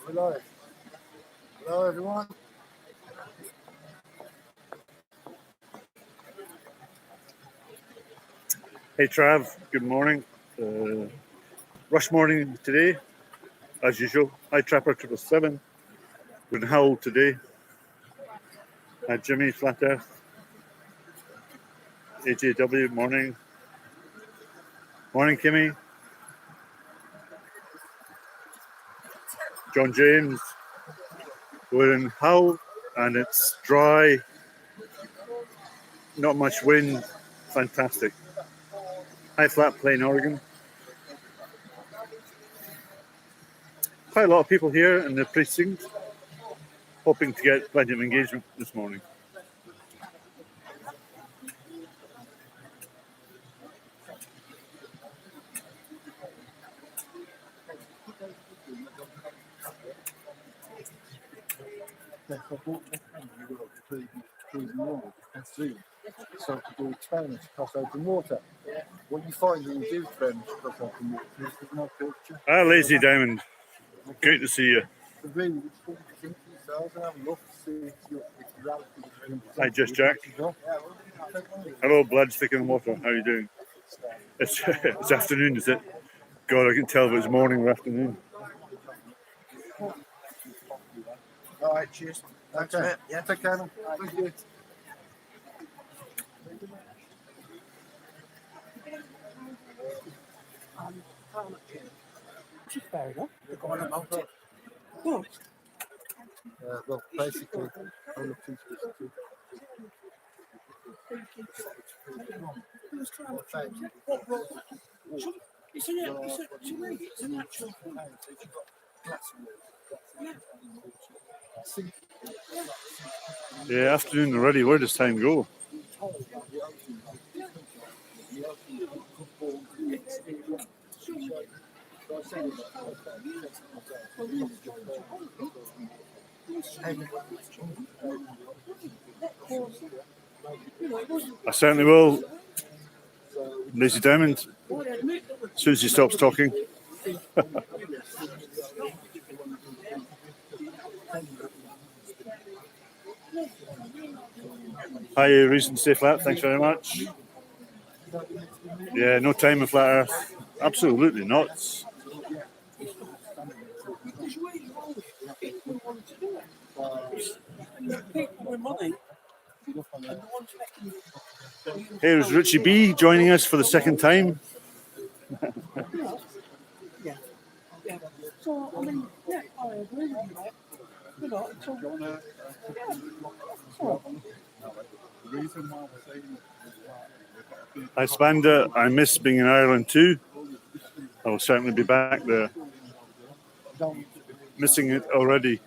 Hello. Hello, everyone. Hey Trav, good morning. Rush morning today, as usual. Hi Trapper 777. We're in Hull today. Hi Jimmy, Flat Earth. AJW, morning. Morning Kimmy. John James. We're in Hull and it's dry. Not much wind. Fantastic. Hi Flat Plain, Oregon. Quite a lot of people here in the precinct, hoping to get plenty of engagement this morning. So to do experiments across open water. What you find when you do experiments across open water is there's no picture. Ah, Lazy Diamond. Great to see you. So really, it's what you think to yourselves and have a look to see if you're reality. Hi, Just Jack. Hello, Blood Thicker Than Water. How are you doing? It's afternoon, is it? God, I can tell if it's morning or afternoon. All right, cheers. Thanks, mate. Yeah, take care. Man. Thank you. Fair enough. They're going about it. Well, Well, basically, I looked into this too. It's an actual. Yeah, afternoon already. Where does time go? I certainly will. Lazy Diamond. As soon as he stops talking. Hi, Reason to Stay Flat. Thanks very much. Yeah, no time in Flat Earth. Absolutely not. Here's Richie B joining us for the second time. So, I mean, yeah, I agree with you, mate. You know, it's all. Hi, Spanda. I miss being in Ireland too. I will certainly be back there. Missing it already.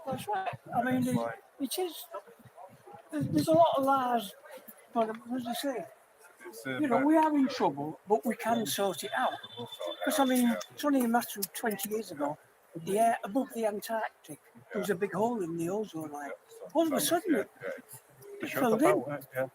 That's right. I mean, it is. There's a lot of lies, but as I say, you know, we are in trouble, but we can sort it out. Because I mean, it's only a matter of 20 years ago. The air above the Antarctic, there was a big hole in the ozone layer. All of a sudden, it filled in.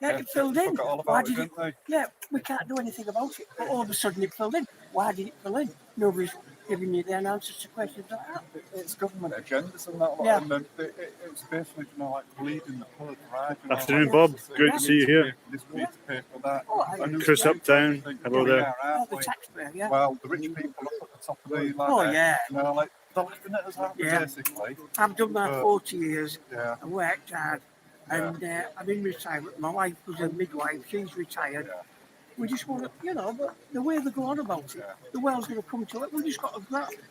Yeah, it filled in. Why did it? Yeah, we can't do anything about it. But all of a sudden, it filled in. Why did it fill in? Nobody's giving you the answers to questions like that. It's government agendas and that. Yeah. And it's basically, you know, like bleeding the coloured flag. You know, Afternoon, like, Bob. Great to see you here. This we need to pay for that. Oh, Chris Uptown. Hello there. the taxpayer, yeah. Well, the rich people up at the top of the ladder. Oh, yeah. You know, like they're living it as happy, Yeah. basically. I've done that 40 years. Yeah. I worked hard. And I'm in retirement. My wife was a midwife. She's retired. Yeah. We just want to, you know, but the way they go on about it, the world's going to come to it. We've just got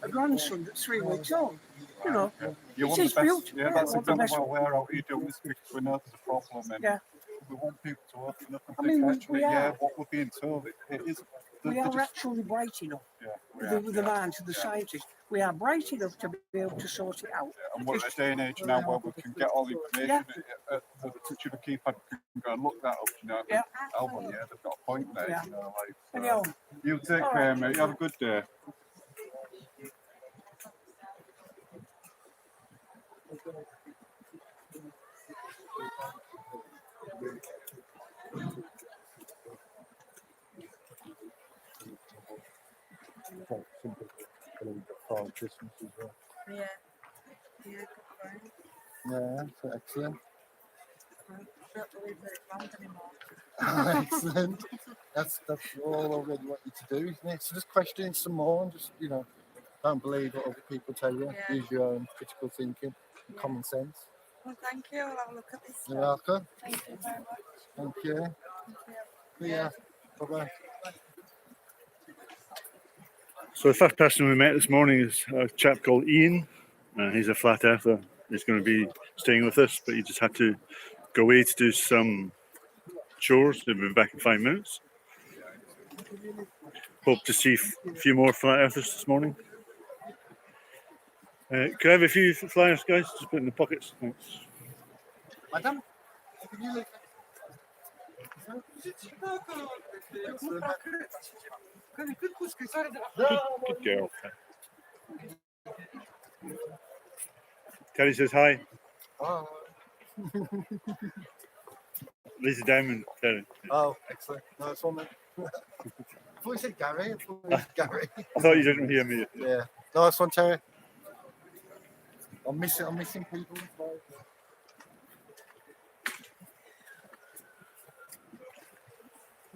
a grandson that's 3 weeks old. You know, You it want the is best. beautiful. Yeah, that's I want the exactly best. why we're out here doing this because we know there's a problem and Yeah. we want people to open up and I think, mean, actually, we yeah, are. what we're being told, it is. We they're are just, actually bright enough. yeah, we With are, the yeah, minds of the yeah. scientists, we are bright enough to be able to sort it out. And we're at a day and age now where we can get all the information Yeah. at the touch of a keypad. We can go and look that up, you know. Yeah. Album, yeah, they've got a point there, Yeah. you know. Like, Anyhow, you take all care, right. mate. You have a good day. Quite simple. For Christmas as well. Yeah. Yeah, good point. Yeah, so excellent. I don't believe that it's round anymore. Excellent. That's all I really want you to do, isn't it? So just questioning some more and just, don't believe what other people tell you. Yeah. Use your own critical thinking and Yeah. common sense. Well, thank you. I'll have a look at this. You're welcome. Thank you very much. Thank you. Thank you. See ya. Bye-bye. So the first person we met this morning is a chap called Ian. He's a flat earther. He's going to be staying with us, but he just had to go away to do some chores. He'll be back in 5 minutes. Hope to see a few more flat earthers this morning. Could I have a few flyers, guys? Just put in the pockets. Thanks. Madam, can you leave? Good girl. Terry says hi. Oh, Lisa Diamond, Terry. oh, excellent. Nice one, mate. I thought you said Gary. I thought it was Gary. I thought you didn't hear me. Yeah. Nice one, Terry. I'm missing people.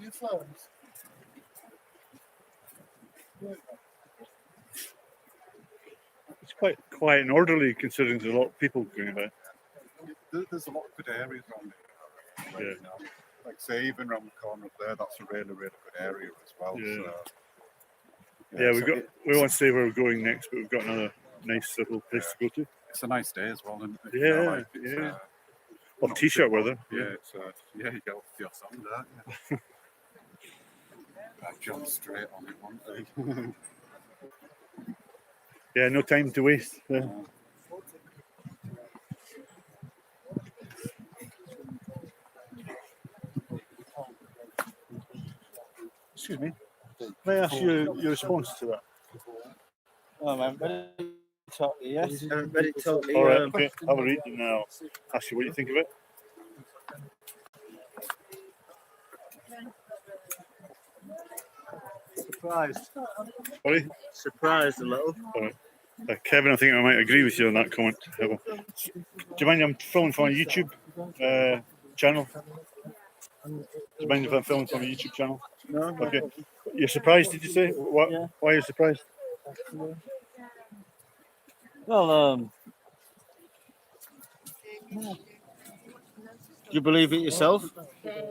You flowers. It's quite quiet and orderly considering there's a lot of people going about. There's a lot of good areas around it. Yeah. You know, like say, even around the corner up there, that's a really, really good area as well. Yeah. So, Yeah, so we won't say where we're going next, but we've got another nice little place to go to. it's a nice day as well, isn't it? Yeah, it's, yeah. not Well, t-shirt weather. Yeah, it's yeah, you get up to your sun, don't you? I jumped straight on it one day. Yeah, no time to waste. Yeah. Excuse me. May I ask you your response to that? Oh man, ready totally, yes. Ready totally. All right, okay. Have a read and I'll ask you what you think of it. Surprised. Sorry? Surprised a little. All right. Kevin, I think I might agree with you on that comment. Do you mind I'm filming from a YouTube channel? Do you mind if I'm filming from a YouTube channel? No. Okay. You're surprised, did you say? What? Yeah. Why are you surprised? Well, do you believe it yourself?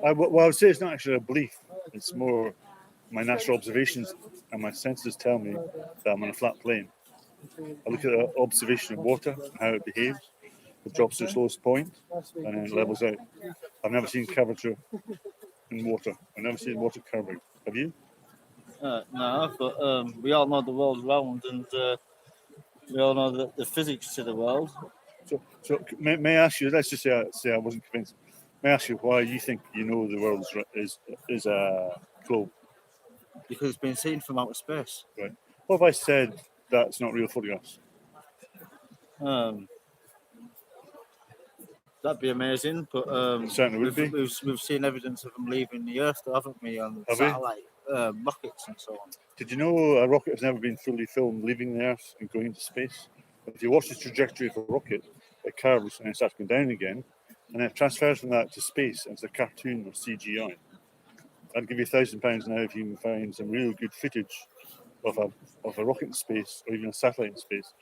I would say it's not actually a belief. It's more my natural observations and my senses tell me that I'm on a flat plane. I look at the observation of water and how it behaves. It drops to its lowest point and then it levels out. I've never seen curvature in water. I've never seen water curving. Have you? No, but we all know the world's round, and we all know the physics to the world. So may I ask you? Let's just say I wasn't convinced. May I ask you why you think you know the world is a globe? Because it's been seen from outer space. Right. What if I said that's not real photographs? That'd be amazing, but Certainly would be. we've seen evidence of them leaving the Earth, haven't we, on Have we? satellite rockets and so on. Did you know a rocket has never been fully filmed leaving the Earth and going into space? If you watch the trajectory of a rocket, it curves and it starts going down again, and then it transfers from that to space as a cartoon or CGI. I'd give you £1,000 now if you can find some real good footage of a rocket in space or even a satellite in space.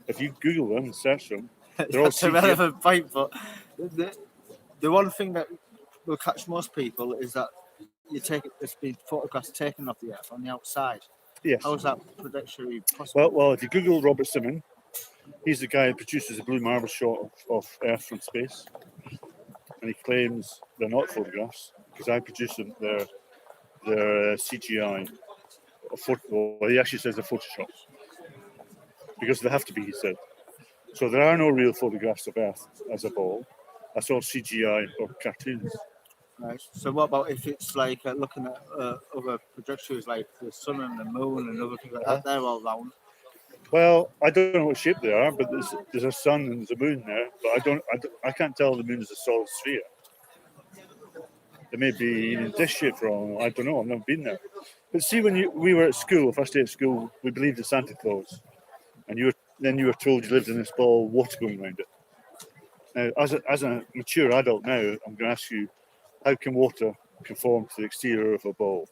If you Google them and search them, they're all That's a CGI. relevant point, but the one thing that will catch most people is that it's been photographs taken of the Earth on the outside. Yes. How is that predictory possible? Well, if you Google Robert Simon, He's the guy who produces the blue marble shot of Earth from space, and he claims they're not photographs because I produce them. They're CGI. Well, he actually says they're photoshops because they have to be. He said. So there are no real photographs of Earth as a ball. That's all CGI or cartoons. Right. So what about if it's like looking at other projections like the sun and the moon and other things like that? They're all round. Well, I don't know what shape they are, but there's a sun and there's a moon there. But I can't tell the moon is a solid sphere. It may be in this shape for all. I don't know. I've never been there. But see, when we were at school, first day at school, we believed in Santa Claus, and then you were told you lived in this ball, water going around it. Now, as a mature adult now, I'm going to ask you, how can water conform to the exterior of a ball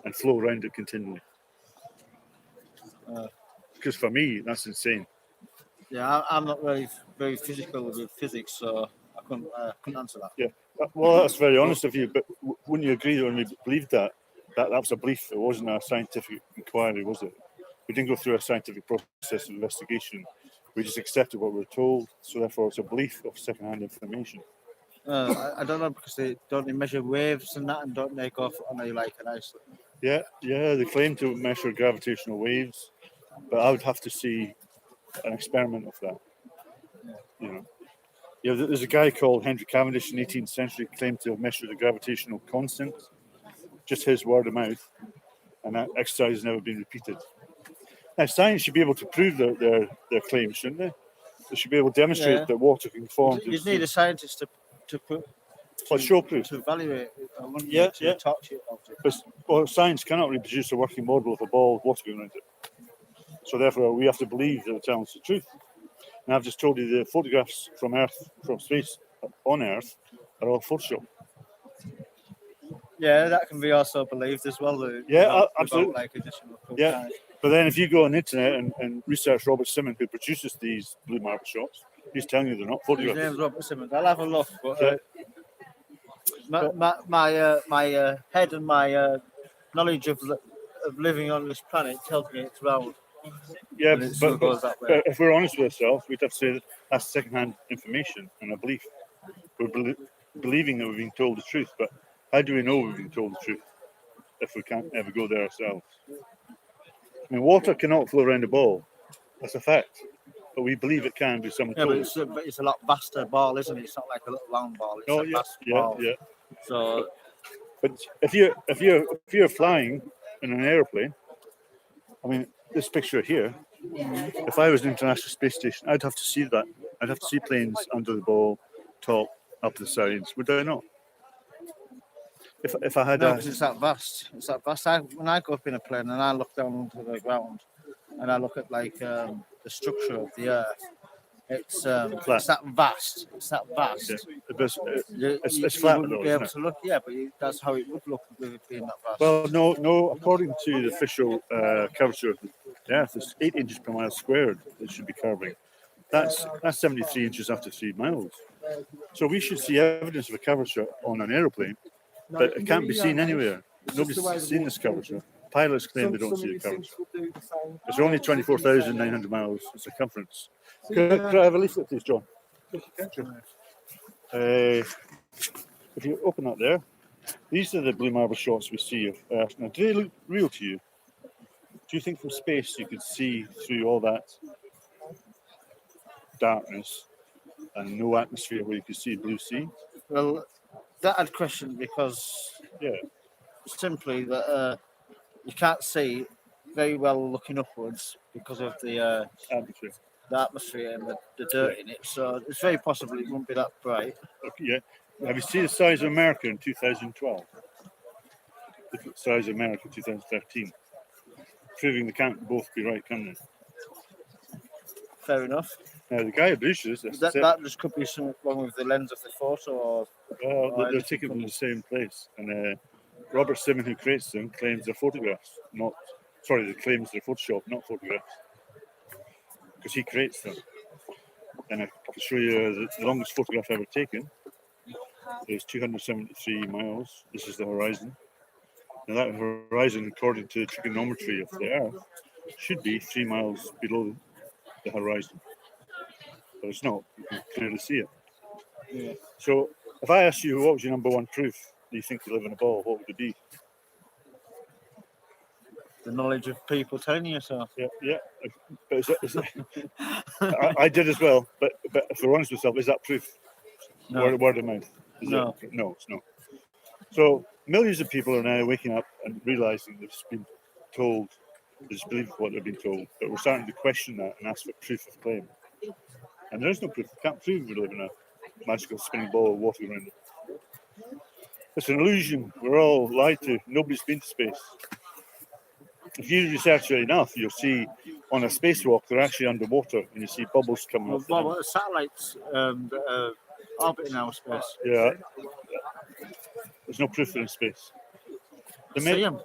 and flow around it continually? Because for me, that's insane. Yeah, I'm not really very physical with physics, so I couldn't answer that. Yeah, well, that's very honest of you, but wouldn't you agree that when we believed that was a belief? It wasn't a scientific inquiry, was it? We didn't go through a scientific process of investigation. We just accepted what we were told, so therefore it's a belief of second-hand information. I don't know because they measure waves and that, and don't they go on a like an ice? Yeah, they claim to measure gravitational waves, but I would have to see an experiment of that. There's a guy called Henry Cavendish in the 18th century claimed to have measured the gravitational constant, just his word of mouth, and that exercise has never been repeated. Now, science should be able to prove their claims, shouldn't they? They should be able to demonstrate that water can form. You'd need a scientist to put. Show proof. To evaluate it. I want to talk to you about it. But science cannot reproduce a working model of a ball with water going around it. So therefore, we have to believe that they're telling us the truth. And I've just told you the photographs from Earth, from space on Earth, are all Photoshop. Yeah, that can be also believed as well. Absolutely. Like additional Yeah. But then if you go on the internet and research Robert Simon, who produces these blue marble shots, he's telling you they're not His photographs. name's Robert Simmons. I'll have a look. But, my head and my knowledge of living on this planet tells me it's round. Yeah, And it still but goes that way. if we're honest with ourselves, we'd have to say that that's second-hand information and a belief. We're believing that we've been told the truth, but how do we know we've been told the truth if we can't ever go there ourselves? I mean, water cannot flow around a ball. That's a fact. But we believe it can be someone Yeah, told but us. it's a lot vaster ball, isn't it? It's not like a little round ball. It's a vast ball. Yeah. So But if you're flying in an airplane, I mean, this picture here, if I was an international space station, I'd have to see that. I'd have to see planes under the ball, top, up the sides. Would I not? If I had no, because it's that vast. It's that vast. When I go up in a plane and I look down onto the ground and I look at like the structure of the Earth, it's that vast. It's that vast. Yeah. It's flat, you wouldn't though, be able isn't to look. Yeah, but that's how it would look with it being that vast. Well, no. According to the official curvature of the Earth, it's 8 inches per mile squared. It should be curving. That's 73 inches after 3 miles. So we should see evidence of a curvature on an aeroplane, but it can't be seen anywhere. Nobody's seen this curvature. Pilots claim they don't see a curvature. It's only 24,900 miles circumference. Could I have a leaflet, please, John? If you open that there, these are the blue marble shots we see of Earth. Now, do they look real to you? Do you think from space you could see through all that darkness and no atmosphere where you could see blue sea? Well, that I'd question because simply that you can't see very well looking upwards because of the atmosphere and the dirt in it. So it's very possible it won't be that bright. Okay, yeah. Have you seen the size of America in 2012? The size of America in 2013? Proving they can't both be right, can they? Fair enough. Now, the guy who produces this, that just could be something wrong with the lens of the photo. Or they're taken from the same place. And Robert Simon, who creates them, claims they're photographs, claims they're Photoshop, not photographs. Because he creates them. And I can show you the longest photograph ever taken is 273 miles. This is the horizon. Now that horizon, according to the trigonometry of the Earth, should be 3 miles below the horizon. but it's not. You can clearly see it. Yeah. So if I asked you what was your number one proof that you think you live in a ball, what would it be? The knowledge of people telling you so. Yeah, yeah. But I did as well. But if we're honest with ourselves, is that proof? No. Word of mouth? Is No. it? No, it's not. So millions of people are now waking up and realizing they've just been told, they just believe what they've been told. But we're starting to question that and ask for proof of claim. And there is no proof. We can't prove we live in a magical spinning ball of water around it. It's an illusion. We're all lied to. Nobody's been to space. If you research it enough, you'll see on a spacewalk they're actually underwater, and you see bubbles coming Well, off. what about the satellites that are orbiting our space? Yeah, there's no proof they're in space. See them?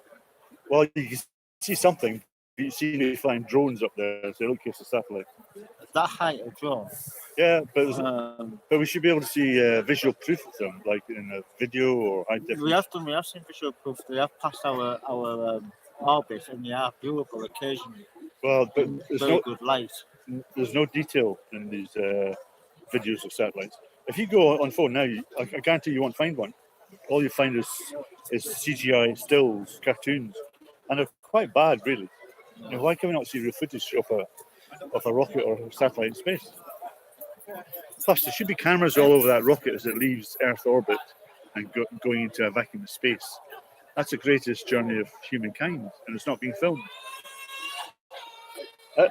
Well, you can see something. You see, you find drones up there. So look, it's a satellite. That height of drone. Yeah, but Um, we should be able to see visual proof of them, like in a video or high definition. we have seen visual proof. They have passed our orbit, and they are viewable occasionally. Well, but In very good light. there's no detail in these videos of satellites. If you go on phone now, I guarantee you won't find one. All you find is CGI stills, cartoons, and they're quite bad, really. You know, why can we not see real footage of a rocket or a satellite in space? Plus, there should be cameras all over that rocket as it leaves Earth orbit and going into a vacuum of space. That's the greatest journey of humankind, and it's not being filmed.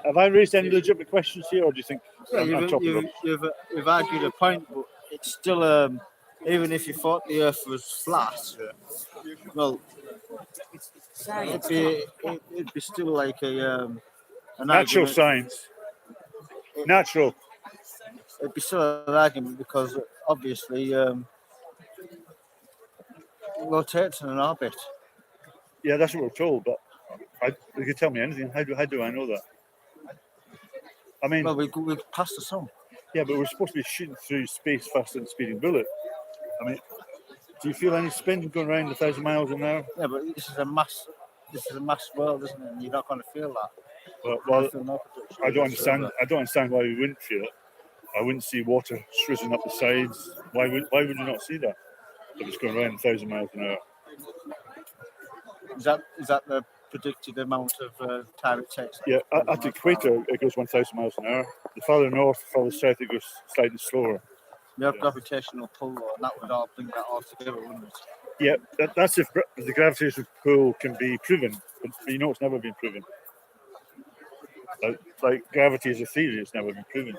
Have I raised any legitimate questions here, or do you think I'm chopping rubbish? You've argued a point, but it's still even if you thought the Earth was flat, well, it'd be still like an Natural argument. science. Natural. It'd be still an argument because obviously it rotates in an orbit. Yeah, that's what we're told, but you could tell me anything. How do I know that? I mean, Well, we passed the sun. yeah, but we're supposed to be shooting through space faster than a speeding bullet. I mean, do you feel any spin going around 1,000 miles an hour? Yeah, but this is a mass world, isn't it? And you're not going to feel that. Well, You feel no production. I don't understand. I don't understand why we wouldn't feel it. I wouldn't see water strizzling up the sides. Why would you not see that? If it's going around 1,000 miles an hour. Is that the predicted amount of time it takes? Yeah, at the equator it goes 1,000 miles an hour. The farther north, the farther south, it goes slightly slower. You have gravitational pull, and that would all bring that all together, wouldn't it? Yeah, that's if the gravitational pull can be proven, but you know it's never been proven. Like gravity is a theory, it's never been proven.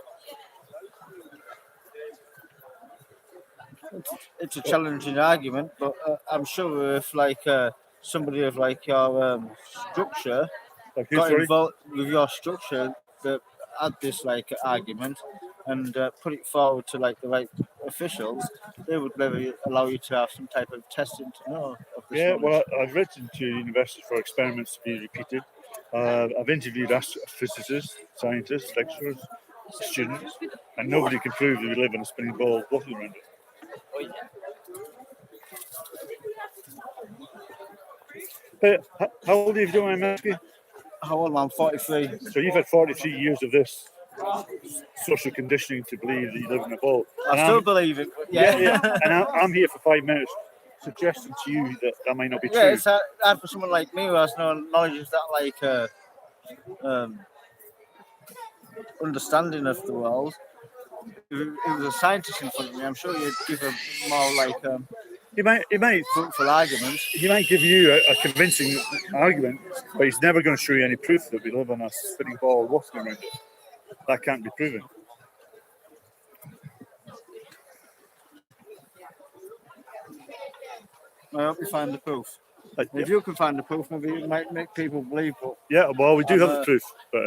It's a challenging argument, but I'm sure if somebody of your structure Like, who, got sorry? involved with your structure that had this argument and put it forward to the right officials, they would maybe allow you to have some type of testing to know of this Yeah, knowledge. well, I've written to universities for experiments to be repeated. I've interviewed physicists, scientists, lecturers, students, and nobody can prove that we live in a spinning ball walking around it. But how old are you, if you don't mind me asking? How old am I? I'm 43. So you've had 43 years of this social conditioning to believe that you live in a ball. I still believe it. But yeah. And I'm here for 5 minutes suggesting to you that that might not be Yeah, true. it's hard for someone like me who has no knowledge of that, understanding of the world. If it was a scientist in front of me, I'm sure you'd give a more He might fruitful argument. he might give you a convincing argument, but he's never going to show you any proof that we live on a spinning ball walking around it. That can't be proven. I hope you find the proof. If you can find the proof, maybe it might make people believe. But Yeah, well, we do have the proof, but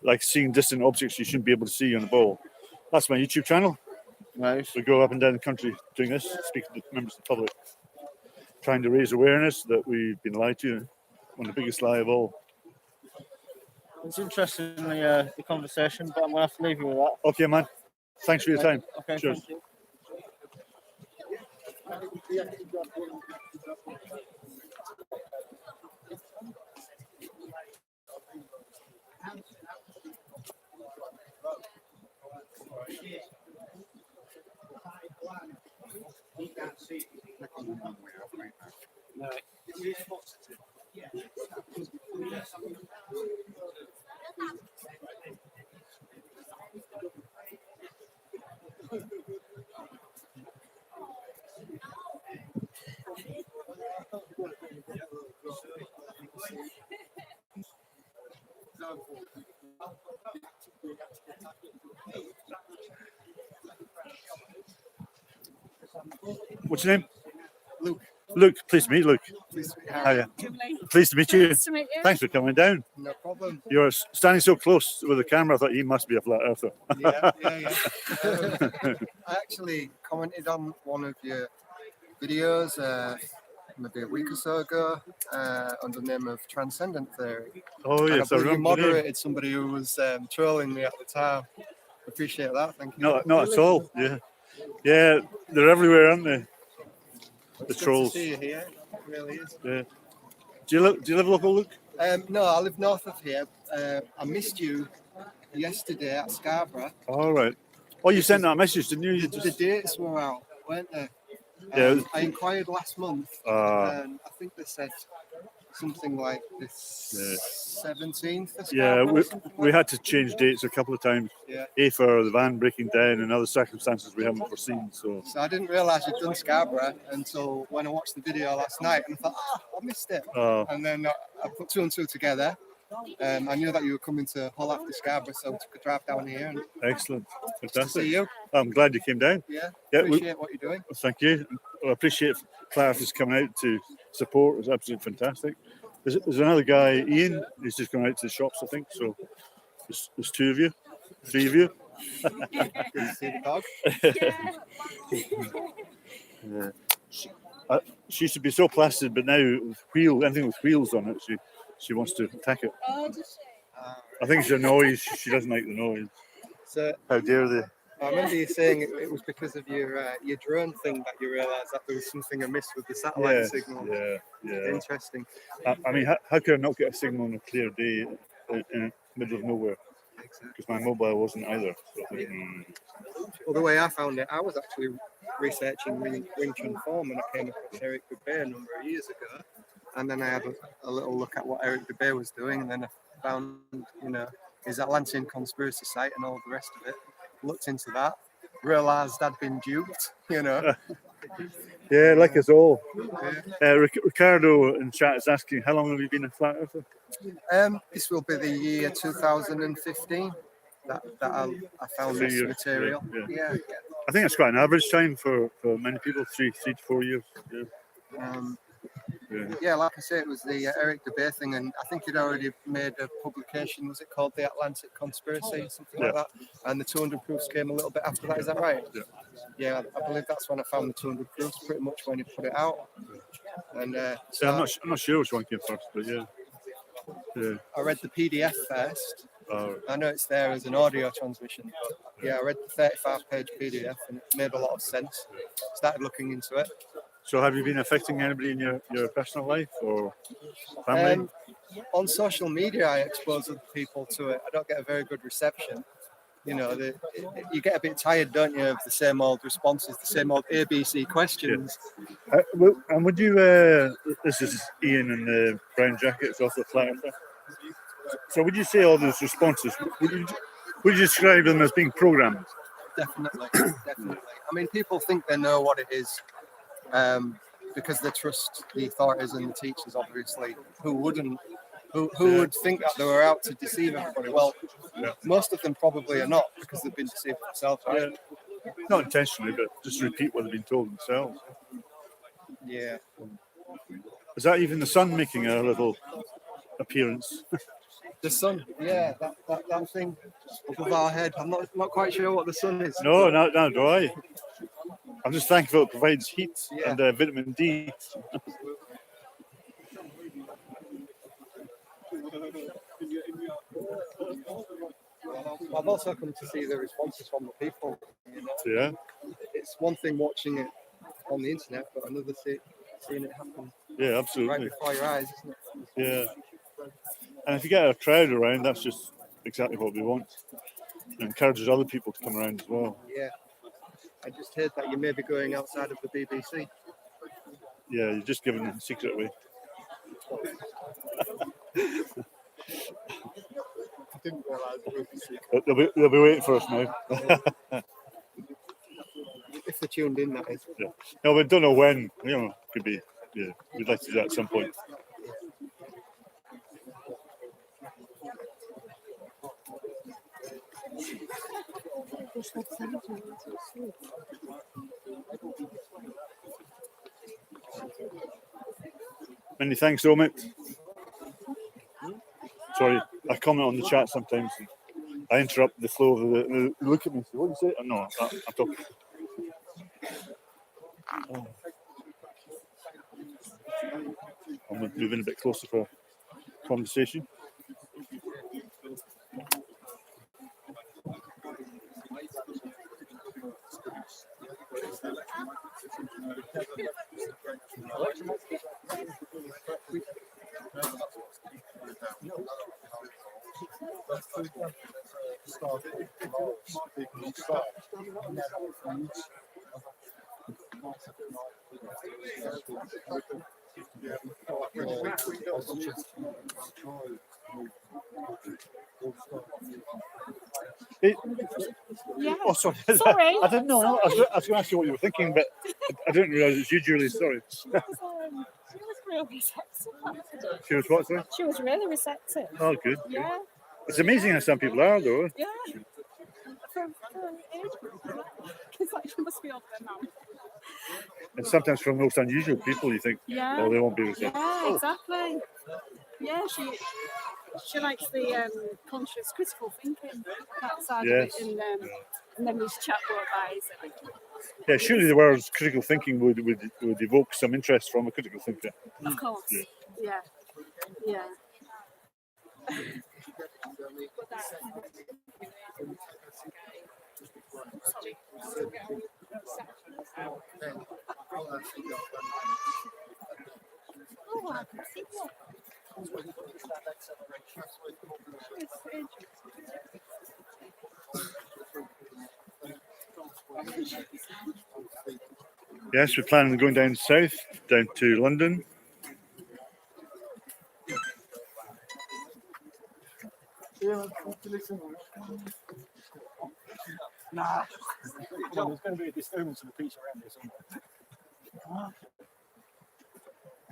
like seeing distant objects you shouldn't be able to see on the ball. That's my YouTube channel. right, We go up and down the country doing this, speaking to members of the public, trying to raise awareness that we've been lied to, on the biggest lie of all. it's interesting the conversation, but I'm gonna have to leave you with that. Okay, man. Thanks for your time. Okay, Cheers. thank you. What's your name? Luke. Luke. Pleased to meet you, Luke. Please meet Harry. Hiya. Julie. Pleased to meet you. Nice to meet you. Thanks for coming down. No problem. You're standing so close with the camera. I thought you must be a flat earther. Yeah. I actually commented on one of your videos maybe a week or so ago under the name of Transcendent Theory. Oh And yes, I I believe you remember. the name. moderated somebody who was trolling me at the time. Appreciate that. Thank you. Not at all. Yeah, yeah. They're everywhere, aren't they? The It's good trolls. to see you here. It really is. Yeah. Do you live local, Luke? No, I live north of here. I missed you yesterday at Scarborough. All right. Oh, you sent that message, didn't you? You The just, dates were out, weren't they? Yeah. I inquired last month, uh, and I think they said something like the 17th. Of yeah. Scarborough We, or something we like had to change dates a couple of times. Yeah. A for the van breaking down and other circumstances we haven't foreseen. So that. So I didn't realise you'd done Scarborough until when I watched the video last night, and I thought, I missed it. And then I put two and two together. I knew that you were coming to Hull after Scarborough, so we took a drive down here and excellent, to see fantastic. you. I'm glad you came down. Yeah, Yeah, appreciate what you're doing. Thank you. I appreciate Clarence coming out to support. It's absolutely fantastic. There's another guy, Ian. He's just going out to the shops, I think. So there's two of you, three of you. Good to see the dog. Yeah. She used to be so placid, but now with anything with wheels on it, she wants to attack it. Oh, does she? I think it's a noise. She doesn't like the noise. So How dare they? I remember you saying it was because of your drone thing that you realised that there was something amiss with the satellite Yeah, signal. yeah. Interesting. I mean, how could I not get a signal on a clear day in the middle of nowhere? Exactly. Because my mobile wasn't either. So I think, Well, the way I found it, I was actually researching Wing Chun Form and I came across Eric Dubé a number of years ago. And then I had a little look at what Eric Dubé was doing, and then I found, his Atlantean conspiracy site and all the rest of it. Looked into that, realised I'd been duped, yeah, like us all. Yeah. Ricardo in chat is asking, how long have you been a flat earther? This will be the year 2015 that I found 3 this years, material. yeah. Yeah. I think it's quite an average time for many people, 3 to 4 years. Yeah. Yeah, like I say, it was the Eric Dubé thing, and I think he'd already made a publication. Was it called The Atlantic Conspiracy, something like that? And the 200 proofs came a little bit after that. Is that right? Yeah. Yeah, I believe that's when I found the 200 proofs, pretty much when he put it out. And So I'm not sure which one came first, but yeah. I read the PDF first. Uh, I know it's there as an audio transmission. Yeah, I read the 35-page PDF, and it made a lot of sense. Started looking into it. so have you been affecting anybody in your personal life or family? On social media, I expose other people to it. I don't get a very good reception. You get a bit tired, don't you, of the same old responses, the same old ABC questions. And would you, this is Ian in the brown jacket, it's also a flat earther. So would you say all those responses, would you describe them as being programmed? Definitely. I mean, people think they know what it is because they trust the authorities and the teachers, obviously. Who wouldn't? Who would think that they were out to deceive everybody? Well, most of them probably are not because they've been deceived themselves, right? Not intentionally, but just repeat what they've been told themselves. Yeah. Is that even the sun making a little appearance? The sun, yeah, that thing above our head. I'm not quite sure what the sun is. No, not do I. I'm just thankful it provides heat and vitamin D. I've also come to see the responses from the people. Yeah. It's one thing watching it on the internet, but another seeing it happen Yeah, absolutely. right before your eyes, isn't it? Yeah. And if you get a crowd around, that's just exactly what we want. It encourages other people to come around as well. Yeah. I just heard that you may be going outside of the BBC. Yeah, you're just giving the secret away. I didn't realise it was a secret. They'll be waiting for us now. If they tuned in, that is. Yeah. No, we don't know when. Could be. Yeah, we'd like to do that at some point. Many thanks, Omit. Sorry, I comment on the chat sometimes. I interrupt the flow of the look at me. What do you say? Oh, no, I'm talking. Oh. I'm moving a bit closer for conversation. Yeah. Oh, sorry. Sorry. I didn't know. No, I was going to ask you what you were thinking, but I didn't realise it's you, Julie. Sorry. She was really receptive. She was what, sorry? She was really receptive. Oh, good. Yeah. It's amazing how some people are, though. Yeah. For an age group, because like she must be older than now. And sometimes from most unusual people, you think, Yeah. oh, they won't be receptive. Yeah, exactly. Yeah, she likes the conscious critical thinking, that side Yes. of it, and then these chatbot guys. Yeah, surely the words critical thinking would evoke some interest from a critical thinker. Of course. Yeah. Yeah. Oh, I can see that. Yes, we're planning on going down south, down to London. Nah. There's going to be a disturbance in the piece around here somewhere.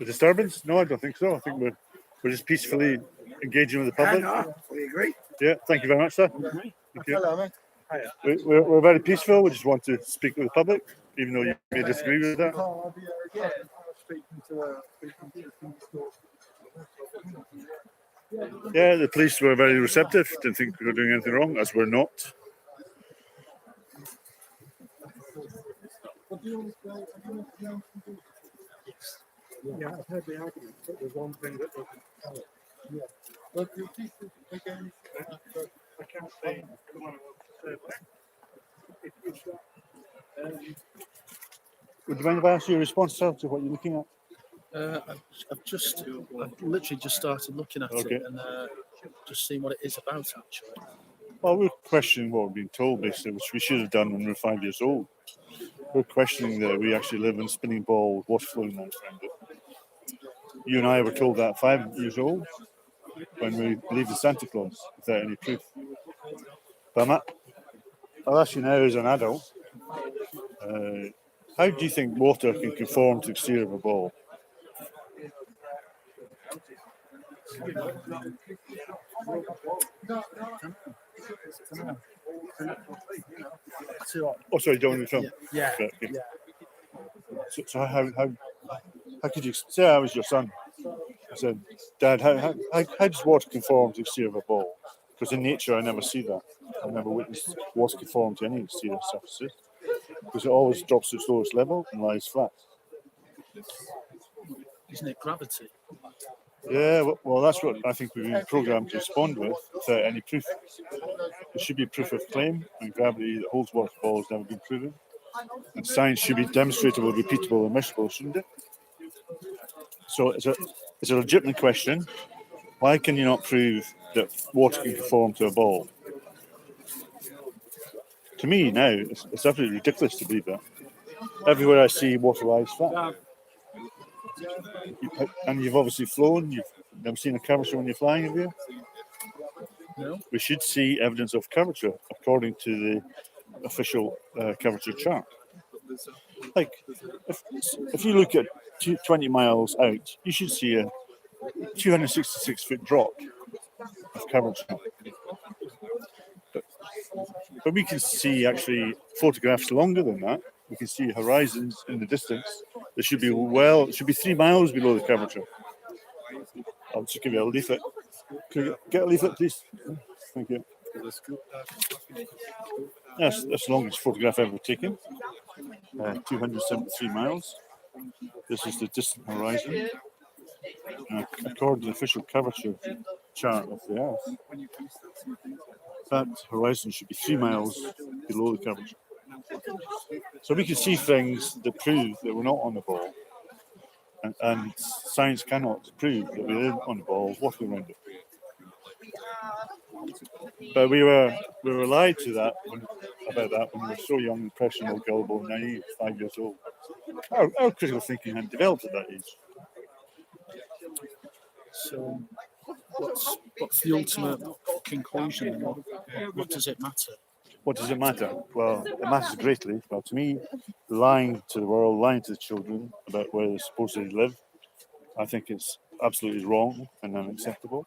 A disturbance? No, I don't think so. I think we're just peacefully engaging with the public. We agree. Yeah, thank you very much, sir. Thank you. Hello, mate. We're very peaceful. We just want to speak with the public, even though you may disagree with that. Yeah, the police were very receptive. Didn't think we were doing anything wrong, as we're not. Yeah, I've heard the argument, but there's one thing that doesn't tell it. Yeah. But you keep it again, I can't say Would you mind if I ask you a response, sir, to what you're looking at? I've literally just started looking at Okay. it and just seeing what it is about, actually. Well, we're questioning what we're being told, basically, which we should have done when we were 5 years old. We're questioning that we actually live in a spinning ball with water flowing around it. You and I were told that 5 years old when we believed in Santa Claus without any proof. But I'll ask you now as an adult, how do you think water can conform to the exterior of a ball? Oh, sorry, don't want to film. Yeah. Okay. So how could you say I was your son? I said, Dad, how does water conform to the exterior of a ball? Because in nature, I never see that. I've never witnessed water conform to any exterior surfaces. Because it always drops to its lowest level and lies flat. Isn't it gravity? Yeah, well, that's what I think we've been programmed to respond with without any proof. There should be proof of claim, and gravity that holds water ball has never been proven. And science should be demonstrable, repeatable, and measurable, shouldn't it? So it's a legitimate question. Why can you not prove that water can conform to a ball? To me, now, it's absolutely ridiculous to believe that. Everywhere I see water lies flat. And you've obviously flown. You've never seen a curvature when you're flying, have you? No. We should see evidence of curvature according to the official curvature chart. Like, if you look at 20 miles out, you should see a 266-foot drop of curvature. But we can see actually photographs longer than that. We can see horizons in the distance. It should be 3 miles below the curvature. I'll just give you a leaflet. Could you get a leaflet, please? Thank you. That's the longest photograph ever taken. 273 miles. This is the distant horizon. According to the official curvature chart of the Earth, that horizon should be 3 miles below the curvature. So we can see things that prove that we're not on the ball, and science cannot prove that we're on the ball walking around it. But we were lied to about that when we were so young, impressionable, gullible, naive, 5 years old. Our critical thinking hadn't developed at that age. So, what's the ultimate conclusion? What does it matter? What does it matter? Well, it matters greatly. Well, to me, lying to the world, lying to the children about where they supposedly live, I think it's absolutely wrong and unacceptable.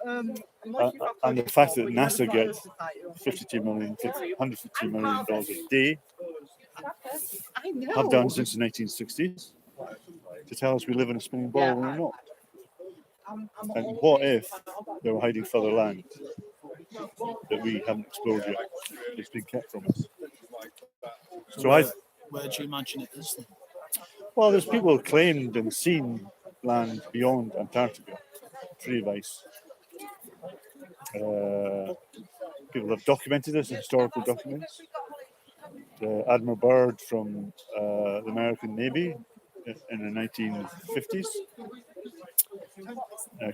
And the fact that NASA gets $150 million a day, have done since the 1960s, to tell us we live in a spinning ball when we're not. And what if they were hiding further land that we haven't explored yet? It's been kept from us. So where do you imagine it is then? Well, there's people who claimed and seen land beyond Antarctica, free of ice. People have documented this in historical documents. Admiral Byrd from the American Navy in the 1950s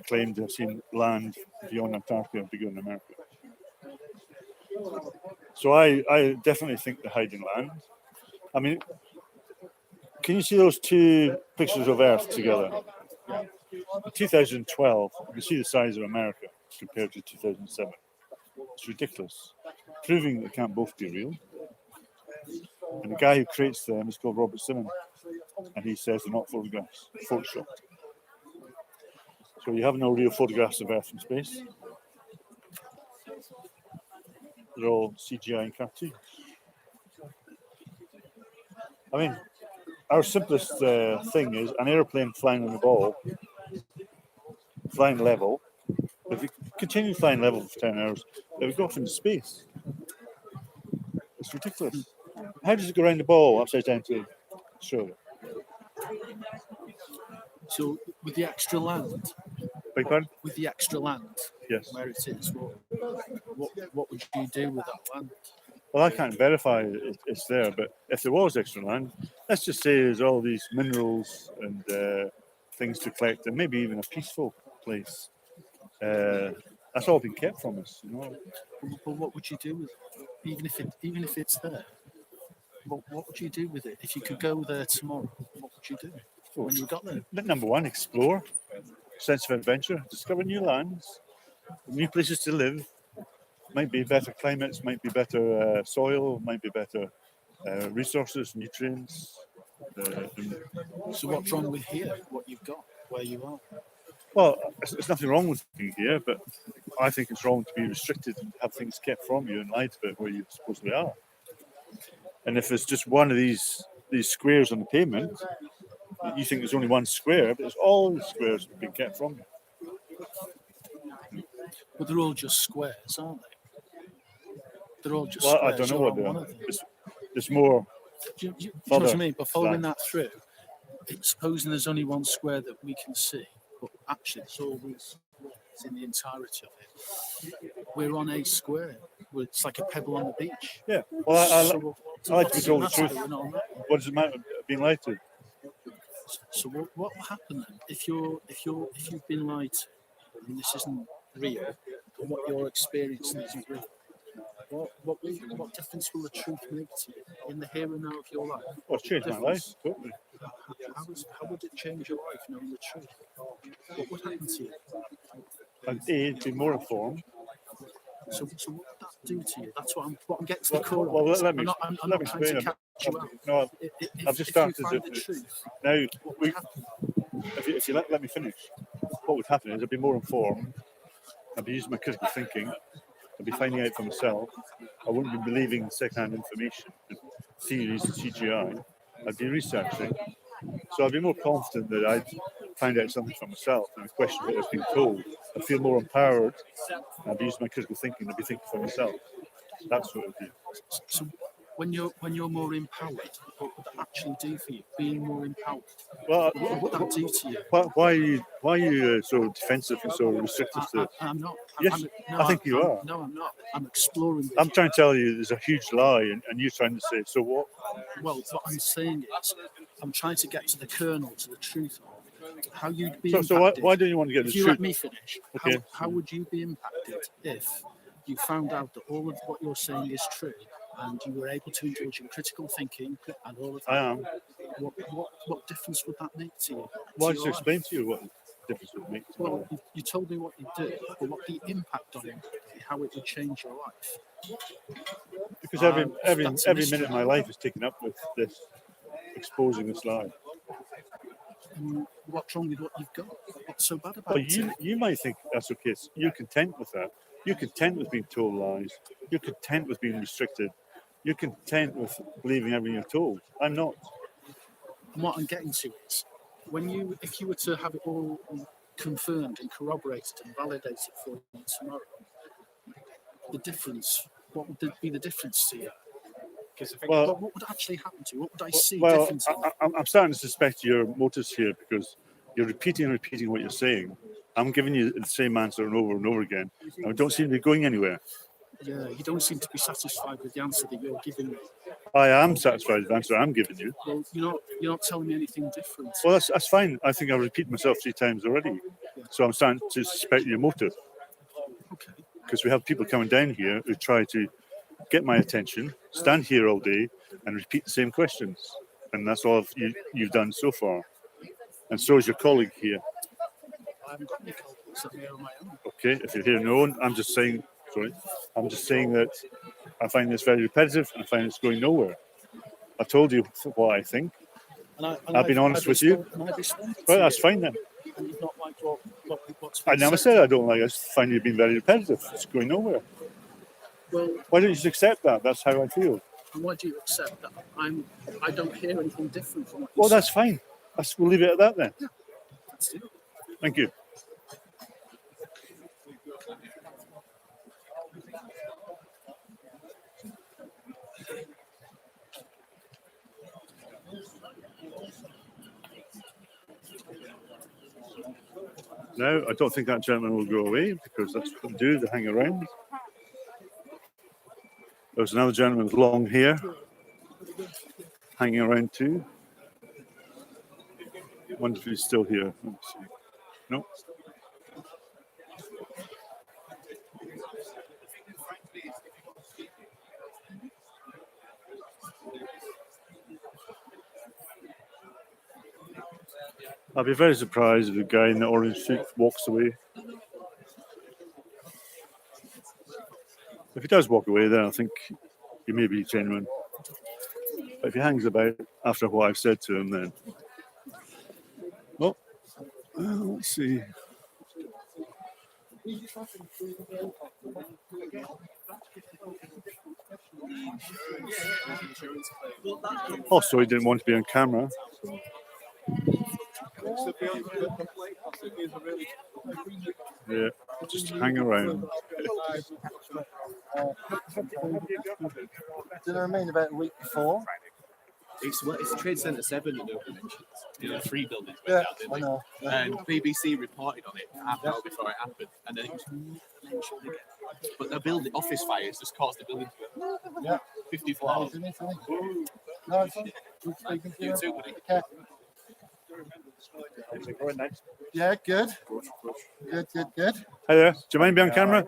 claimed to have seen land beyond Antarctica bigger than America. So I definitely think they're hiding land. I mean, can you see those two pictures of Earth together? In 2012, you can see the size of America compared to 2007. It's ridiculous, proving that they can't both be real. And the guy who creates them is called Robert Simon, and he says they're not photographs, photoshopped. So you have no real photographs of Earth from space. They're all CGI and cartoons. I mean, our simplest thing is an airplane flying on the ball, flying level. If we continue flying level for 10 hours, it would go off into space. It's ridiculous. How does it go around the ball upside down to Australia? So, with the extra land, Beg pardon? with the extra land, Yes. where it is, what would you do with that land? Well, I can't verify it's there, but if there was extra land, let's just say there's all these minerals and things to collect, and maybe even a peaceful place. That's all been kept from us, you know. But what would you do with it? Even if it's there, what would you do with it? If you could go there tomorrow, what would you do when you got there? Number one, explore, sense of adventure, discover new lands, new places to live. Might be better climates, might be better soil, might be better resources, nutrients. So what's wrong with here? What you've got, where you are? Well, there's nothing wrong with being here, but I think it's wrong to be restricted and have things kept from you and lied about where you supposedly are. And if it's just one of these squares on the pavement, you think there's only one square, but it's all the squares that have been kept from you. But they're all just squares, aren't they? They're all just Well, squares. I don't know or what they one are. of them. There's more. Do you know what I further mean? But following back. that through, supposing there's only one square that we can see, but actually there's all these squares in the entirety of it. We're on a square. It's like a pebble on the beach. Yeah. Well, So I like to be what does it told the matter truth. that we're not on that one? What does it matter being lied to? So what will happen then if you've been lied to and this isn't real, and what you're experiencing isn't real? What difference will the truth make to you in the here and now of your life? Well, it's changed my life, totally. How would it change your life knowing the truth? What would happen to you? And A, be more informed. So what would that do to you? That's what I'm getting to the Well, core of. well, this. let me I'm let not me trying to explain. catch you out. No, If, I've just if started you find to- the truth, now, what would happen? if you let me finish, what would happen is I'd be more informed. I'd be using my critical thinking. I'd be finding out for myself. I wouldn't be believing second-hand information and theories and CGI. I'd be researching. So I'd be more confident that I'd find out something for myself and question what was being told. I'd feel more empowered. I'd be using my critical thinking. I'd be thinking for myself. That's what it would be. So when you're more empowered, what would that actually do for you? Being more empowered, Well, what would that do to you? why are you so defensive and so restrictive to? I'm not. Yes, no, I think you I'm- are. No, I'm not. I'm exploring. with I'm you. trying to tell you there's a huge lie, and you're trying to say, so what? Well, what I'm saying is, I'm trying to get to the kernel, to the truth of how you'd be So impacted. why don't you want to get the If you truth? let me finish, Okay. how would you be impacted if you found out that all of what you're saying is true and you were able to indulge in critical thinking and all of that? I am. What difference would that make to you? Why to just your explain life? to you what difference it would make? To Well, you told me what you do, but what the impact on it, how it would change your life. Because every that's an issue. minute of my life is taken up with this, exposing this lie. And what's wrong with what you've got? What's so bad about But it? you might think that's okay. You're content with that. You're content with being told lies. You're content with being restricted. You're content with believing everything you're told. I'm not. And what I'm getting to is, if you were to have it all confirmed and corroborated and validated for you tomorrow, the difference, what would be the difference to you? Well, What would actually happen to you? What would I see well, differently? I'm starting to suspect your motives here because you're repeating and repeating what you're saying. I'm giving you the same answer and over again. And I don't seem to be going anywhere. Yeah, you don't seem to be satisfied with the answer that you're giving me. I am satisfied with the answer I'm giving you. Well, you're not telling me anything different. Well, that's fine. I think I've repeated myself 3 times already. So I'm starting to suspect your motive. Okay. Because we have people coming down here who try to get my attention, stand here all day and repeat the same questions. And that's all you've done so far. And so is your colleague here. I haven't got any colleagues up here on my own. Okay, if you're here no, I'm just saying that I find this very repetitive and I find it's going nowhere. I told you what I think. I've been honest with you. Well, that's fine then. And you've not liked what's I been never said I don't like it. I just find you've been very repetitive. It's going nowhere. Well, Why don't you just accept that? That's how I feel. and why do you accept that? I don't hear anything different from what you Well, said. that's fine. We'll leave it at that then. That's it. Thank you. No, I don't think that gentleman will go away because that's what they do, they hang around. There's another gentleman with long hair hanging around too. I wonder if he's still here. Let me see. No. I'll be very surprised if the guy in the orange suit walks away. If he does walk away, then I think he may be genuine. But if he hangs about after what I've said to him, then... Well, let's see. Also, he didn't want to be on camera. Yeah, just hang around. Did I remain about a week before? It's Trade Centre 7 that nobody mentions. You know, 3 buildings Yeah, went down, didn't I they? know. Yeah. And BBC reported on it half an hour before it happened, and then it was mentioned again. But the building office fires just caused the building to go. Yeah. 50 floors. No, it's fine. Good speaking to You too, buddy. Okay. Yeah, good. Good. Hi there. Do you mind being on camera?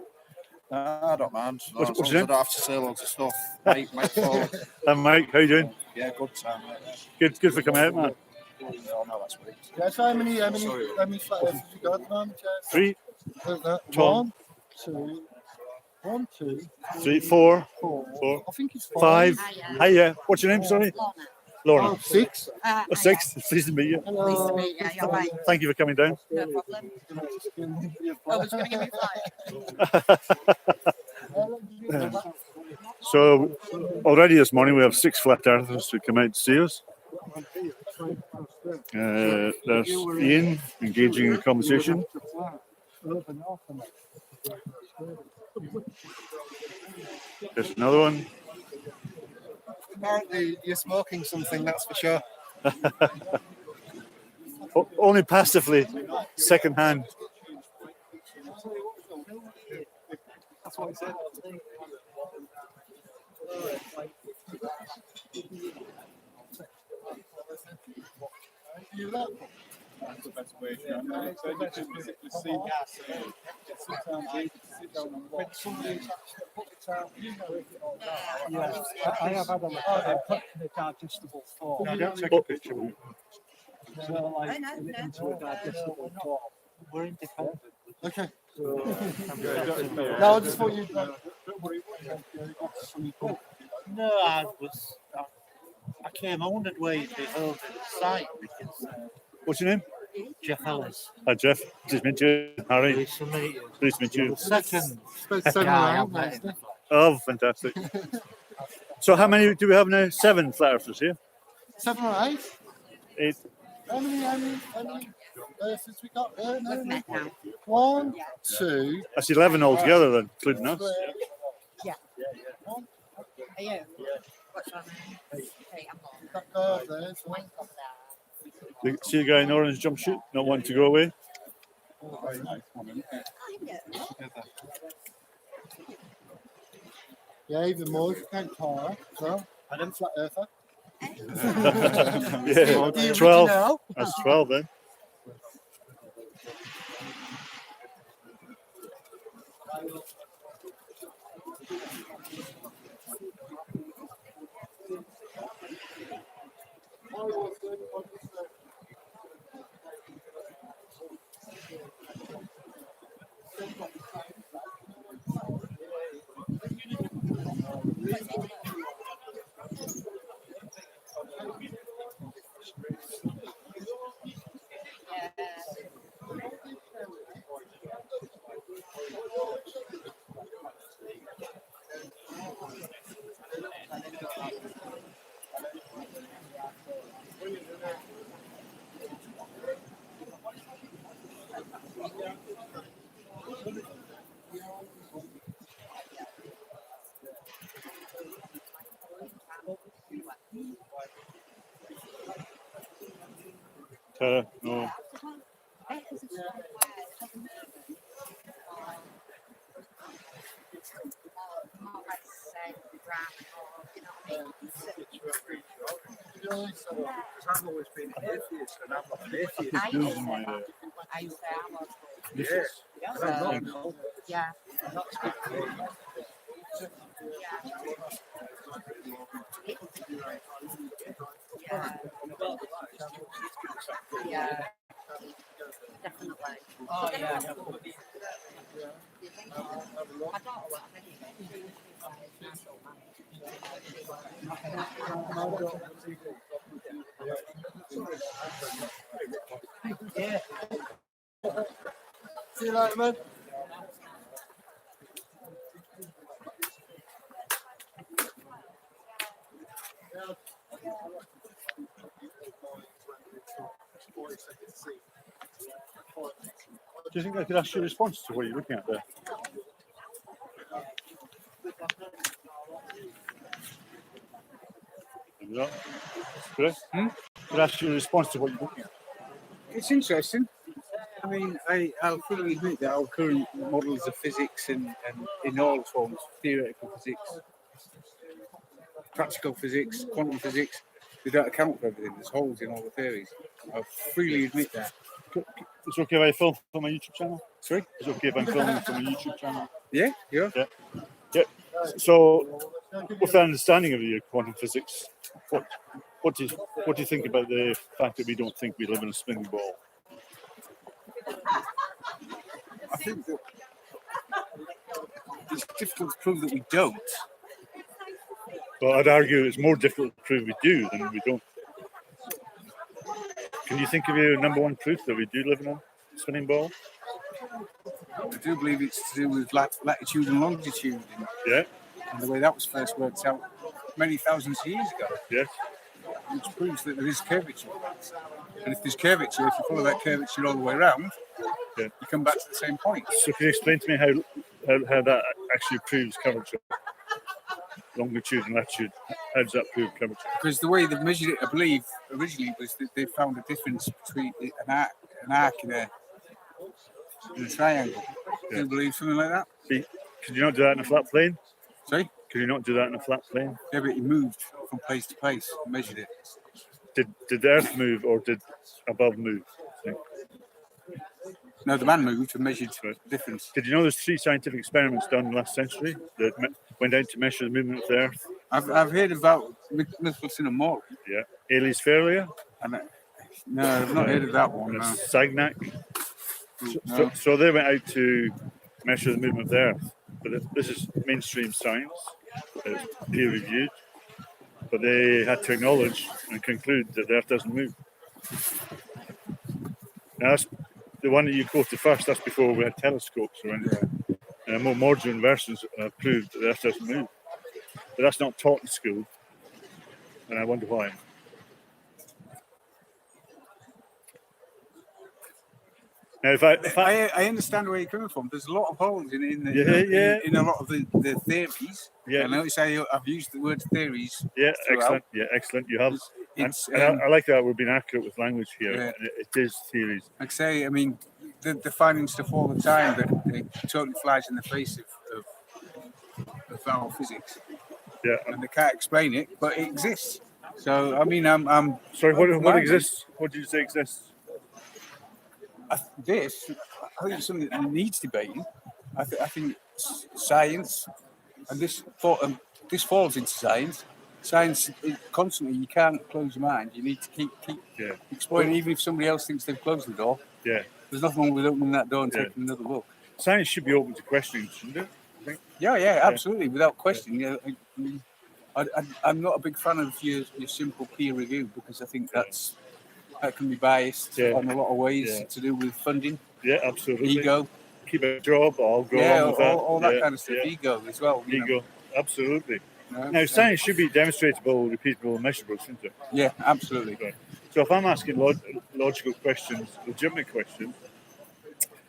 I don't mind. What's As long your as I name? don't have to say loads of stuff. Mike Ford. I'm Mike. How you doing? Yeah, good time. Good for coming out, man. Oh, no, that's sweet. Yeah, so how many flat earthers you got at the moment, Jeff? 3, One, two, 1, 2, 3, 4, 4. 4, I think it's 5. Hiya. What's your name? Sorry. Lorna. Oh, 6. 6. Pleased to meet you. Pleased to meet you. You're right. Thank you for coming down. No problem. Oh, was going to give me flight? So already this morning we have 6 flat earthers to come out to see us. There's Ian engaging in conversation. There's another one. Apparently, you're smoking something, that's for sure. Only passively, second hand. That's what he said. That's the best way to go. So you just physically see gas. Sometimes you sit down and watch. Yeah, I have had a look at it, put in a digestible form. Take a picture. So, like, into a digestible form. We're independent. Okay. No, No, I just thought you'd. No, I came on the way to hold the site because What's your name? Jeff Ellis. Hi, Jeff. Pleased to meet you. Harry. Pleased to meet you. Pleased to meet you. Second Seven guy round, I've met in Oh, fantastic. So how many do we have now? 7 flat earthers here. 7 or 8? 8. How many since we got there? No. 1, 2. That's 11 altogether then, including us. Yeah. Are you? What's your name? Hey, I'm Lorna. That guy there. So See the guy in orange jumpsuit, not wanting to go away. yeah, even more if you can't car. So, I didn't flat earther. Yeah, The 12. original. That's 12 then. Tara, no. I've always been an atheist, and I'm not an atheist. I used to say I was. Yeah. So, yeah. Yeah. Definitely. Oh, yeah. I don't know what Yeah. See you later, man. Do you think I could ask your response to what you're looking at there? Maybe not. Chris? Could I ask your response to what you're looking at? It's interesting. I mean, I'll fully admit that our current models of physics and in all forms, theoretical physics, practical physics, quantum physics, they don't account for everything. There's holes in all the theories. I'll freely admit that. It's okay if I film for my YouTube channel? Sorry? It's okay if I'm filming for my YouTube channel? Yeah, yeah. Yeah. So, with that understanding of your quantum physics, what do you think about the fact that we don't think we live in a spinning ball? I think that it's difficult to prove that we don't. Well, I'd argue it's more difficult to prove we do than we don't. Can you think of your number one proof that we do live in a spinning ball? I do believe it's to do with latitude and longitude, Yeah. and the way that was first worked out many thousands of years ago. Yes. Which proves that there is curvature. And if there's curvature, if you follow that curvature all the way around, Yeah. you come back to the same point. So can you explain to me how that actually proves curvature? Longitude and latitude. How does that prove curvature? Because the way they measured it, I believe, originally was that they found a difference between an arc and a triangle. Do you believe something like that? Could you not do that in a flat plane? Sorry? Could you not do that in a flat plane? Yeah, but he moved from place to place and measured it. Did the Earth move or did above move? No, the man moved and measured the difference. Did you know there's 3 scientific experiments done last century that went out to measure the movement of the Earth? I've heard about Michelson and Morley. Yeah. Ailey's failure? No, I've not heard of that one. No. Sagnac? No. So they went out to measure the movement of the Earth. But this is mainstream science. It's peer reviewed. But they had to acknowledge and conclude that the Earth doesn't move. Now, that's the one that you quoted first. That's before we had telescopes or anything. More modern versions proved that the Earth doesn't move. But that's not taught in school. And I wonder why. Now, if I understand where you're coming from. There's a lot of holes in a lot of the theories. Yeah. I notice I've used the word theories. Yeah, throughout. excellent. Yeah, excellent. You have. It's, And I like that we're being accurate with language here. Yeah. And it is theories. Like I say, I mean, they're finding stuff all the time that it totally flies in the face of our physics. Yeah. And they can't explain it, but it exists. So, I mean, I'm Sorry, what exists? What did you say exists? I think it's something that needs debating. I think science, and this falls into science. Science constantly, you can't close your mind. You need to keep exploring, even if somebody else thinks they've closed the door. Yeah. There's nothing wrong with opening that door and taking another look. Science should be open to questioning, shouldn't it? I think? Yeah, absolutely, without question. Yeah, I'm not a big fan of your simple peer review because I think that can be biased in a lot of ways to do with funding. Yeah, absolutely. Ego. Keep a job, I'll go on with that. all that kind of stuff. Ego as well. Ego, absolutely. No, Now, science should be demonstrable, repeatable, and measurable, shouldn't it? Yeah, absolutely. Right. So if I'm asking logical questions, legitimate questions,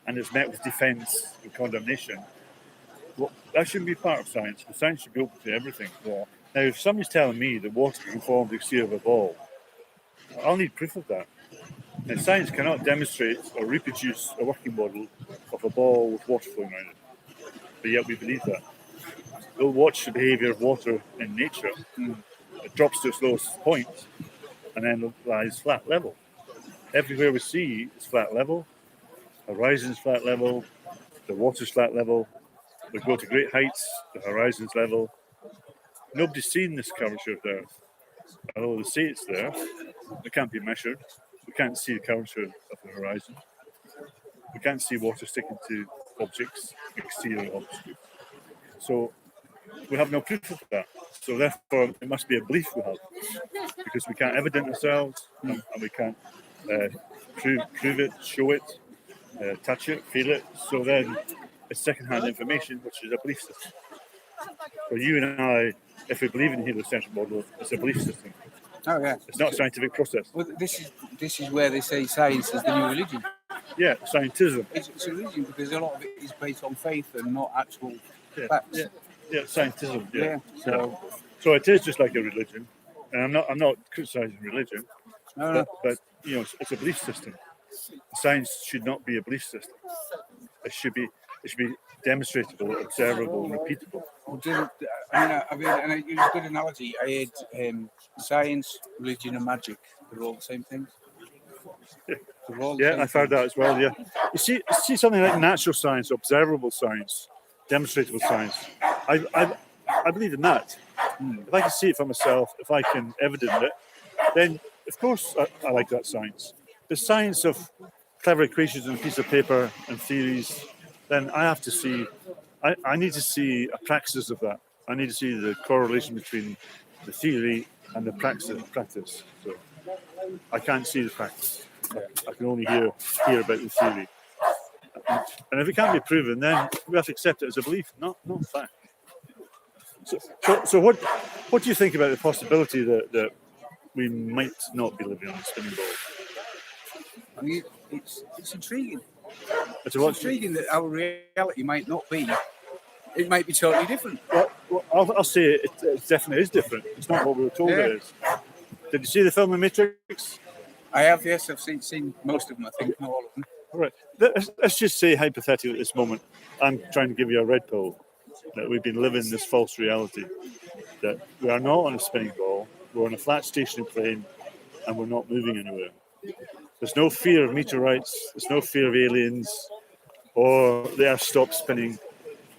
and it's met with defence and condemnation, well, that shouldn't be part of science. The science should be open to everything. Yeah. Now, if somebody's telling me that water can form the exterior of a ball, I'll need proof of that. Now, science cannot demonstrate or reproduce a working model of a ball with water flowing around it, but yet we believe that. We'll watch the behaviour of water in nature. It drops to its lowest point and then lies flat level. Everywhere we see is flat level, horizon's flat level, the water's flat level. We go to great heights, the horizon's level. Nobody's seen this curvature of the Earth. Although they say it's there, it can't be measured. We can't see the curvature of the horizon. We can't see water sticking to objects, exterior objects. So we have no proof of that. So therefore, it must be a belief we have, because we can't evidence ourselves and we can't prove it, show it, touch it, feel it. So then it's second-hand information, which is a belief system. For you and I, if we believe in the heliocentric model, it's a belief system. Oh yeah, it's not a scientific process. Well, this is where they say science is the new religion. Yeah, scientism. It's a religion because a lot of it is based on faith and not actual facts. Yeah, scientism. Yeah. So it is just like a religion, and I'm not criticising religion, no. But you know, it's a belief system. Science should not be a belief system. It should be demonstrable, observable, and repeatable. I mean, and it was a good analogy. I had science, religion, and magic. They're all the same thing. Yeah, I've heard that as well. Yeah, you see something like natural science, observable science. demonstrable science. I believe in that. If I can see it for myself, if I can evidence it, then of course I like that science. The science of clever equations on a piece of paper and theories, then I have to see, I need to see a praxis of that. I need to see the correlation between the theory and the practice. So I can't see the practice. I can only hear about the theory. And if it can't be proven, then we have to accept it as a belief, not fact. So what do you think about the possibility that we might not be living on a spinning ball? I mean, it's intriguing. It's intriguing that our reality might not be. It might be totally different. Well, I'll say it definitely is different. It's not what we were told it is. Did you see the film The Matrix? I have, yes. I've seen most of them, I think, not all of them. All right. Let's just say hypothetically at this moment, I'm trying to give you a red pill, that we've been living this false reality, that we are not on a spinning ball, we're on a flat stationary plane, and we're not moving anywhere. There's no fear of meteorites, there's no fear of aliens, or the Earth stops spinning.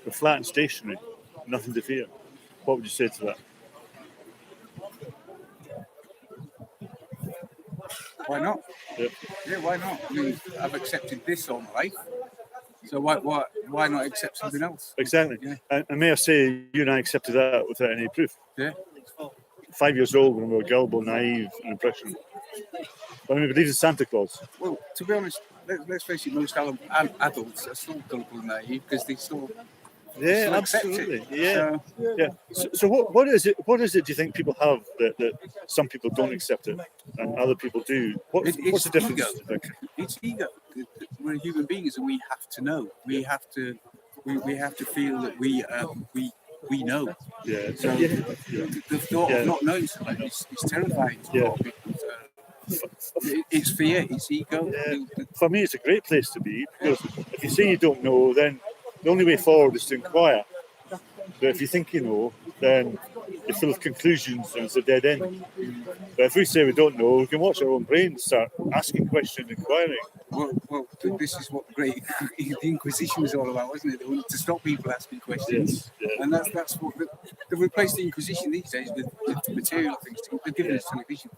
We're flat and stationary, nothing to fear. What would you say to that? Why not? Yep. Yeah, why not? I mean, I've accepted this all my life, so why not accept something else? Exactly. Yeah. And may I say, you and I accepted that without any proof. Yeah. 5 years old when we were gullible, naive, and impressionable. But we believed in Santa Claus. Well, to be honest, let's face it, most adults are still gullible and naive because they still accept absolutely. it. So what is it? What is it? Do you think people have that some people don't accept it and other people do? What's the difference? Ego. It's ego. We're human beings, and we have to know. We have to feel that we know. Yeah. So the thought of not knowing something is terrifying to a lot of people. It's fear. It's ego. Yeah. For me, it's a great place to be, because if you say you don't know, then the only way forward is to inquire. But if you think you know, then you're full of conclusions and it's a dead end. But if we say we don't know, we can watch our own brains start asking questions, inquiring. Well, this is what the Inquisition was all about, wasn't it? They wanted to stop people asking questions. Yes, yeah. And that's what they've replaced the Inquisition these days with material things. They've given us television.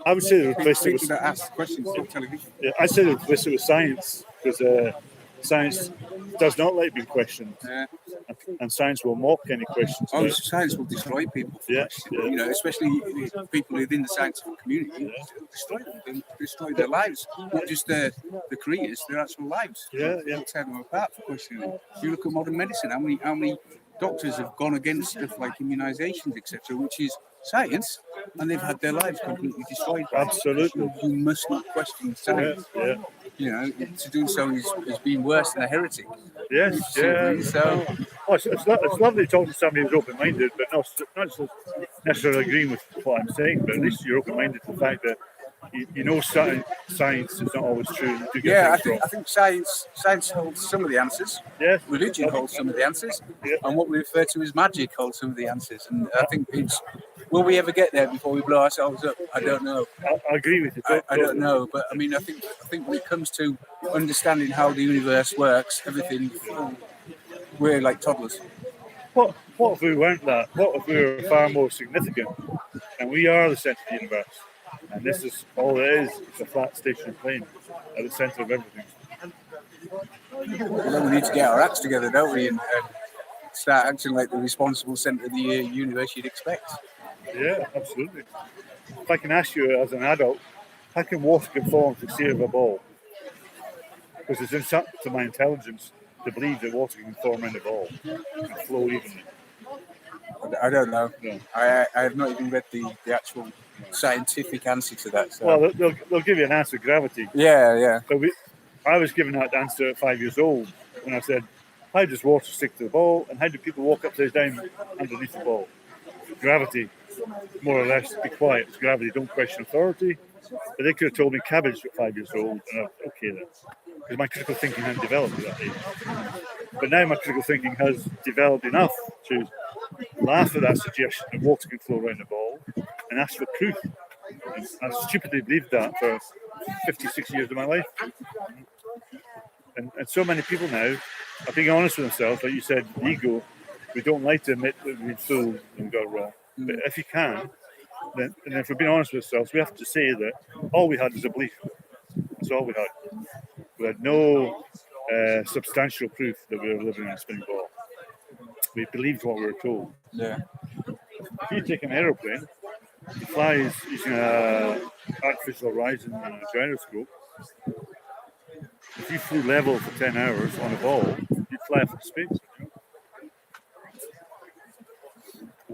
I would say they replaced it with people that ask questions on television. Yeah, I say they replaced it with science, because science does not like being questioned, and science will mock any questions. Oh, science will destroy people. Yeah. You know, especially people within the scientific community. It'll destroy them. They'll destroy their lives, not just the careers, their actual lives. Yeah. They'll tear them apart for questioning it. If you look at modern medicine, how many doctors have gone against stuff like immunisations, etc., which is science, and they've had their lives completely destroyed. Absolutely. You must not question science. Yeah. You know, to do so is being worse than a heretic. Yes, yeah. So, it's lovely talking to somebody who's open-minded, but not necessarily agreeing with what I'm saying, but at least you're open-minded to the fact that you know science is not always true. I think science holds some of the answers. Yes. Religion holds some of the answers. And what we refer to as magic holds some of the answers. And I think will we ever get there before we blow ourselves up? I don't know. I agree with you. I don't know, but I mean, I think when it comes to understanding how the universe works, everything, we're like toddlers. What if we weren't that? What if we were far more significant? And we are the centre of the universe. And this is all it is. It's a flat stationary plane at the centre of everything. Well, we need to get our acts together, don't we? And start acting like the responsible centre of the universe you'd expect. Yeah, absolutely. If I can ask you as an adult, how can water conform to the shape of a ball? Because it's insult to my intelligence to believe that water can form in a ball and flow evenly. I don't know. No. I have not even read the actual scientific answer to that. So. Well, they'll give you an answer, gravity. Yeah. But I was given that answer at 5 years old when I said, how does water stick to the ball and how do people walk upside down underneath the ball? Gravity, more or less, be quiet. It's gravity, don't question authority. But they could have told me cabbage at 5 years old, and okay then. Because my critical thinking hadn't developed at that age. But now my critical thinking has developed enough to laugh at that suggestion that water can flow around the ball and ask for proof. And I stupidly believed that for 56 years of my life. And so many people now are being honest with themselves, like you said, ego. We don't like to admit that we've fooled and got it wrong. But if you can, then and if we're being honest with ourselves, we have to say that all we had was a belief. That's all we had. We had no substantial proof that we were living in a spinning ball. We believed what we were told. Yeah. If you take an aeroplane, it flies using an artificial horizon and a gyroscope. If you flew level for 10 hours on a ball, you'd fly from space.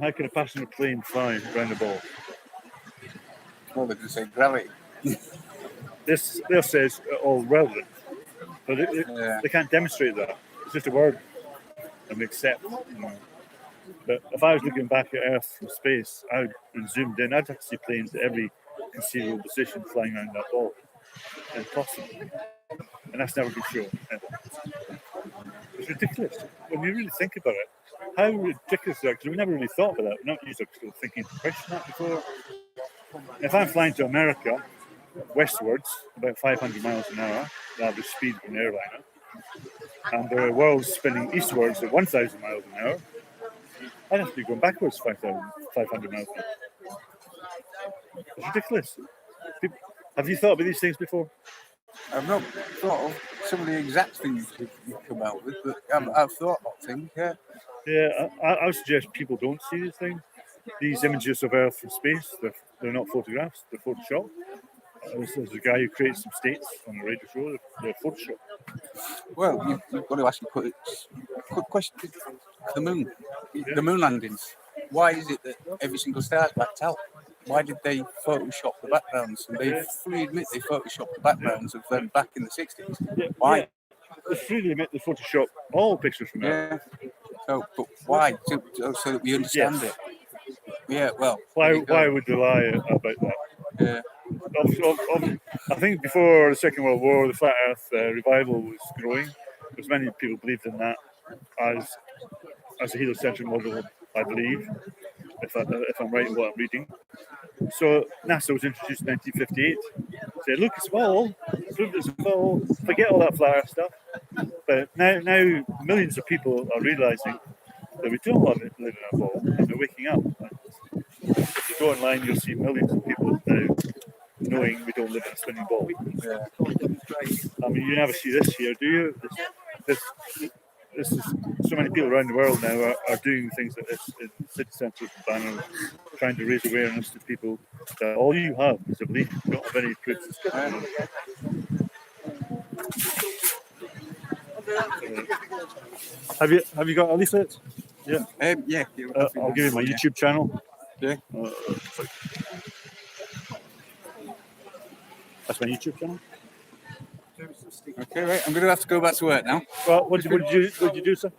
How can a passenger plane fly around a ball? Well, they just say gravity. This says all relevant, but they can't demonstrate that. It's just a word, and we accept. But if I was looking back at Earth from space, and zoomed in, I'd have to see planes at every conceivable position flying around that ball. Impossible. And that's never been shown. It's ridiculous. When you really think about it, how ridiculous is that? Because we never really thought about that. We're not used to thinking to question that before. If I'm flying to America, westwards, about 500 miles an hour, the average speed of an airliner, and the world's spinning eastwards at 1,000 miles an hour, I'd have to be going backwards 500 miles an hour. It's ridiculous. Have you thought about these things before? I've not thought of some of the exact things you come out with, but I've thought of things, yeah. Yeah, I would suggest people don't see these things. These images of Earth from space, they're not photographs, they're Photoshop. There's a guy who creates some states on the radio show, they're Photoshop. Well, you've got to ask a quick question. The moon, the moon landings. Why is it that every single star's blacked out? Why did they Photoshop the backgrounds? And they fully admit they Photoshopped the backgrounds of them back in the 60s. Why? Yeah. They freely admit they Photoshop all pictures from Earth. Yeah. So, but why? So that we understand it. Yeah, well. Why would they lie about that? Yeah. I think before the Second World War, the Flat Earth revival was growing, because many people believed in that as a heliocentric model, I believe, if I'm right in what I'm reading. So NASA was introduced in 1958. Said, look, it's a ball. Prove it's a ball. Forget all that flat Earth stuff. But now millions of people are realising that we don't live in a ball, and they're waking up. If you go online, you'll see millions of people now knowing we don't live in a spinning ball. Yeah. I mean, you never see this here, do you? This is so many people around the world now are doing things like this in city centres and banners, trying to raise awareness to people that all you have is a belief. You don't have any proof. Have you got a leaflet? Yeah. Yeah. I'll give you my YouTube channel. Yeah. That's my YouTube channel. Okay, right. I'm going to have to go back to work now. Well, what did you do, sir?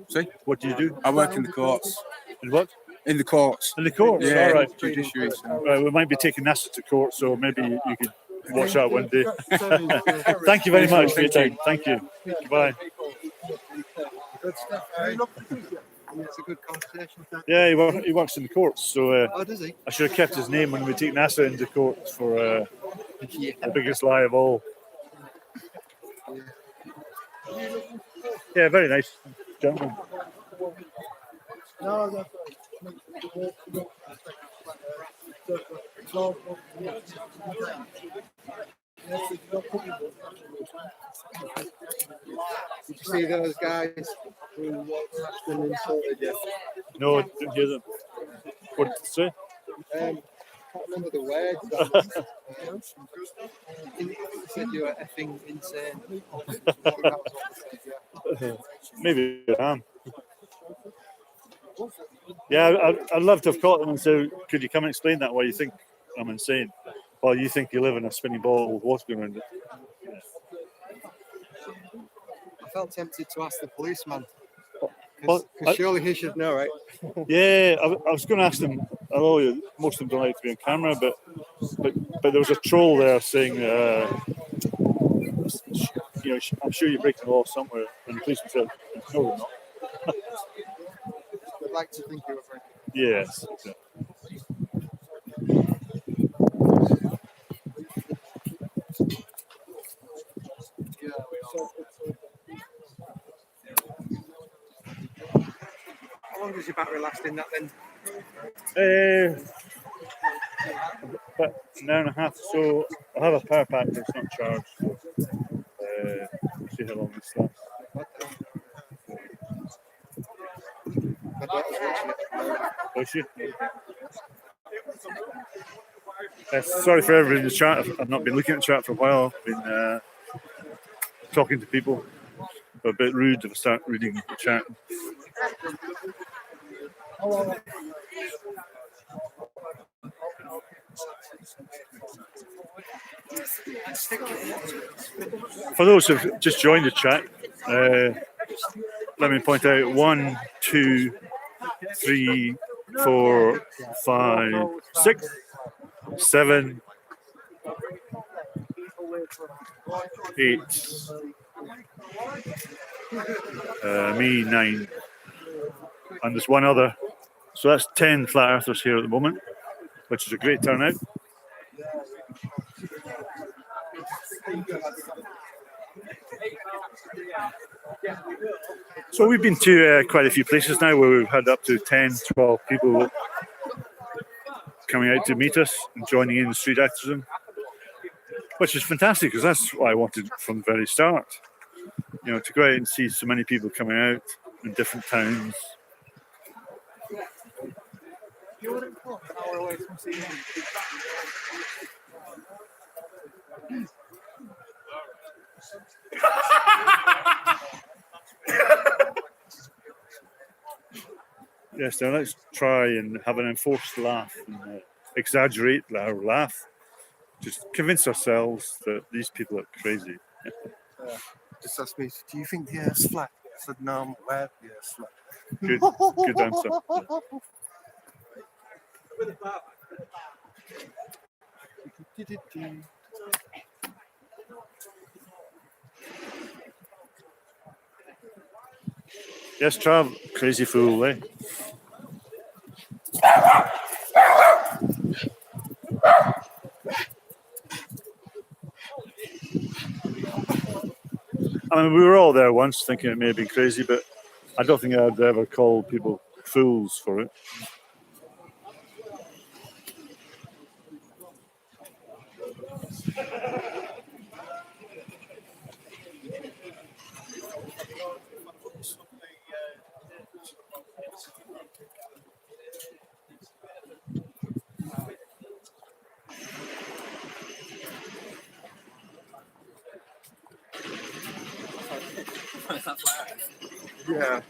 See? What do you do? I work in the courts. In what? In the courts. In the courts? Yeah, all right. Judiciary. Right, we might be taking NASA to court, so maybe you could watch that one day. Thank you very much for your time. Thank you. Goodbye. Good stuff. It's a good conversation. Yeah, he works in the courts, so does he? I should have kept his name when we take NASA into court for the biggest lie of all. Yeah, very nice gentleman. Did you see those guys who walked past and insulted you? No, didn't hear them. What did they say? Can't remember the words. He said you were effing insane. Maybe I am. Yeah, I'd love to have caught them and said, could you come and explain that, why you think I'm insane? Well, you think you live in a spinning ball with water going around it. I felt tempted to ask the policeman. Well, Because surely he should know, right? Yeah, I was going to ask them. I know most of them don't like to be on camera, but there was a troll there saying, I'm sure you're breaking the law somewhere, and the policeman said, no, we're not. I'd like to think you were breaking. Yes, exactly. long does your battery last in that then? But an hour and a half. So I have a power pack that's not charged. So, see how long this lasts. My daughter's watching it. Was she? Sorry for everybody in the chat. I've not been looking at the chat for a while. I've been talking to people. A bit rude if I start reading the chat. For those who've just joined the chat, let me point out 1, 2, 3, 4, 5, 6, 7, 8, me 9, and there's one other. So that's 10 flat earthers here at the moment, which is a great turnout. So we've been to quite a few places now where we've had up to 10, 12 people coming out to meet us and joining in the street activism, which is fantastic because that's what I wanted from the very start. You know, to go out and see so many people coming out in different towns. Yes, now let's try and have an enforced laugh and exaggerate our laugh. Just convince ourselves that these people are crazy. Just asked me, do you think the Earth's flat? I said, no, I'm aware the Earth's flat. Good answer. Yes, Trav, crazy fool, eh? I mean, we were all there once thinking it may have been crazy, but I don't think I'd ever call people fools for it. Yeah.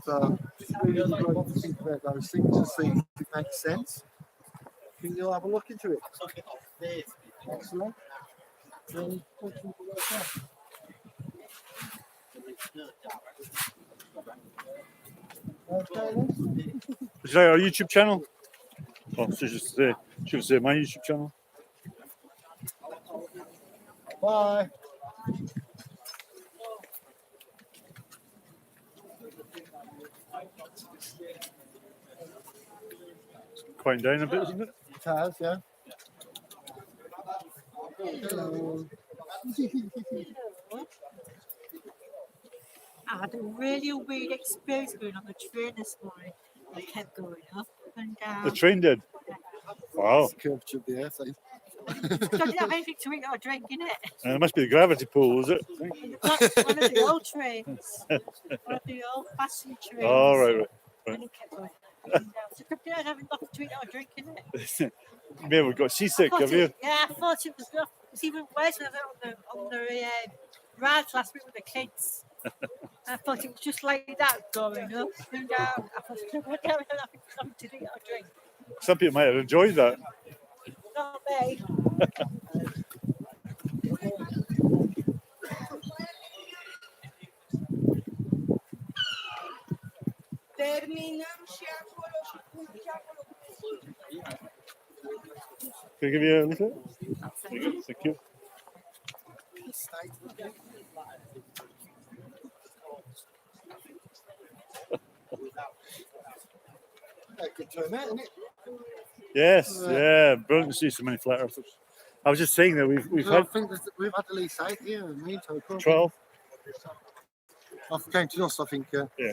So just really like to think about those things and see if it makes sense. I think you'll have a look into it. Excellent. Then put some work on. Okay, then. Is that our YouTube channel? Oh, should say my YouTube channel. Bye. Quieting down a bit, isn't it? It has, yeah. Hello. I had a really weird experience going on the train this morning. I kept going up and down. The train did. Wow. Curvature of the earth. I didn't have anything to eat or drink in it. It must be the gravity pull, is it? That's one of the old trains. One of the old fastened trains. Oh, right. And it kept going up and down. So I didn't have nothing to eat or drink in it. Maybe we got seasick, have you? Yeah, I thought it was rough. It's even worse when I was on the rides last week with the kids. I thought it was just like that going up and down. I thought I would never have something to eat or drink. Some people might have enjoyed that. Not me. Can I give you a little? Thank you. Good turnout, isn't it? Yes, yeah, brilliant to see so many flat earthers. I was just saying that we've I had think we've had at least 8 here in me total. 12. I've counted us, I think. Yeah. I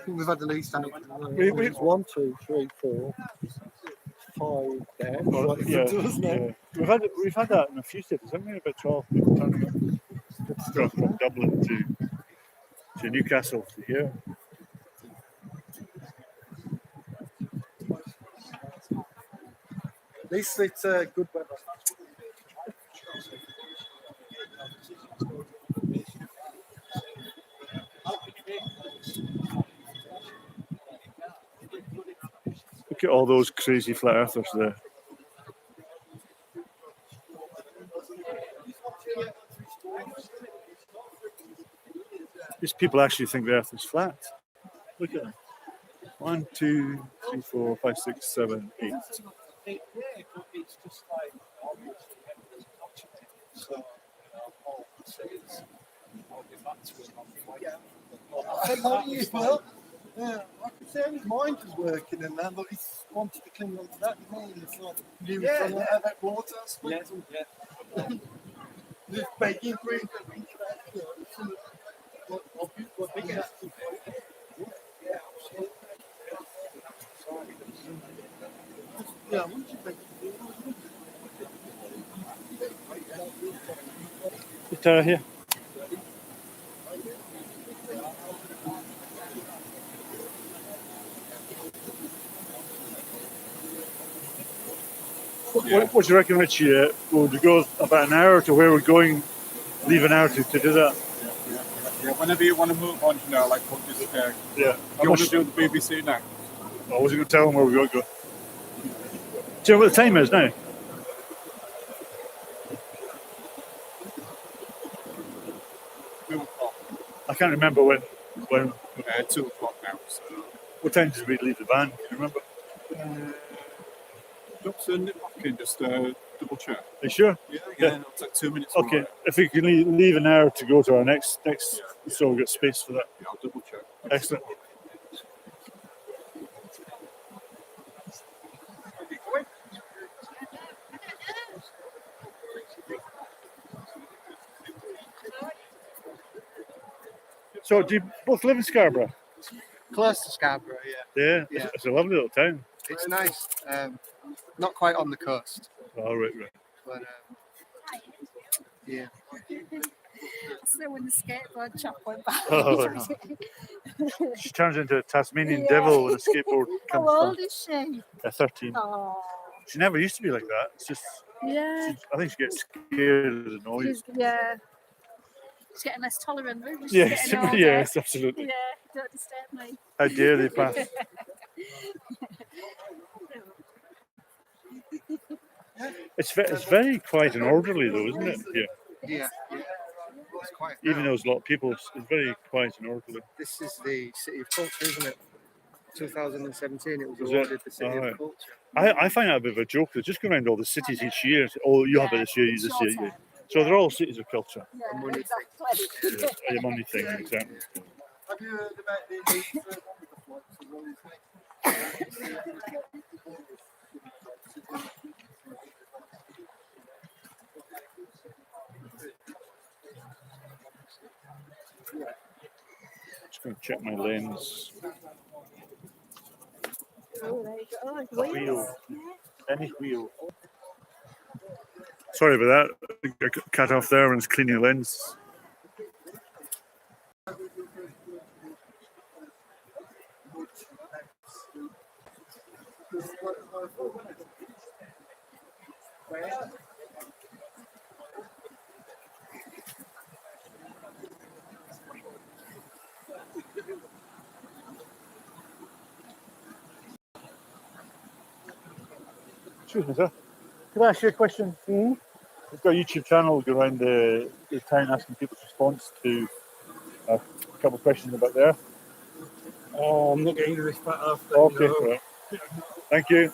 think we've had at least 8. We- It's 1, 2, 3, 4, 5 there. Well, yeah, yeah. We've had that in a few cities, haven't we? About 12 people turning up from Dublin to Newcastle to here. At least it's good weather. Look at all those crazy flat earthers there. These people actually think the earth is flat. Look at them. 1, 2, 3, 4, 5, 6, 7, 8. Yeah, I could say his mind was working and that, but he wanted to cling on to that, didn't he? It's like he was trying to have that water. Just begging for him to reach back. Yeah, once you make Tara here. What do you reckon, Richie? Would you go about an hour to where we're going? Leave an hour to do that? Yeah, whenever you want to move on, you know, like what is there? Yeah. You want to do the BBC now? I wasn't going to tell them where we're going to go. Do you know what the time is now? I can't remember when 2 o'clock now. So. what time did we leave the van? Can you remember? Just nip back in, just double check. Are you sure? Yeah, Yeah. it'll take 2 minutes. Okay, if we can leave an hour to go to our next, so we've got space for that. Yeah, I'll double check. Excellent. So, do you both live in Scarborough? Close to Scarborough, yeah. Yeah, Yeah. It's a lovely little town. It's nice. Not quite on the coast, Oh, right. but yeah. So when the skateboard chap went by. Oh, she turns into a Tasmanian Yeah. devil when a skateboard How comes old down. is she? 13. Oh, She never used to be like that. It's just, yeah. I think she gets scared and annoyed. Yeah. She's getting less tolerant. Isn't she? Yes, Getting older. yes, absolutely. Yeah, don't disturb me. How dare they pass? It's very quiet and orderly though, isn't it? Yeah. Yeah. It's quite. Even though there's a lot of people, it's very quiet and orderly. This is the City of Culture, isn't it? 2017, it was Is it? awarded the City Alright. of Culture. I find that a bit of a joke. They just go around all the cities each year. Oh, you have it this year, you this year. Yeah. So they're all cities of culture. Yeah, money exactly. Yeah, a money thing, exactly. Have you heard about the Just going to check my lens. Oh, there you go. Oh, it's Wheel. wheels. Any wheel. Sorry about that. I got cut off there and it's cleaning the lens. Excuse me, sir. Could I ask you a question? We've got a YouTube channel go around the town asking people's response to a couple of questions about there. Oh, I'm not getting this part off. Okay, right. Thank you.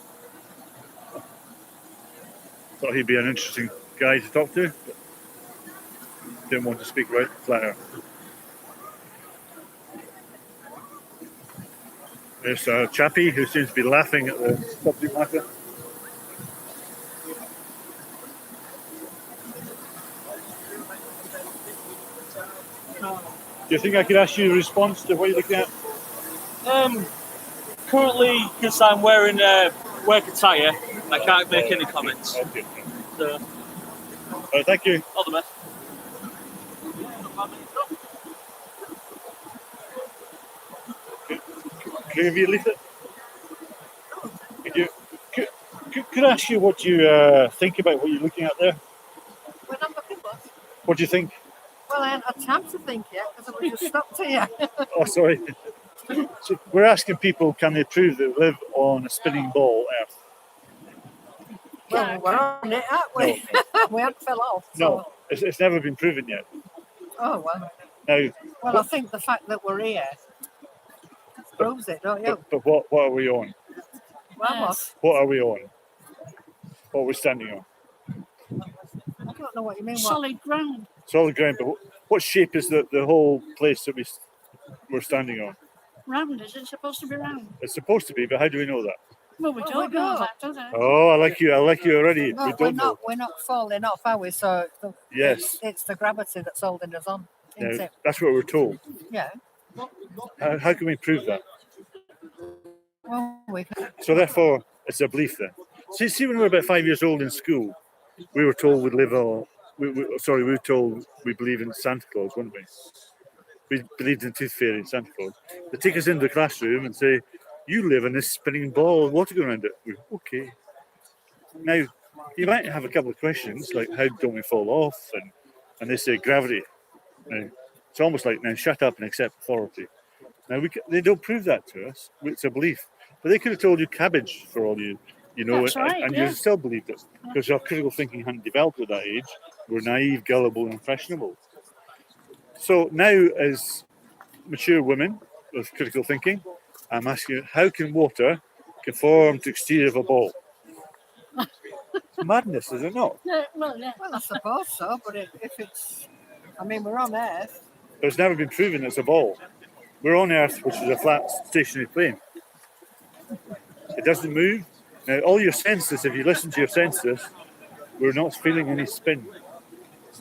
Thought he'd be an interesting guy to talk to, but didn't want to speak right flat out. There's a chappie who seems to be laughing at the subject matter. Do you think I could ask you a response to what you're looking at? Currently, because I'm wearing work attire, I can't make any comments. Okay. So, Thank you. all the best. Can I give you a leaflet? Could I ask you what you think about what you're looking at there? When I'm looking what? What do you think? Well, I haven't had time to think yet because I was just stopped here. Oh, sorry. So we're asking people, can they prove they live on a spinning ball Earth? Well, we're on it, aren't we? We haven't fell off. So. No, it's never been proven yet. Oh, well. Now, Well, I think the fact that we're here proves it, don't you? but what are we on? Well, What are we on? What are we standing on? I don't know what you mean. Solid ground. Solid ground, but what shape is the whole place that we're standing on? Round, is it supposed to be round? It's supposed to be, but how do we know that? Well, we don't know that, do they? Oh, I like you already. No, we don't know. we're not falling off, are we? So Yes. it's the gravity that's holding us on, isn't Now, it? that's what we're told. Yeah. How can we prove that? Well, we can. So therefore, it's a belief then. See, when we were about 5 years old in school, we were told we live on. We were told we believe in Santa Claus, weren't we? We believed in Tooth Fairy and Santa Claus. They take us into the classroom and say, "You live in this spinning ball with water going around it." We're, okay. Now, you might have a couple of questions like, "How don't we fall off?" And they say gravity. Now, it's almost like, now shut up and accept authority. Now they don't prove that to us. It's a belief, but they could have told you cabbage for all you know, That's right, and yeah. you still believed it because our critical thinking hadn't developed at that age. We're naive, gullible, and impressionable. So now, as mature women with critical thinking, I'm asking you, how can water conform to the exterior of a ball? It's madness, is it not? Yeah, well, yeah. Well, I suppose so, but if it's, I mean, we're on Earth. But it's never been proven it's a ball. We're on Earth, which is a flat stationary plane. It doesn't move. Now, all your senses, if you listen to your senses, we're not feeling any spin.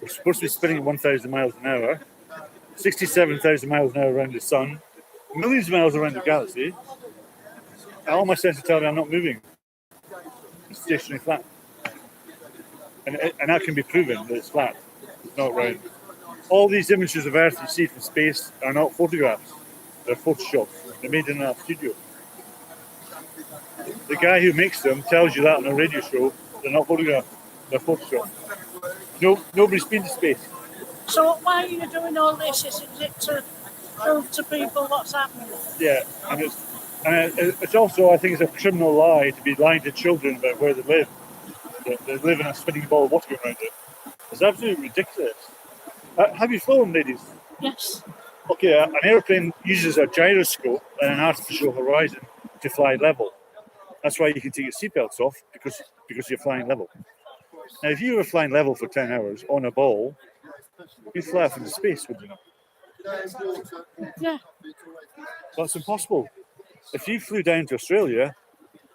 We're supposed to be spinning at 1,000 miles an hour, 67,000 miles an hour around the sun, millions of miles around the galaxy. And all my senses tell me I'm not moving. It's stationary flat. And that can be proven that it's flat, it's not round. All these images of Earth you see from space are not photographs. They're photoshopped. They're made in a studio. The guy who makes them tells you that on a radio show. They're not photographs. They're photoshopped. Nobody's been to space. So why are you doing all this? Is it to prove to people what's happening? Yeah, and it's also, I think, it's a criminal lie to be lying to children about where they live. They live in a spinning ball of water going around it. It's absolutely ridiculous. Have you flown, ladies? Yes. Okay, an airplane uses a gyroscope and an artificial horizon to fly level. That's why you can take your seatbelts off, because you're flying level. Now, if you were flying level for 10 hours on a ball, you'd fly off into space, would you not? Yeah. Well, it's impossible. If you flew down to Australia,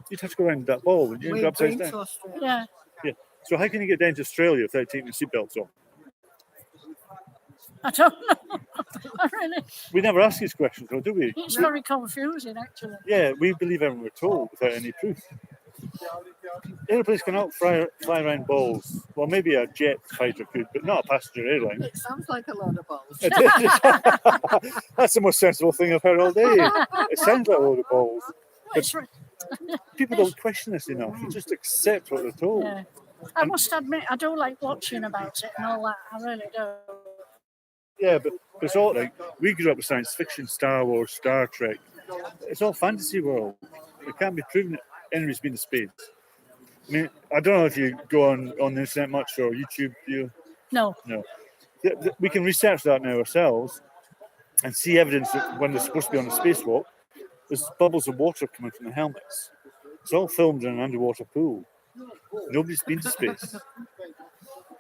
you'd have to go around that ball, wouldn't you? And go upside down. Yeah. Yeah. So how can you get down to Australia without taking the seatbelts off? I don't know. I really, We never ask these questions, though, do we? it's very confusing, actually. Yeah, we believe everything we're told without any proof. Airplanes cannot fly around balls. Well, maybe a jet fighter could, but not a passenger airline. It sounds like a load of balls. That's the most sensible thing I've heard all day. It sounds like a load of balls. It's But people don't question this enough. You just accept what they're told. Yeah. I must admit, I do like watching about it and all that. I really do. Yeah, but it's all like we grew up with science fiction, Star Wars, Star Trek. It's all fantasy world. It can't be proven that anybody's been to space. I mean, I don't know if you go on the internet much or YouTube. Do you? No. No. We can research that now ourselves and see evidence that when they're supposed to be on a spacewalk, there's bubbles of water coming from the helmets. It's all filmed in an underwater pool. Nobody's been to space.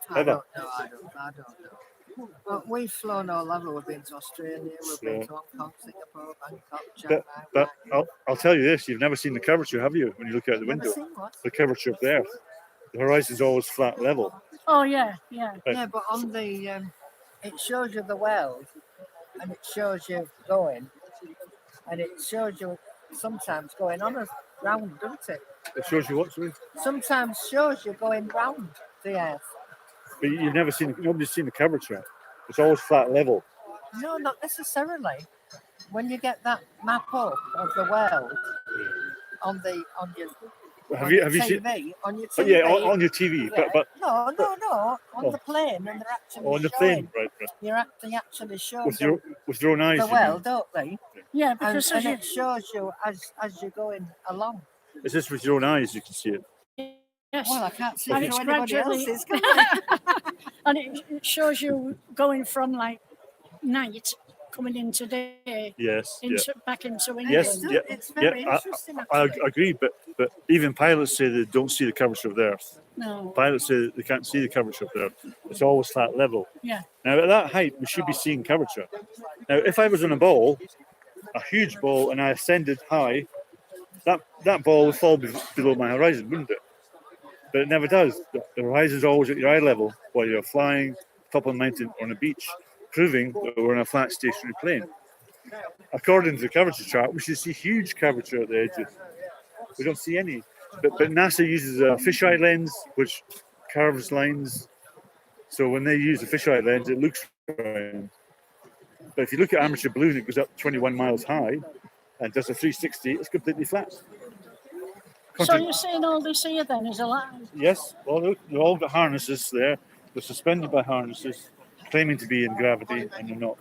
I Ever. don't know. But we've flown all over. We've been to Australia, we've been to Hong Kong, Singapore, Bangkok, China. But I'll tell you this, you've never seen the curvature, have you, when you look out the Never window? seen what? The curvature of the Earth. The horizon's always flat level. Oh, yeah, yeah. Yeah, but on the, it shows you the world, and it shows you going, and it shows you sometimes going on a round, doesn't it? It shows you what, sorry? Sometimes shows you going round the earth. But you've never seen, nobody's seen the curvature. It's always flat level. No, not necessarily. When you get that map up of the world on your Have on you your have you TV, seen? on your Oh, TV, yeah, on your TV. yeah. But no, on oh. the plane, and they're actually on the showing. plane, right? They actually show With your own eyes. the you mean? world, don't they? Yeah, And, because and it shows you as you're going along. It's just with your own eyes you can see it. yes. Well, I can't see And through it's anybody gradually, else's, can I? and it shows you going from like night coming into day, Yes. into back into England. Yes. Yeah. It's very Yeah. interesting. I Actually. agree, but even pilots say they don't see the curvature of the Earth. No. Pilots say that they can't see the curvature of the Earth. It's always flat level. Yeah. Now, at that height, we should be seeing curvature. Now, if I was on a ball, a huge ball, and I ascended high, that ball would fall below my horizon, wouldn't it? But it never does. The horizon's always at your eye level while you're flying top of a mountain or on a beach, proving that we're on a flat stationary plane. According to the curvature chart, we should see huge curvature at the edges. We don't see any. But NASA uses a fisheye lens, which curves lines. So when they use a fisheye lens, it looks round. But if you look at amateur balloon, it goes up 21 miles high and does a 360, it's completely flat. So you're saying all this here then is a lie? Yes, well, look, they've all got harnesses there. They're suspended by harnesses, claiming to be in gravity, and they're not.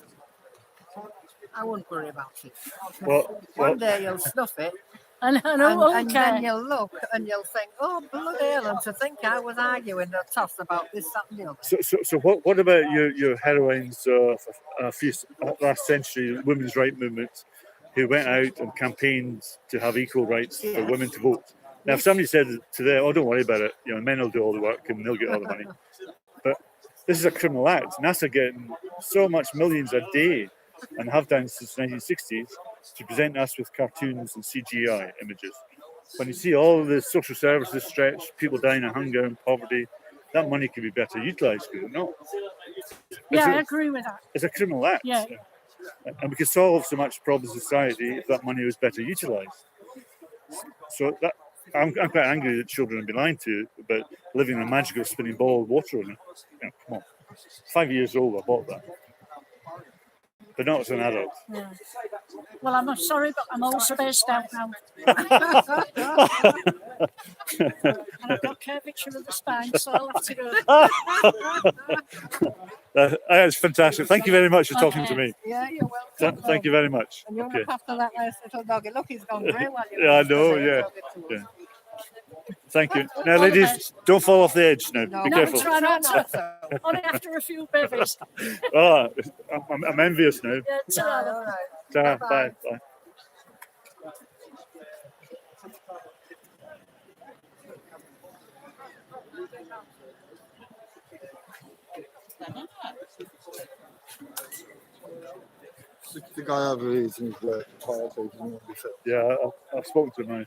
I wouldn't worry about it. Well, One day you'll snuff it, and and then you'll look and you'll think, oh, bloody hell, and to think I was arguing the toss about this, that, and the other. So what about your heroines of last century women's rights movement who went out and campaigned to have equal rights for women to vote? Now, if somebody said to them, oh, don't worry about it, men will do all the work and they'll get all the money. But this is a criminal act. NASA getting so much millions a day and have done since the 1960s to present us with cartoons and CGI images. When you see all the social services stretched, people dying of hunger and poverty, that money could be better utilised, could it not? Yeah, I agree with that. It's a criminal act. Yeah. And we could solve so much problems in society if that money was better utilised. So that I'm quite angry that children have been lied to about living in a magical spinning ball of water. Come on. 5 years old, I bought that. But not as an adult. Yeah. Well, I'm sorry, but I'm also based out now. And I've got curvature of the spine, so I'll have to go. That's fantastic. Thank you very much for talking to me. Yeah, you're welcome. Thank you very much. And you'll Okay. look after that nice little doggy. Look, he's gone very well. Yeah, I know. Yeah. Thank you. Now, ladies, don't fall off the edge. Now, be careful. Try not to. Only after a few bevies. Oh, I'm envious now. Yeah, it's all right. Ta, bye. Bye. The guy over here is in his work tired, so he doesn't want to be fit. Yeah, I've spoken to him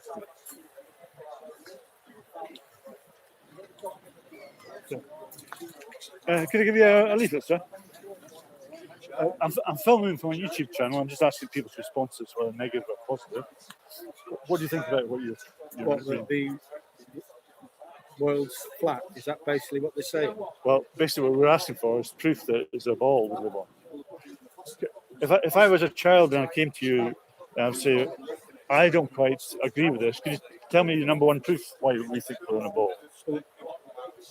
now. Could I give you a leaflet, sir? I'm filming for my YouTube channel. I'm just asking people's responses, whether negative or positive. What do you think about what you're What, reading? that the world's flat? Is that basically what they're saying? Well, basically, what we're asking for is proof that it's a ball we live on. If I was a child and I came to you and I'd say, I don't quite agree with this, could you tell me your number one proof why we think we're on a ball?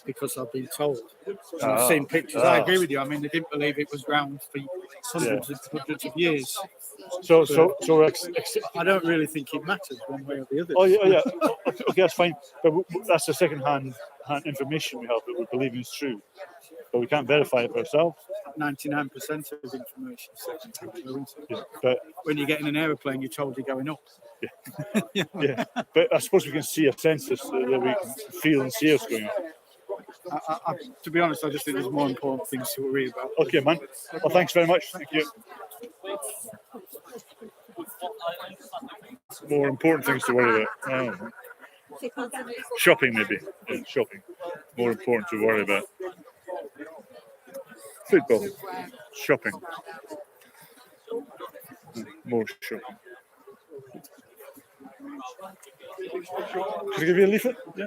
Because I've been told. And Ah. I've seen pictures. I agree with you. I mean, they didn't believe it was round for hundreds of years. So I don't really think it matters one way or the other. Oh yeah. Okay, that's fine. But that's the second-hand information we have that we believe is true, but we can't verify it for ourselves. 99% of information is second-hand, isn't it? Yeah, but when you get in an aeroplane, you're told you're going up. yeah, but I suppose we can see a census that we can feel and see us going on. To be honest, I just think there's more important things to worry about. Okay, man. Well, thanks very much. Thank you. More important things to worry about. Shopping, maybe. Yeah, shopping. More important to worry about. Football. Shopping. More shopping. Can I give you a leaflet? Yeah.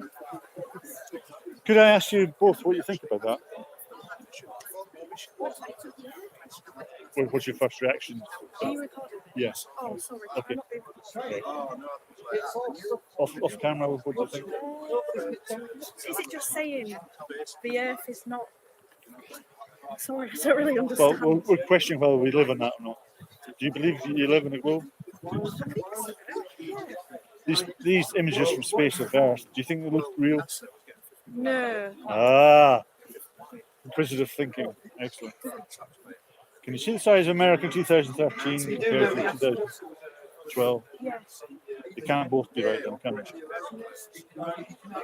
Could I ask you both what you think about that? What's your first reaction? Are you recording? Yes. Oh, sorry. Okay. I'm not Off camera, what do you think? Is it just saying the Earth is not? Sorry, I don't really Well, understand. we're questioning whether we live on that or not. Do you believe you live in a globe? These images from space of Earth, do you think they look real? No. Ah, inquisitive thinking. Excellent. Can you see the size of America in 2013 compared to 2012? Yes. They can't both be right, then, can they?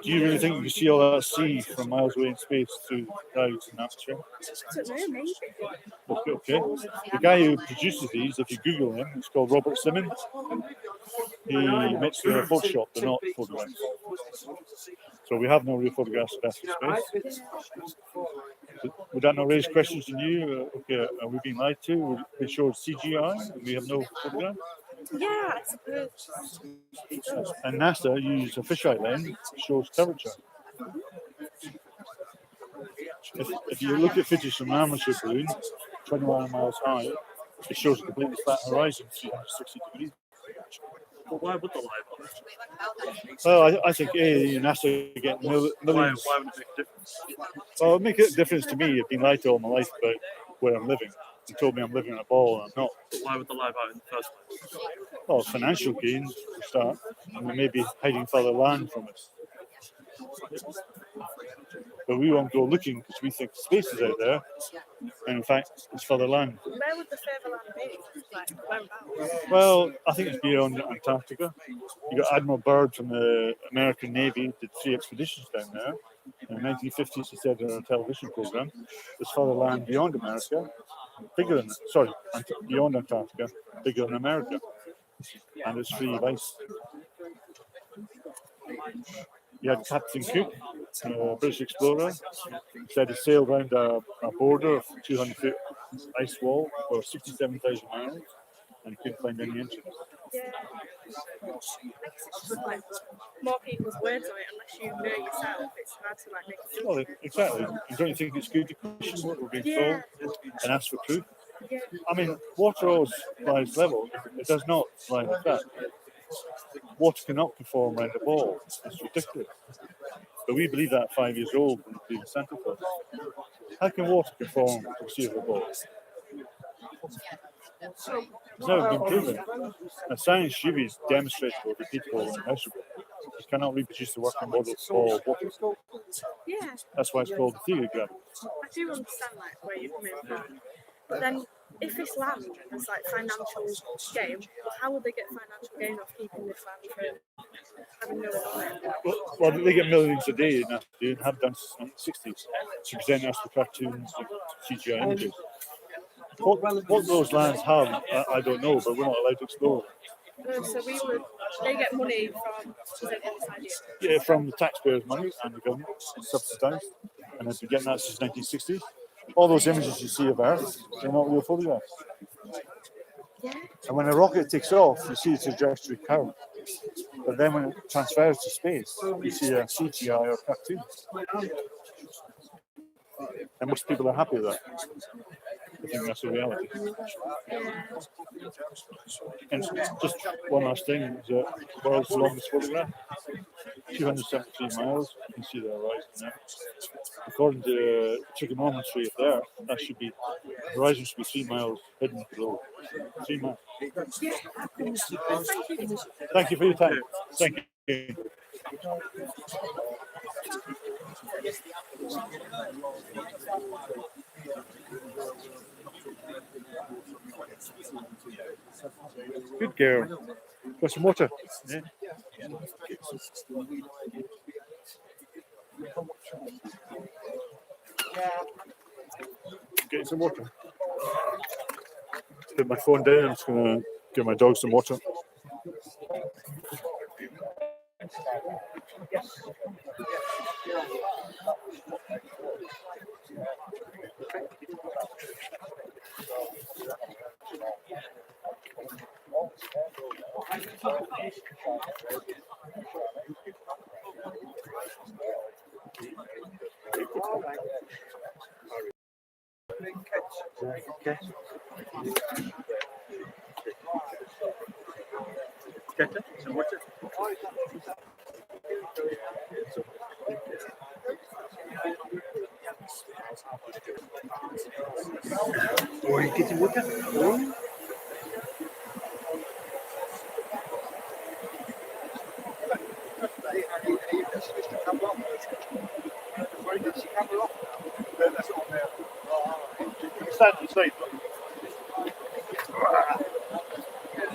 Do you really think you can see all that sea from miles away in space through clouds and atmosphere? I don't know, maybe. Okay. The guy who produces these, if you Google him, it's called Robert Simmons. He admits they're Photoshop, they're not photographs. So we have no real photographs of outer space. Would that not raise questions in you? Okay, are we being lied to? We showed CGI and we have no photograph? Yeah, I suppose. And NASA used a fisheye lens that shows curvature. If you look at footage from an amateur balloon, 21 miles high, it shows a completely flat horizon, 360 degrees. But why would the live? Well, I think NASA get millions. Why would it make a difference? Well, it would make a difference to me. I've been lied to all my life about where I'm living. They told me I'm living in a ball and I'm not. But why would the live out in the first place? Well, financial gains for start, and they may be hiding further land from us. But we won't go looking because we think space is out there, and in fact, it's further land. Where would the further land be? Like, whereabouts? Well, I think it's beyond Antarctica. You got Admiral Byrd from the American Navy did 3 expeditions down there. In the 1950s, he said in a television program, "There's further land beyond America, beyond Antarctica, bigger than America, and it's free of ice." You had Captain Cook, a British explorer, said he sailed around a border of 200-foot ice wall for 67,000 miles, and he couldn't find any entrance. Yeah. I guess it's just like more people's words on it, unless you know yourself. It's hard to like make a decision. Well, exactly. And don't you think it's good to question what we're being told and ask for proof? Yeah. I mean, water always flies level. It does not fly like that. Water cannot perform around a ball. It's ridiculous. But we believe that 5 years old when we Santa Claus. How can water perform to the shape of a ball? It's never been proven. And science should be demonstrable, repeatable, and measurable. You cannot reproduce the working model of water. Yeah. That's why it's called the theory of gravity. I do understand like where you're coming from, but then if this land is like financial gain, how would they get financial gain off keeping this land for having no one on it? Well, they get millions a day, and they have done since the 60s to present us with cartoons and CGI images. What those lands have, I don't know, but we're not allowed to explore them. So they get money from this idea. Yeah, from the taxpayers' money and the government, subsidised, and they've been getting that since the 1960s. all those images you see of Earth, they're not real photographs. And when a rocket takes off, you see its trajectory curve. But then when it transfers to space, you see a CGI or cartoon. And most people are happy with that. I think that's the reality. And just one last thing, is the world's longest photograph, 273 miles. You can see the horizon there. According to trigonometry of the Earth, that should be, the horizon should be 3 miles hidden below. 3 miles. Thank you for your time. Thank you. Good girl. Got some water? Yeah. Getting some water. Put my phone down. I'm just going to give my dog some water. Some water. Oh, you getting water? Oh. Stand inside.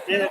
Yeah,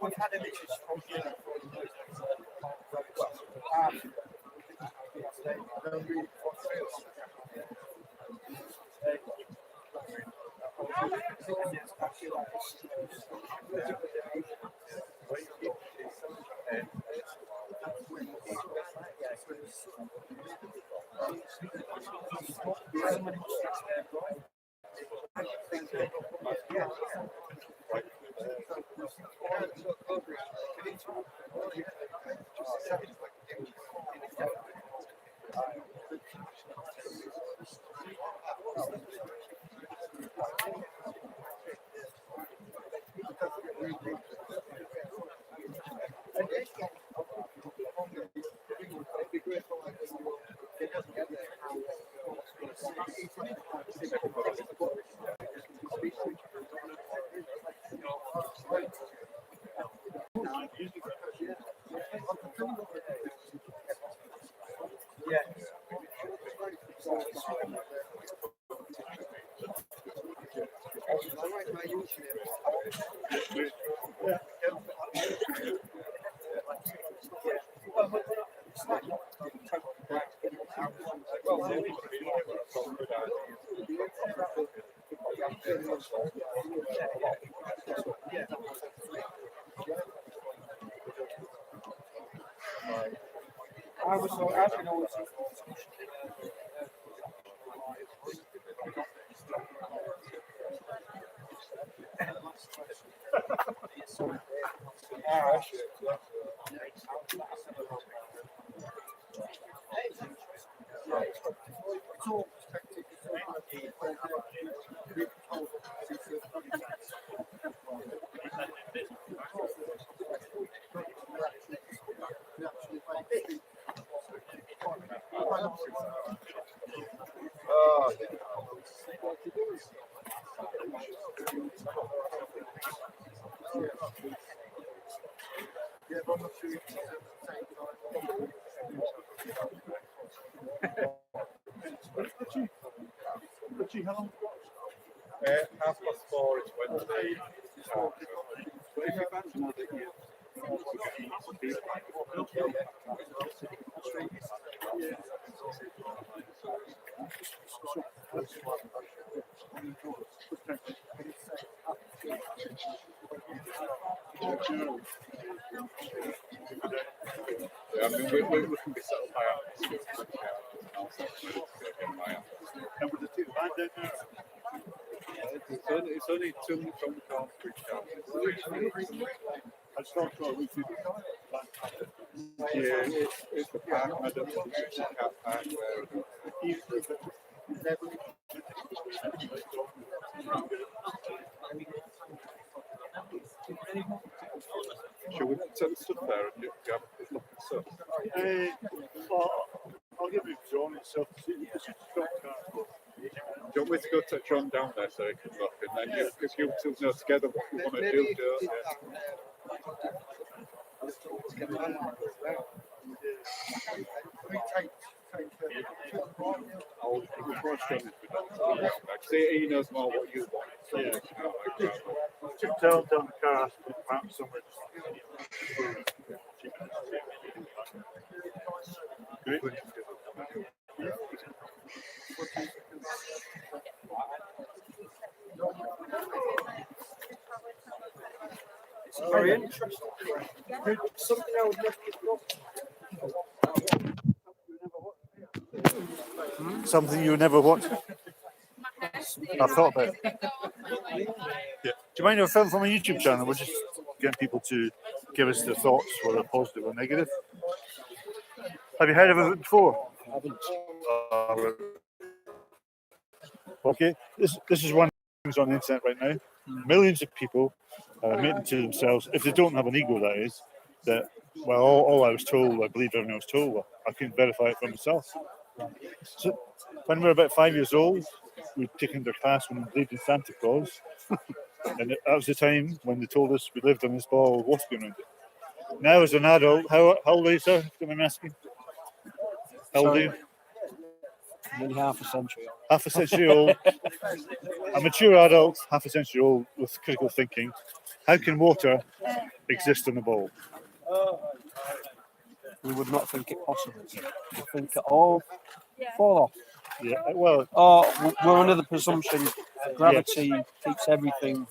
We've had images from here. Oh, Richie, how long? 4:30 is Wednesday. But if you fancy another year, yeah, I mean, we can be settled by our And with the two band down there. It's only 2 minutes from the car to reach out. I just thought so, we could- Yeah, it's the park. I don't think it's the car park where should we take the stuff there and have a look at stuff? Well, I'll give you John itself. Do you want me to go take John down there so he can look, and then if you two know together what you want to do, yeah. I'll approach John if we don't. Like, see, he knows more what you want. So, Yeah. like, Tell the car has to be parked somewhere. Great. Very interesting. Something I would never Something you never want. I've thought about it. Yeah. Do you mind if I film from a YouTube channel? We're just getting people to give us their thoughts, whether positive or negative. Have you heard of it before? I haven't. Okay, this is one thing that's on the internet right now. Millions of people admitting to themselves, if they don't have an ego, that is, that, well, all I was told, I believe everything I was told, well, I couldn't verify it for myself. So when we were about 5 years old, we'd taken their class when we believed in Santa Claus. And that was the time when they told us we lived on this ball of water going around it. Now, as an adult, how old are you, sir? Don't mind me asking. How old are you? Nearly half a century. Half a century old, a mature adult, half a century old with critical thinking. How can water exist on the ball? We would not think it possible. We think it all fall off. Yeah, well, We're under the presumption that gravity keeps everything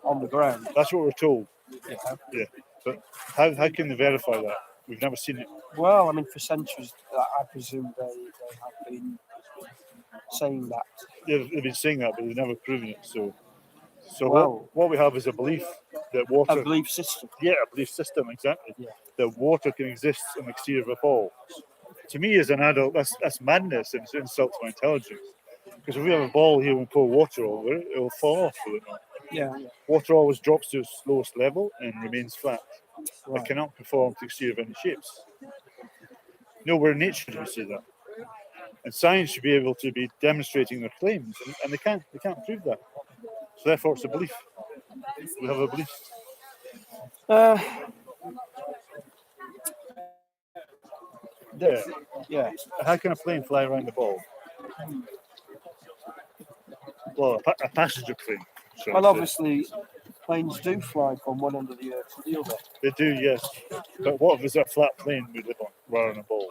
on the ground. that's what we're told. Yeah. Yeah, but how can they verify that? We've never seen it. Well, I mean, for centuries, I presume they have been saying that. Yeah, they've been saying that, but they've never proven it. So Well- what we have is a belief that water. A belief system. Yeah, a belief system, exactly. Yeah. That water can exist on the exterior of a ball. To me, as an adult, that's madness and it's an insult to my intelligence. Because if we have a ball here and pour water over it, it'll fall off, will it not? Yeah. Water always drops to its lowest level and remains flat. Right. It cannot conform to the exterior of any shapes. Nowhere in nature do we see that. And science should be able to be demonstrating their claims, and they can't prove that. So therefore, it's a belief. We have a belief. Yeah. How can a plane fly around the ball? Well, a passenger plane. shall I Well, say. obviously, planes do fly from one end of the earth to the other. They do, yes. But what if it's a flat plane we live on rather than a ball?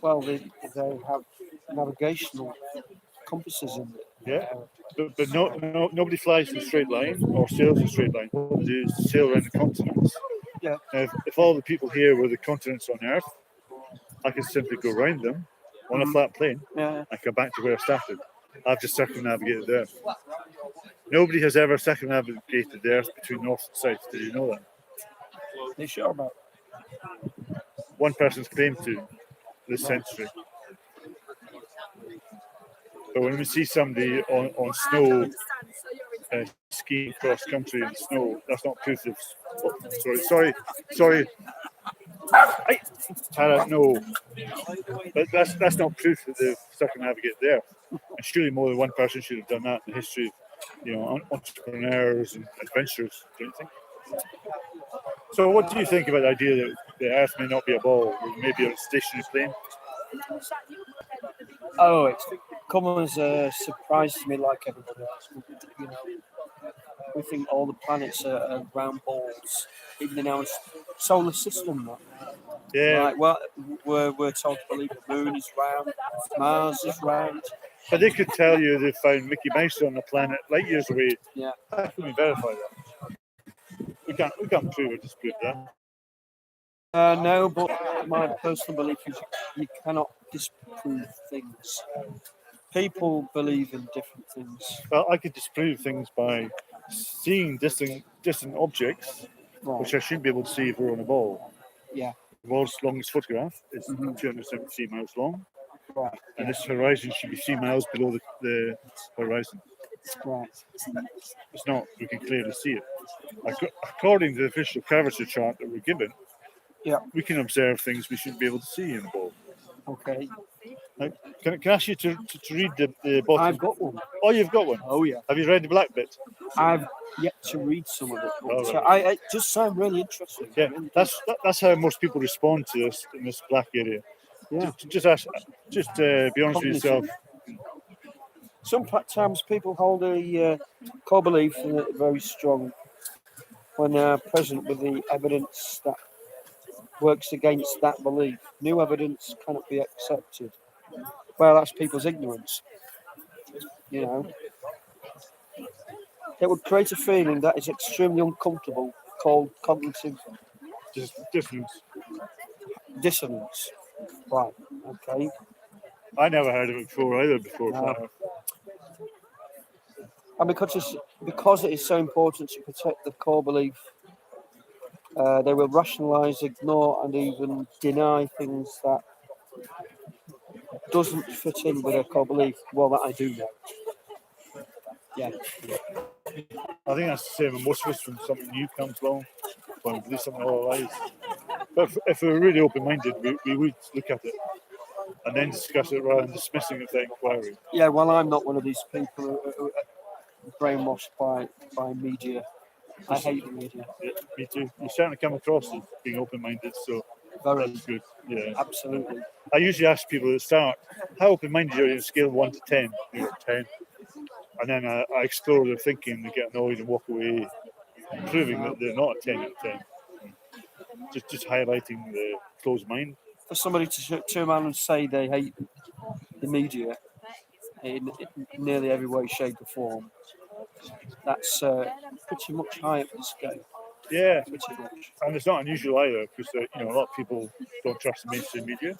Well, they have navigational compasses in Yeah, but nobody flies in a straight line or sails in a straight line. What they do is sail around the continents. Yeah. Now, if all the people here were the continents on Earth, I could simply go around them on a flat plane and come back to where I started. I've just circumnavigated the Earth. Nobody has ever circumnavigated the Earth between north and south. Did you know that? Are you sure about it? One person's claimed to this century. But when we see somebody on snow skiing cross country in snow, that's not proof of. Sorry. Tara, no. But that's not proof that they've circumnavigated there. And surely more than one person should have done that in the history of, entrepreneurs and adventurers, don't you think? So what do you think about the idea that the Earth may not be a ball, or maybe a stationary plane? Oh, it's come as a surprise to me, like everybody else. We think all the planets are round balls, even in our solar system. Yeah. Like, well, we're told to believe the moon is round, Mars is round. But they could tell you they found Mickey Mouse on the planet light years away. Yeah. How can we verify that? We can't prove or disprove that. No, but my personal belief is you cannot disprove things. People believe in different things. Well, I could disprove things by seeing distant objects, which I should be able to see if we're on a ball. Yeah. The world's longest photograph is 273 miles long. Right. And this horizon should be 3 miles below the horizon. Right. It's not. We can clearly see it. According to the official curvature chart that we're given, we can observe things we should be able to see in a ball. Okay. Now, can I ask you to read the bottom? I've got one. Oh, you've got one? Oh, yeah. Have you read the black bit? I've yet to read some of it. Oh, So right. I just sound really interesting. Yeah, that's how most people respond to this in this black area. Yeah. Just be honest with yourself. Sometimes people hold a core belief very strong when they're present with the evidence that works against that belief. New evidence cannot be accepted. Well, that's people's ignorance. It would create a feeling that is extremely uncomfortable, called cognitive dissonance. Right. Okay. I never heard of it before either. No. And because it is so important to protect the core belief, they will rationalise, ignore, and even deny things that doesn't fit in with their core belief. Well, that I do know. Yeah. I think that's the same with most of us when something new comes along, when we believe something all our lives. But if we were really open-minded, we would look at it and then discuss it rather than dismissing it without inquiry. Yeah, well, I'm not one of these people who are brainwashed by media. I hate the media. Yeah, me too. You certainly come across as being open-minded, so that's good. Yeah, absolutely. I usually ask people at the start, how open-minded are you on a scale of 1 to 10? 10. And then I explore their thinking, they get annoyed and walk away, proving that they're not a 10 out of 10. Just highlighting the closed mind. For somebody to turn around and say they hate the media in nearly every way, shape, or form, that's pretty much high up the scale. Yeah, pretty much. And it's not unusual either, because a lot of people don't trust the mainstream media.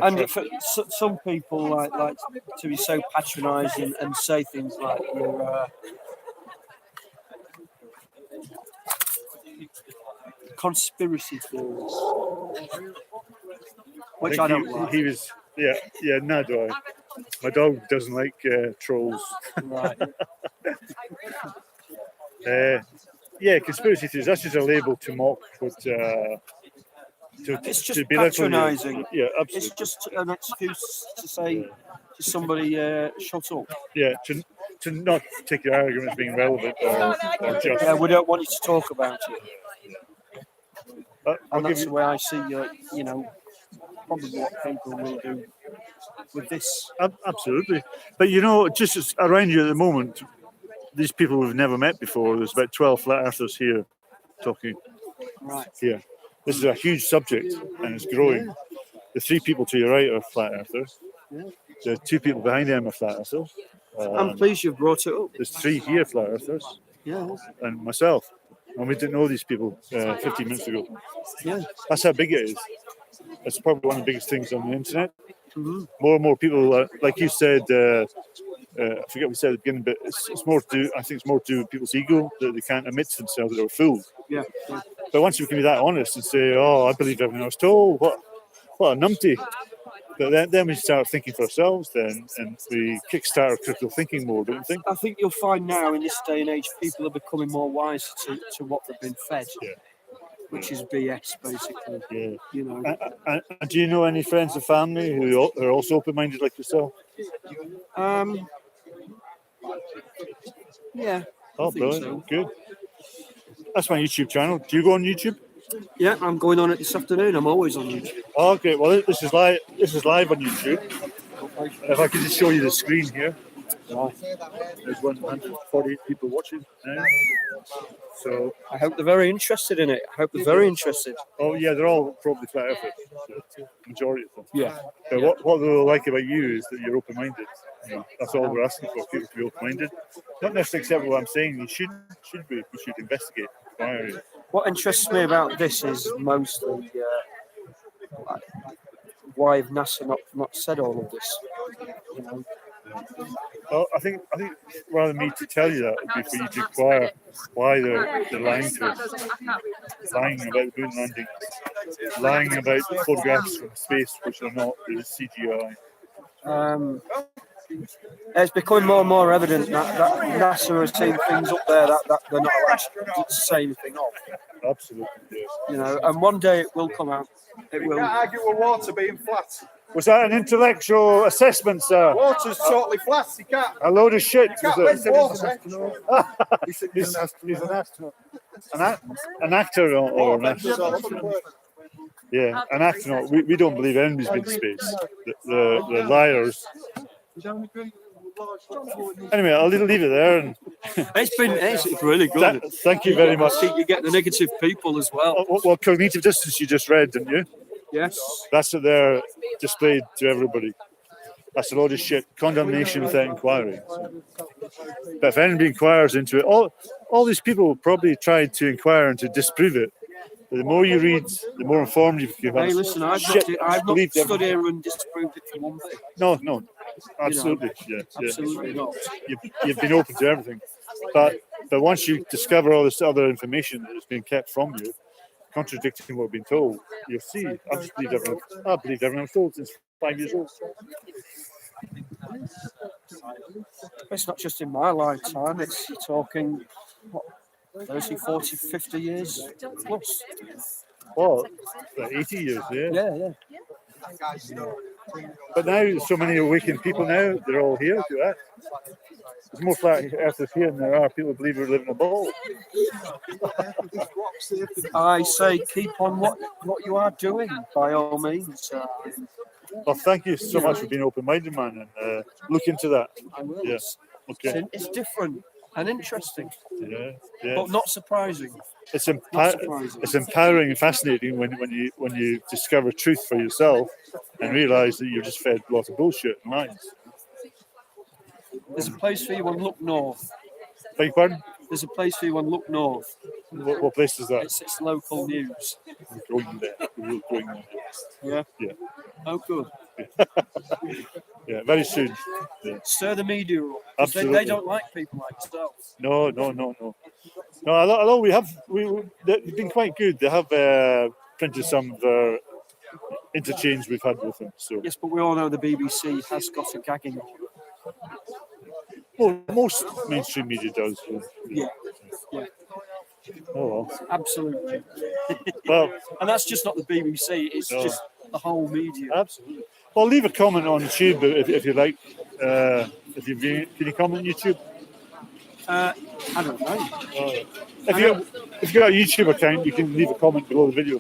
And for some people like to be so patronising and say things like you're conspiracy theories, which I don't like. He was, no, do I. My dog doesn't like trolls. Right. Conspiracy theories, that's just a label to mock what. It's just to belittle you. patronising. Yeah, absolutely. It's just an excuse to say to somebody, shut up. Yeah, to not take your arguments being relevant or just. Yeah, we don't want you to talk about it. I'll And that's give the way I see, probably what people will do with this. Absolutely. But just as around you at the moment, these people we've never met before, there's about 12 flat earthers here talking. Right. Here. This is a huge subject and it's growing. The 3 people to your right are flat earthers. The 2 people behind them are flat earthers. I'm pleased you've brought it up. There's 3 here, flat earthers, Yeah. and myself. And we didn't know these people 15 minutes ago. Yeah. That's how big it is. It's probably one of the biggest things on the internet. Mm-hmm. More and more people, like you said, I forget what we said at the beginning, but it's more to do, I think it's more to do with people's ego that they can't admit to themselves that they're fooled. Yeah. Yeah. But once you can be that honest and say, oh, I believe everything I was told, what a numpty. But then we start thinking for ourselves then, and we kickstart our critical thinking more, don't you think? I think you'll find now in this day and age, people are becoming more wise to what they've been fed, which is BS, basically. Yeah. You know. And do you know any friends and family who are also open-minded like yourself? Yeah. Oh, I think brilliant. so. Good. That's my YouTube channel. Do you go on YouTube? Yeah, I'm going on it this afternoon. I'm always on YouTube. Oh, great. Well, this is live. This is live on YouTube. If I could just show you the screen here. There's 148 people watching now. So I hope they're very interested in it. I hope they're very interested. Oh yeah, they're all probably flat earthers. The majority of them. Yeah. But what they'll like about you is that you're open-minded. You know, that's all we're asking for. People to be open-minded. Not necessarily accept what I'm saying. You should be. We should investigate. Inquire. What interests me about this is mostly why have NASA not said all of this? You know? Well, I think rather than me to tell you that, it would be for you to inquire why they're lying to us, lying about the moon landing, lying about photographs from space which are not CGI. It's becoming more and more evident that NASA are seeing things up there that they're not allowed to say anything of. Absolutely, yes. You know, and one day it will come out. It will. Can't argue with water being flat. Was that an intellectual assessment, sir? Water's totally flat. You can't. A load of shit. You can't Was lift it? water. He's an astronaut. An actor or an astronaut. Yeah, an astronaut. We don't believe anybody's been to space. The liars. Anyway, I'll leave it there. And it's really good. Thank you very much. You get the negative people as well. Well, cognitive dissonance you just read, didn't you? Yes. That's what they're displayed to everybody. That's a load of shit. Condemnation without inquiry. But if anybody inquires into it, all these people probably tried to inquire and to disprove it. But the more you read, the more informed you become. Hey, listen, I've not stood here and disproved it for one bit. No, absolutely, Absolutely not. You've been open to everything, but once you discover all this other information that has been kept from you, contradicting what we've been told, you'll see. I believe everyone was told since 5 years old. It's not just in my lifetime. It's talking 30, 40, 50 years plus. Well, 80 years, yeah. Yeah. But now there's so many awakened people now, they're all here to that. There's more flat earthers here than there are people who believe we live in a ball. I say keep on what you are doing, by all means. Well, thank you so much for being open-minded, man, and look into that. I will. Yeah. Okay. It's different and interesting, Yeah. but not surprising. It's Not surprising. it's empowering and fascinating when you discover truth for yourself and realise that you're just fed a lot of bullshit and lies. There's a place for you on Look North. Beg your pardon? There's a place for you on Look North. What place is that? It's local news. We're going there. We're going there. Yeah. Yeah. Oh, good. Yeah. Very soon. Yeah. Stir the media up. 'Cause Absolutely. They don't like people like yourself. No. No, although they've been quite good. They have printed some of the interchange we've had with them. So, Yes, but we all know the BBC has got a gagging order. well, most mainstream media does. Yeah. Oh well. Absolutely. Well, and that's just not the BBC. It's No. just the whole media. Absolutely. Well, leave a comment on YouTube if you like. If you can you comment on YouTube? I don't know. If you got a YouTube account, you can leave a comment below the video.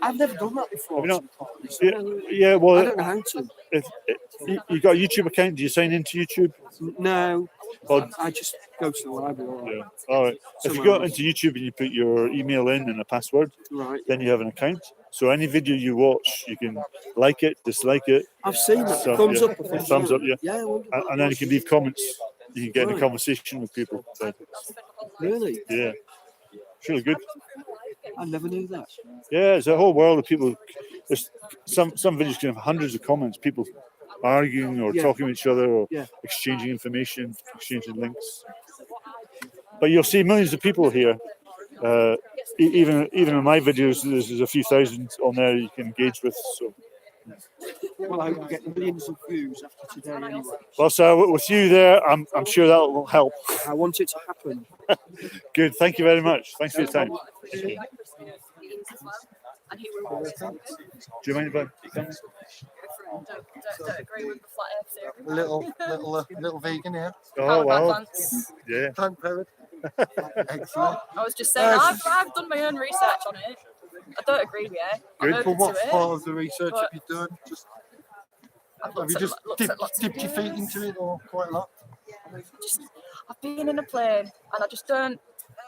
I've never done that before. Have you not? Yeah. Well, I don't know how to. If you got a YouTube account, do you sign into YouTube? No. Well, I just go to the library. Yeah. All right. If you go into YouTube and you put your email in and a password, Right. then you have an account. So any video you watch, you can like it, dislike it. I've seen that. So, Thumbs yeah, up. or thumbs up, yeah. Yeah. I wonder And what then it you can was. leave comments. You can get in a Right. conversation with people. So, Really? yeah, it's really good. I never knew that. Yeah, there's a whole world of people. There's some videos can have hundreds of comments, people arguing or Yeah. talking to each other or Yeah. exchanging information, exchanging links. But you'll see millions of people here. Even in my videos, there's a few thousand on there you can engage with. So, Well, I hope we get millions of views after today anyway. well, so with you there, I'm sure that will help. I want it to happen. Good. Thank you very much. Thanks for your time. Do you mind if I? Thanks. Don't agree with the flat earth theory. Little vegan here. Oh well. Plants. Yeah. Plant parrot. Excellent. I was just saying, I've done my own research on it. I don't agree with it. I'm Good. open But what to it. part of the research but have you done? Just I've have you just looked at lots of dipped your feet into it or quite a lot? I've been in a plane and I just don't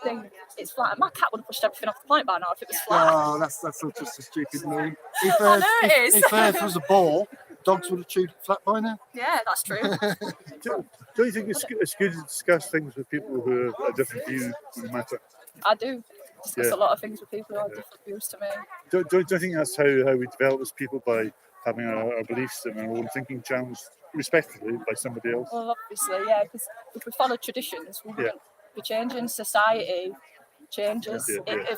think it's flat. My cat would have pushed everything off the plane by now if it was flat. Oh, that's just a stupid meme. If I know it is. if Earth was a ball, dogs would have chewed it flat by now. Yeah, that's true. Don't you think it's good to discuss things with people who have a different view on the matter? I do discuss Yeah. a lot of things with people who have different views to me. Don't you think that's how we develop as people, by having our beliefs and our own thinking challenged respectfully by somebody else? Well, obviously, yeah, because if we follow traditions, we wouldn't be changing. Society changes, Yeah. it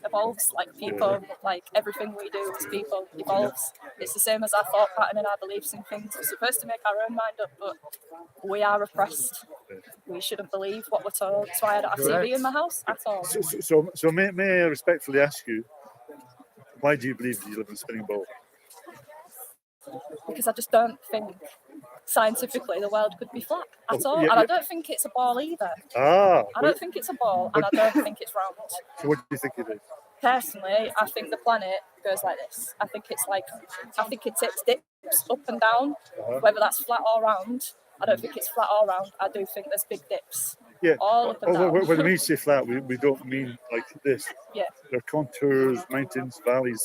evolves like people, like everything we do as people evolves. It's the same as our thought pattern and our beliefs and things. We're supposed to make our own mind up, but we are oppressed. We shouldn't believe what we're told. That's why I don't have TV in my house at all. So may I respectfully ask you, why do you believe you live in a spinning ball? Because I just don't think scientifically the world could be flat at Oh, all. yeah, And I yeah. don't think it's a ball either. Ah, I don't think it's a ball and I don't think it's round. so what do you think it is? Personally, I think the planet goes like this. I think it takes dips up and down, whether that's flat or round. I don't think it's flat or round. I do think there's big dips. Yeah. All up and down. When we say flat, we don't mean like this. Yeah. There are contours, mountains, valleys,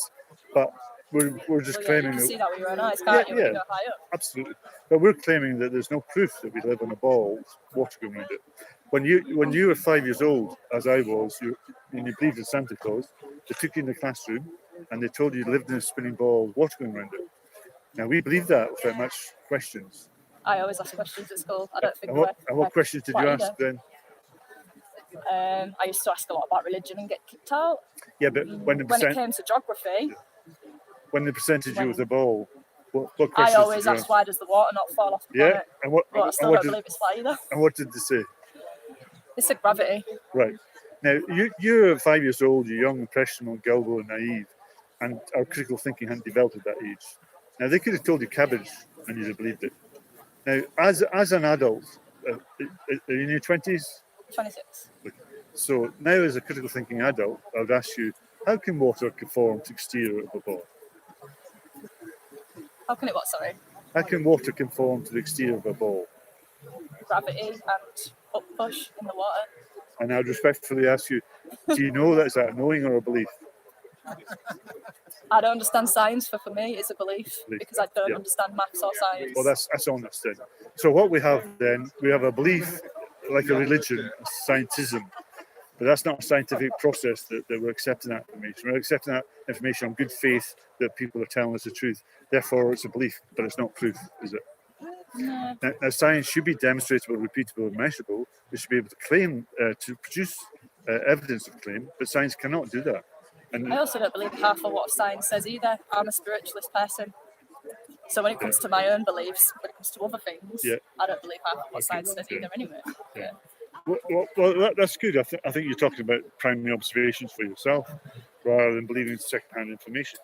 but we're just Well, yeah, claiming you can that. see that with your own eyes, can't you, when you go high up? Absolutely. But we're claiming that there's no proof that we live on a ball with water going around it. When you were 5 years old, as I was, and you believed in Santa Claus, they took you in the classroom and they told you you lived in a spinning ball with water going around it. Now we believe that without much questions. I always ask questions at school. I don't think And what questions did you ask then? I used to ask a lot about religion and get kicked out. Yeah, but when it came to geography, when they presented you with the ball, what questions I did always you ask, why does the water not fall off the Yeah, planet? and what? But I and still what don't did- believe it's flat either. And what did they say? They said gravity. Right. Now, you're 5 years old, you're young, impressionable, gullible, and naive, and our critical thinking hadn't developed at that age. Now, they could have told you cabbage, and you'd have believed it. Now, as an adult, are you in your 20s? 26. So now, as a critical thinking adult, I would ask you, how can water conform to the exterior of a ball? How can it what, sorry? How can water conform to the exterior of a ball? Gravity and up push in the water. And I'd respectfully ask you, do you know that's a knowing or a belief? I don't understand science, for me it's a belief Belief. because I don't Yeah. understand maths or science. Well, that's honest then. So what we have then, we have a belief, like a religion, scientism, but that's not a scientific process that we're accepting that information. We're accepting that information on good faith that people are telling us the truth. Therefore, it's a belief, but it's not proof, is it? No. Now, science should be demonstrable, repeatable, and measurable. We should be able to claim, to produce evidence of claim, but science cannot do that. And I also don't believe half of what science says either. I'm a spiritualist person. So when it comes to my own beliefs, when it comes to other things, Yeah. I don't believe half of what science says either anyway. Yeah. Well, that's good. I think you're talking about primary observations for yourself rather than believing in second-hand information.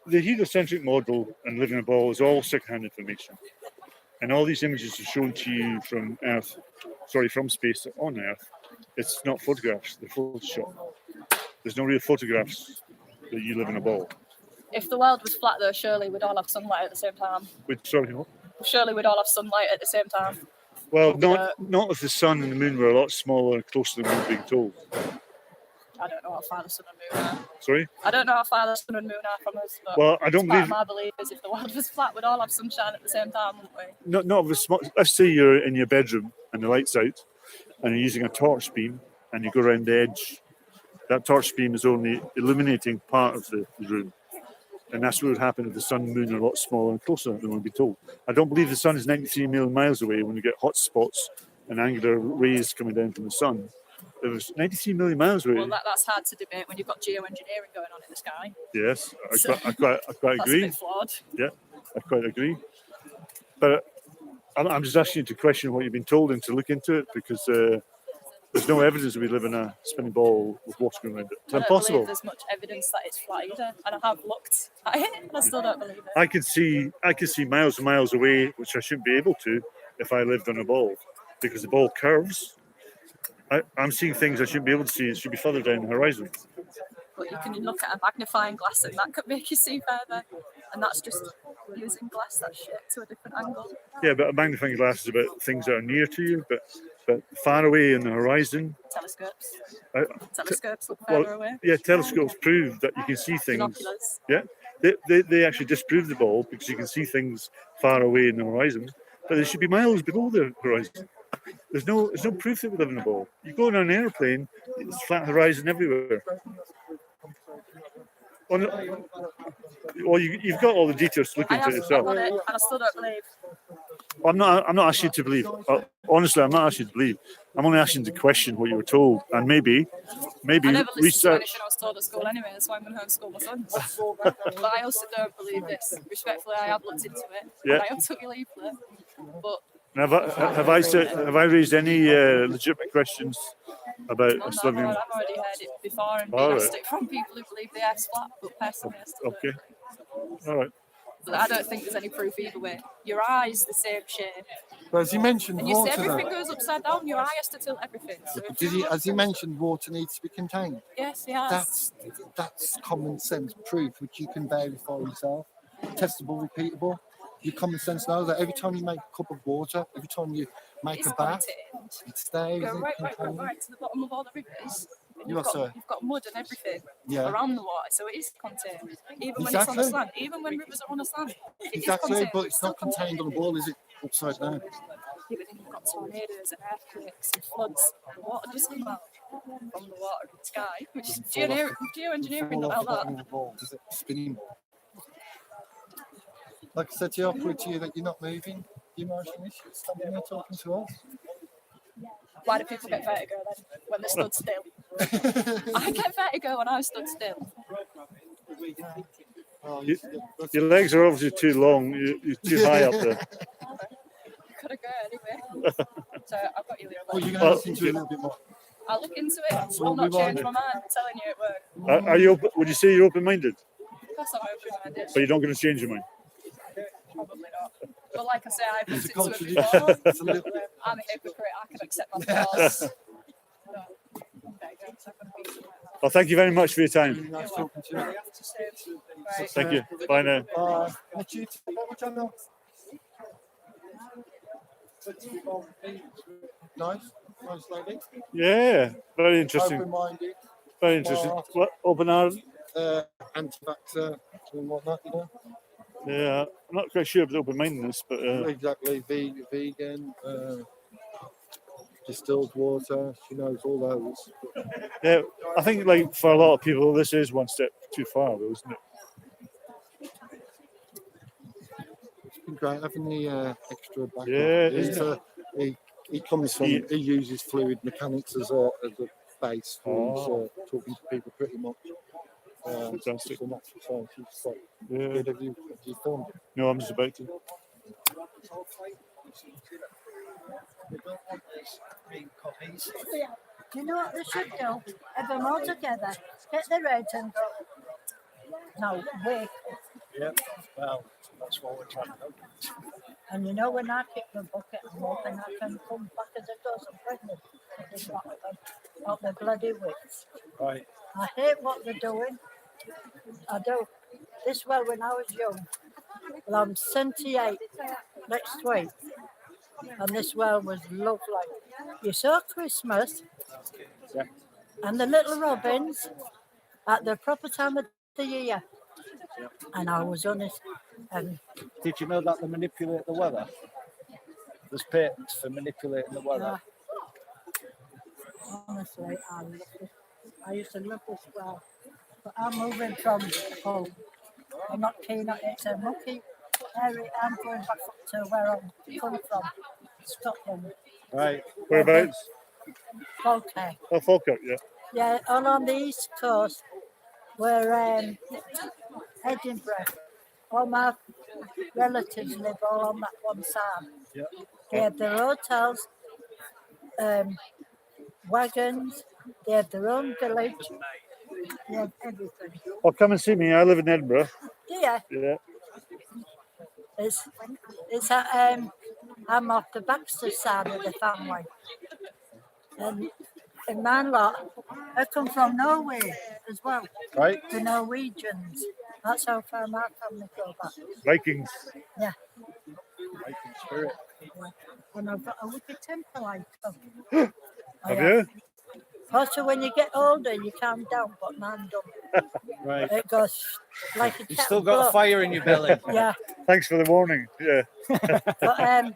The heliocentric model and living in a ball is all second-hand information. And all these images are shown to you from from space on Earth. It's not photographs, they're Photoshop. There's no real photographs that you live in a ball. If the world was flat though, surely we'd all have sunlight at the same time. Sorry, what? Surely we'd all have sunlight at the same time. Well, not if the sun and the moon were a lot smaller and closer than we're being told. I don't know how far the sun and moon are. Sorry? I don't know how far the sun and moon are from us, but Well, I don't part of believe- my belief is if the world was flat, we'd all have sunshine at the same time, wouldn't we? Not of a small. Let's say you're in your bedroom and the light's out, and you're using a torch beam, and you go around the edge. That torch beam is only illuminating part of the room, and that's what would happen if the sun and moon are a lot smaller and closer than we've been told. I don't believe the sun is 93 million miles away when you get hot spots and angular rays coming down from the sun. It was 93 million miles away. Well, that's hard to debate when you've got geoengineering going on in the sky. Yes, So, I quite that's agree. a bit flawed. Yeah, I quite agree. But I'm just asking you to question what you've been told and to look into it, because there's no evidence that we live in a spinning ball with water going around it. It's I don't impossible. believe there's much evidence that it's flat either, and I have looked at it, and I still don't believe it. I can see miles and miles away, which I shouldn't be able to if I lived on a ball, because the ball curves. I'm seeing things I shouldn't be able to see. It should be further down the horizon. But you can look at a magnifying glass, and that could make you see further, and that's just using glass that's shit to a different angle. Yeah, but a magnifying glass is about things that are near to you, but far away in the horizon. Telescopes. I- Telescopes look Well, further away. yeah, telescopes prove that you can see things. Binoculars. Yeah, they actually disprove the ball because you can see things far away in the horizon, but they should be miles below the horizon. There's no proof that we live in a ball. You go on an airplane, it's flat horizon everywhere. Well, you've got all the details to look I into it have yourself. got it, and I still don't believe. I'm not asking you to believe. Honestly, I'm not asking you to believe. I'm only asking you to question what you were told, and maybe I never listened to research. anything I was told at school anyway, that's why I'm going to homeschool my sons. But I also don't believe this. Respectfully, I have looked into it. Yeah. And I have took your leaflet. But Have I raised any legitimate questions about no, us I've living? already heard it before and All been right. asked it from people who believe the Earth's flat, but personally I still don't. Okay. All right. But I don't think there's any proof either way. Your eye's the same shape. But as he mentioned And you see water, everything though. goes upside down, your eye has to tilt everything. So if As he mentioned, water needs to be contained. yes, yes. That's common sense proof, which you can verify yourself. Testable, repeatable. Your common sense knows that every time you make a cup of water, every time you make It's a bath, contained. it's there. Go isn't it, right contained? to the bottom of all the rivers. And You you've, are, got, sir. you've got mud and everything Yeah. around the water, so it is contained. Even when it's on Exactly. the sand, even when rivers are on the sand, it is Exactly, contained. but it's not contained on a ball, is it? Upside down. Yeah, but then you've got tornadoes and earthquakes and floods. The water does come out from the water in the sky, which is geoengineering Fall off about the bottom that. of the ball, is it? Spinning ball. Like I said to you, I'll prove to you that you're not moving. You're motionless. You're standing there talking to us. Why do people get vertigo then when they're stood still? I get vertigo when I stood still. Your legs are obviously too long. You're too high up there. Could have go anyway. So I've got you. Well, you're going to listen to it a little bit more. I'll look into it. Well, I'll not we change won't. my mind. I'm telling you it won't. Are you? Would you say you're open-minded, Of course I'm open-minded. but you're not going to change your mind? Probably not. But like I say, I've It's looked a into it contradiction. before. It's a little bit. I'm a hypocrite. I can accept my flaws. No. There you go. So I'm gonna be- Well, thank you very much for your time. Nice talking to you. Right. Thank you. Bye now. Bye. What you what you know? Nice lady. Yeah, very interesting. Open-minded. Very interesting. Smart. What open-heart? Anti-vaxxer and whatnot, you know. Yeah, I'm not quite sure about open-mindedness, but Exactly. Vegan. Distilled water. She knows all those. yeah, I think like for a lot of people, this is one step too far, though, isn't it? It's been great having the extra background. Yeah, He's, isn't he comes from. He uses fluid mechanics as a base for his talking to people pretty much. Fantastic. For natural science. He's quite Yeah. good. Have you filmed it? No, I'm just about to. Do you know what they should do? Have them all together, get the red and go. No, wait. Yep. Well, that's what we're trying to do. And you know when I kick the bucket, I'm hoping I can come back as a dozen pregnant. It's not the bloody wits. Right. I hate what they're doing. I do. This well when I was young. Well, I'm 78 next week. And this well was lovely. You saw Christmas. Yeah. and the little robins at the proper time of the year. And I was honest. And Did you know that they manipulate the weather? There's patents for manipulating the weather. honestly, I used to love this well. But I'm moving from home. I'm not keen on it. It's a mucky area. I'm going back up to where I'm coming from, Scotland. Right. Whereabouts? Falkirk. Oh, Falkirk, yeah. Yeah, all on the east coast, where Edinburgh. All my relatives live all on that one side. Yeah. They have their hotels, wagons, they have their own village, they have everything. Oh, come and see me. I live in Edinburgh. Yeah, Yeah. it's at, I'm off the Baxter side of the family. And my lot, I come from Norway as well. Right. The Norwegians. That's how far my family go back. Vikings. Yeah. Viking spirit. And I've got a wicked temper like them. Have you? Also, when you get older, you calm down, but mine don't. Right. It goes like a You still got a kettle fire in your belly. blow. Yeah. Thanks for the warning. Yeah. But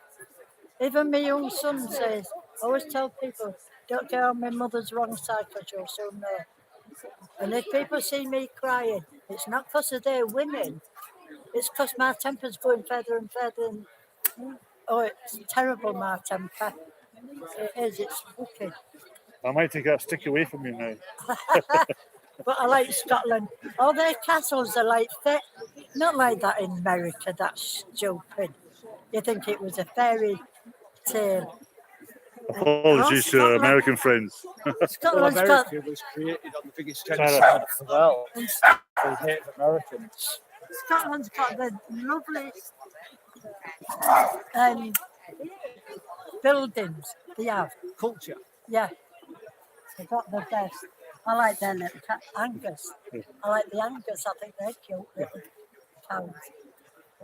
even my young son says, I always tell people, don't get on my mother's wrong side because you'll soon know. And if people see me crying, it's not because they're winning. It's because my temper's going further and further. And, oh, it's terrible, my temper. It is, it's wicked. I might take that stick away from you now. But I like Scotland. All their castles are like that. Not like that in America, that's stupid. You think it was a fairy tale. Apologies to our American friends. Scotland's Well, got, America was created on the biggest genocide of the world. They hate Americans. Scotland's got the loveliest buildings they have. Culture. Yeah, they've got the best. I like their little Angus. I like the Angus. I think they're cute little cows.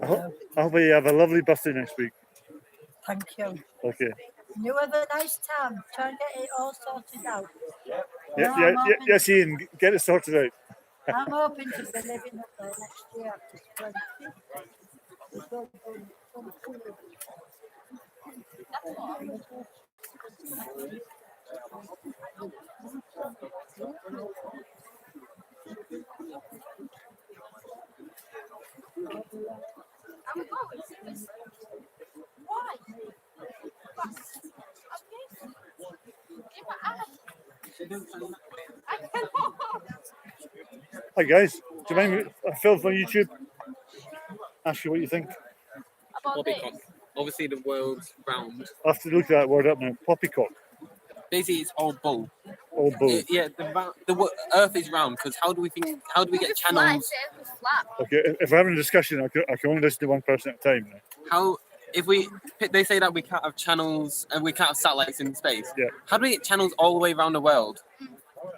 I hope you have a lovely birthday next week. Thank you. Okay. You have a nice time. Try and get it all sorted out. Yes, Ian, get it sorted out. I'm hoping to be living up there next year after 20. Hi guys, do you mind me? I filmed on YouTube. Ask you what you think. Poppycock. Obviously, the world's round. I have to look that word up now. Poppycock. Basically, it's all bull. All bull. Yeah, the Earth is round because how do we get channels? Okay, if we're having a discussion, I can only listen to one person at a time. How if they say that we can't have channels and we can't have satellites in space. Yeah. How do we get channels all the way around the world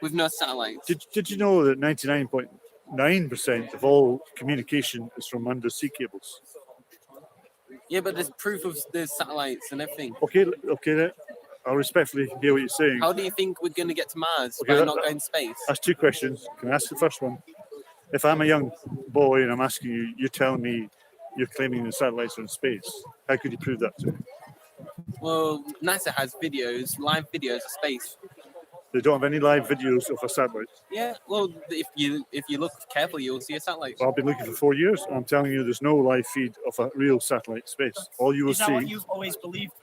with no satellites? Did you know that 99.9% of all communication is from undersea cables? Yeah, but there's proof of there's satellites and everything. Okay, then. I'll respectfully hear what you're saying. How do you think we're going to get to Mars Okay, by not going to space? That's two questions. Can I ask the first one? If I'm a young boy and I'm asking you, you're telling me you're claiming the satellites are in space. How could you prove that to me? Well, NASA has videos, live videos of space. They don't have any live videos of a satellite. Yeah, well, if you look carefully, you'll see a satellite. Well, I've been looking for 4 years, and I'm telling you, there's no live feed of a real satellite space. All you will Is that see. what you've always believed?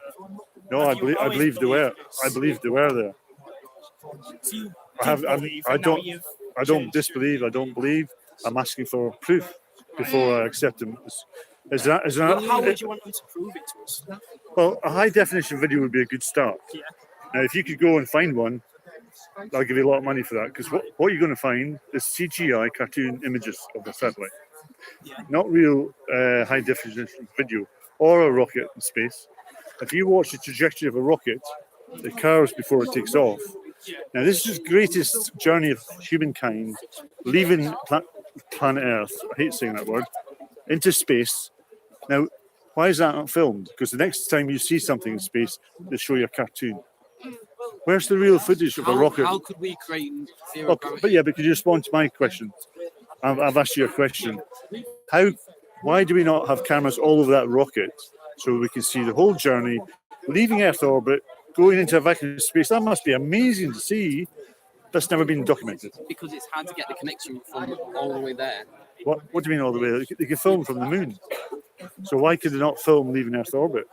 No, I believe they were. I believe they were there. So you I now don't. you've I don't disbelieve. I don't believe. I'm asking for proof before I accept them. Is that? Well, how would you want them to prove it to us? Well, a high definition video would be a good start. Yeah. Now, if you could go and find one, I'll give you a lot of money for that. Because what you're going to find is CGI cartoon images of the satellite, not real high definition video or a rocket in space. If you watch the trajectory of a rocket, it curves before it takes off. Now, this is the greatest journey of humankind leaving planet Earth, I hate saying that word, into space. Now, why is that not filmed? Because the next time you see something in space, they show you a cartoon. Where's the real footage of a rocket? How could we create zero Okay, gravity? but yeah, but could you respond to my question? I've asked you a question. Why do we not have cameras all over that rocket so we can see the whole journey, leaving Earth orbit, going into a vacuum space? That must be amazing to see. That's never been documented. Because it's hard to get the connection from all the way there. What do you mean all the way? They can film from the moon. So why could they not film leaving Earth orbit?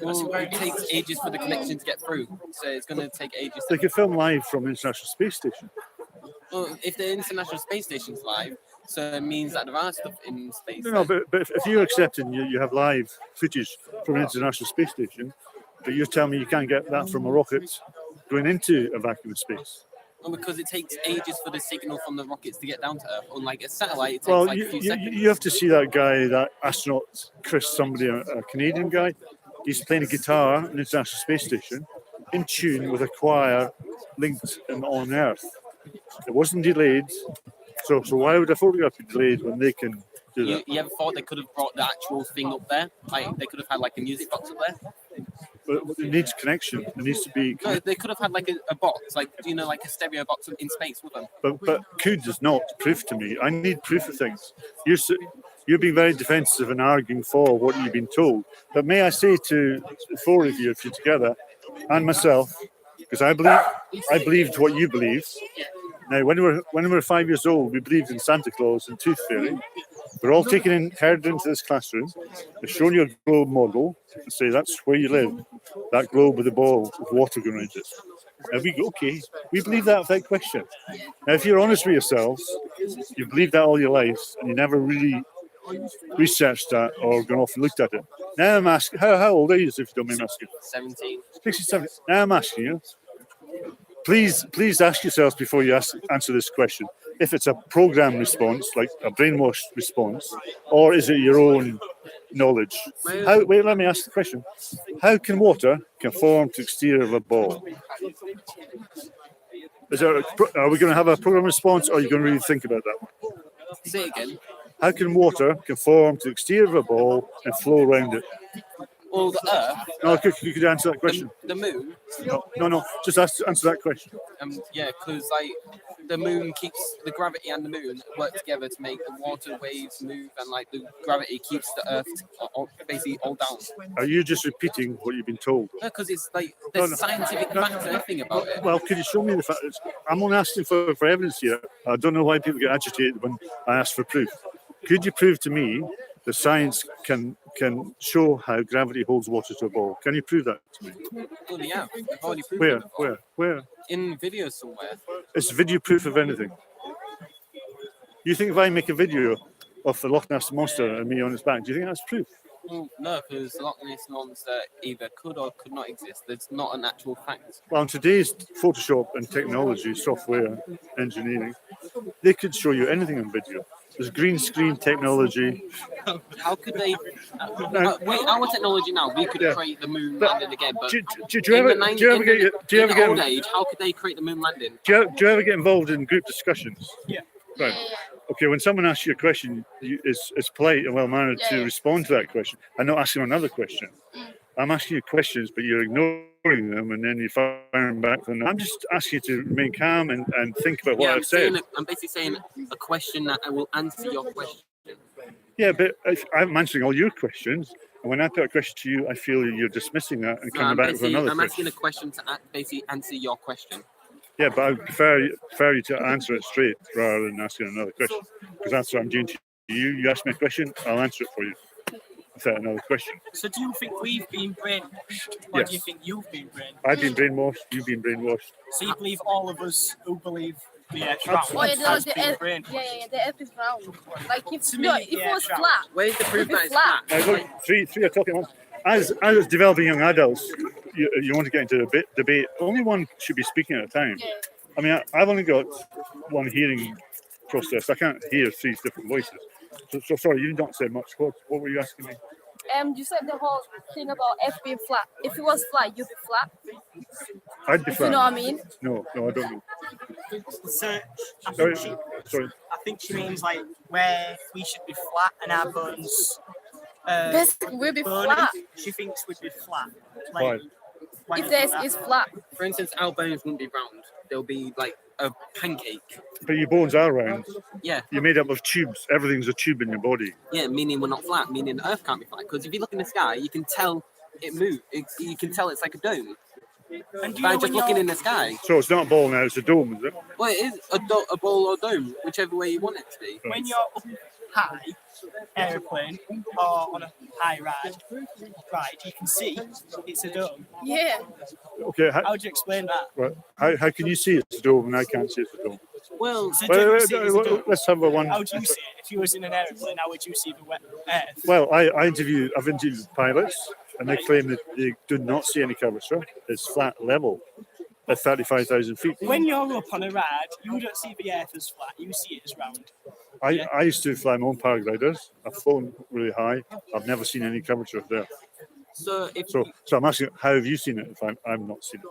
Well, it takes ages for the connection to get through, so it's going to take ages. They could film live from the International Space Station. Well, if the International Space Station's live, so it means that there are stuff in space. No, but if you're accepting you have live footage from the International Space Station, but you're telling me you can't get that from a rocket going into a vacuum of space. Well, because it takes ages for the signal from the rockets to get down to Earth. Unlike a satellite, it takes Well, like a few seconds. you have to see that guy, that astronaut, Chris, somebody, a Canadian guy. He's playing a guitar in the International Space Station in tune with a choir linked on Earth. It wasn't delayed. So why would a photograph be delayed when they can do that? You ever thought they could have brought the actual thing up there? Like they could have had like a music box up there? But it needs connection. It needs to be. No, they could have had like a box, like like a stereo box in space with them. But could is not proof to me. I need proof of things. You're being very defensive and arguing for what you've been told. But may I say to the four of you, if you're together, and myself, because I believed what you believed. Now, when we were 5 years old, we believed in Santa Claus and Tooth Fairy. We're all herded into this classroom. They're showing you a globe model and say that's where you live. That globe with a ball of water going around it. And we go, okay, we believe that without question. Now, if you're honest with yourselves, you've believed that all your life and you never really researched that or gone off and looked at it. Now I'm asking, how old are you, if you don't mind me asking? 17. 67. Now I'm asking you, please ask yourselves before you answer this question, if it's a program response, like a brainwashed response, or is it your own knowledge? Wait, let me ask the question. How can water conform to the exterior of a ball? Are we going to have a program response, or are you going to really think about that one? Say it again. How can water conform to the exterior of a ball and flow around it? Well, the Earth. No, you could answer that question. The moon. No. Just answer that question. Yeah, because the moon keeps the gravity and the moon work together to make the water waves move, and like the gravity keeps the Earth basically all down. Are you just repeating what you've been told? No, because it's like there's scientific fact to everything about it. Well, could you show me the fact? I'm only asking for evidence here. I don't know why people get agitated when I ask for proof. Could you prove to me that science can show how gravity holds water to a ball? Can you prove that to me? Well, yeah, I've already proved it before. Where? In videos somewhere. It's video proof of anything. You think if I make a video of the Loch Ness Monster and me on its back, do you think that's proof? Well, no, because the Loch Ness Monster either could or could not exist. It's not an actual fact. Well, in today's Photoshop and technology, software, engineering, they could show you anything on video. There's green screen technology. How could they? Wait, our technology now, we could create the moon landing again. But do you ever get old age, how could they create the moon landing? Do you ever get involved in group discussions? Yeah. Right. Okay, when someone asks you a question, it's polite and well-mannered to respond to that question and not ask them another question. I'm asking you questions, but you're ignoring them, and then you're firing back from them. I'm just asking you to remain calm and think about what I've said. I'm basically saying a question that I will answer your question. Yeah, but I'm answering all your questions, and when I put a question to you, I feel you're dismissing that and coming back with another I'm question. asking a question to basically answer your question. Yeah, but I prefer you to answer it straight rather than asking another question, because that's what I'm doing to you. You ask me a question, I'll answer it for you without another question. So do you think we've been brainwashed? Or Yes. do you think you've been brainwashed? I've been brainwashed, you've been brainwashed. So you believe all of us who believe the Earth Absolutely. has been brainwashed? The Earth is round. Like if To it me, was yeah, flat. Where's the proof if that it's it's flat? Now, look, three are talking at once. As developing young adults, you want to get into a debate. Only one should be speaking at a time. I mean, I've only got one hearing process. I can't hear three different voices. So sorry, you didn't say much. What were you asking me? You said the whole thing about Earth being flat. If it was flat, you'd be flat. I'd be If flat. you know what I mean? No, I don't know. So I Sorry. think she means like where we should be flat and our bones. Basically, we'd be bony. flat. She thinks we'd be flat. Why? if this is flat. For instance, our bones wouldn't be round. They'll be like a pancake. But your bones are round. Yeah. You're made up of tubes. Everything's a tube in your body. Yeah, meaning we're not flat, meaning the Earth can't be flat. Because if you look in the sky, you can tell it moves. You can tell it's like a dome. And do you By know just when looking you're- in the sky. So it's not a ball now, it's a dome, is it? Well, it is a ball or dome, whichever way you want it to be. when you're up high, aeroplane, or on a high ride, you can see it's a dome. Yeah. Okay, How would you explain that? right. How can you see it's a dome and I can't see it's a dome? Well, So Wait, do you wait, see it wait, as a wait, dome? let's have a one. How would you see it? If you was in an aeroplane, how would you see the Earth? Well, I've interviewed pilots and they claim that they do not see any curvature. It's flat level at 35,000 feet. When you're up on a ride, you don't see the Earth as flat, you see it as round. I used to fly my own paragliders. I've flown really high. I've never seen any curvature there. So if So I'm asking, how have you seen it if I've not seen it?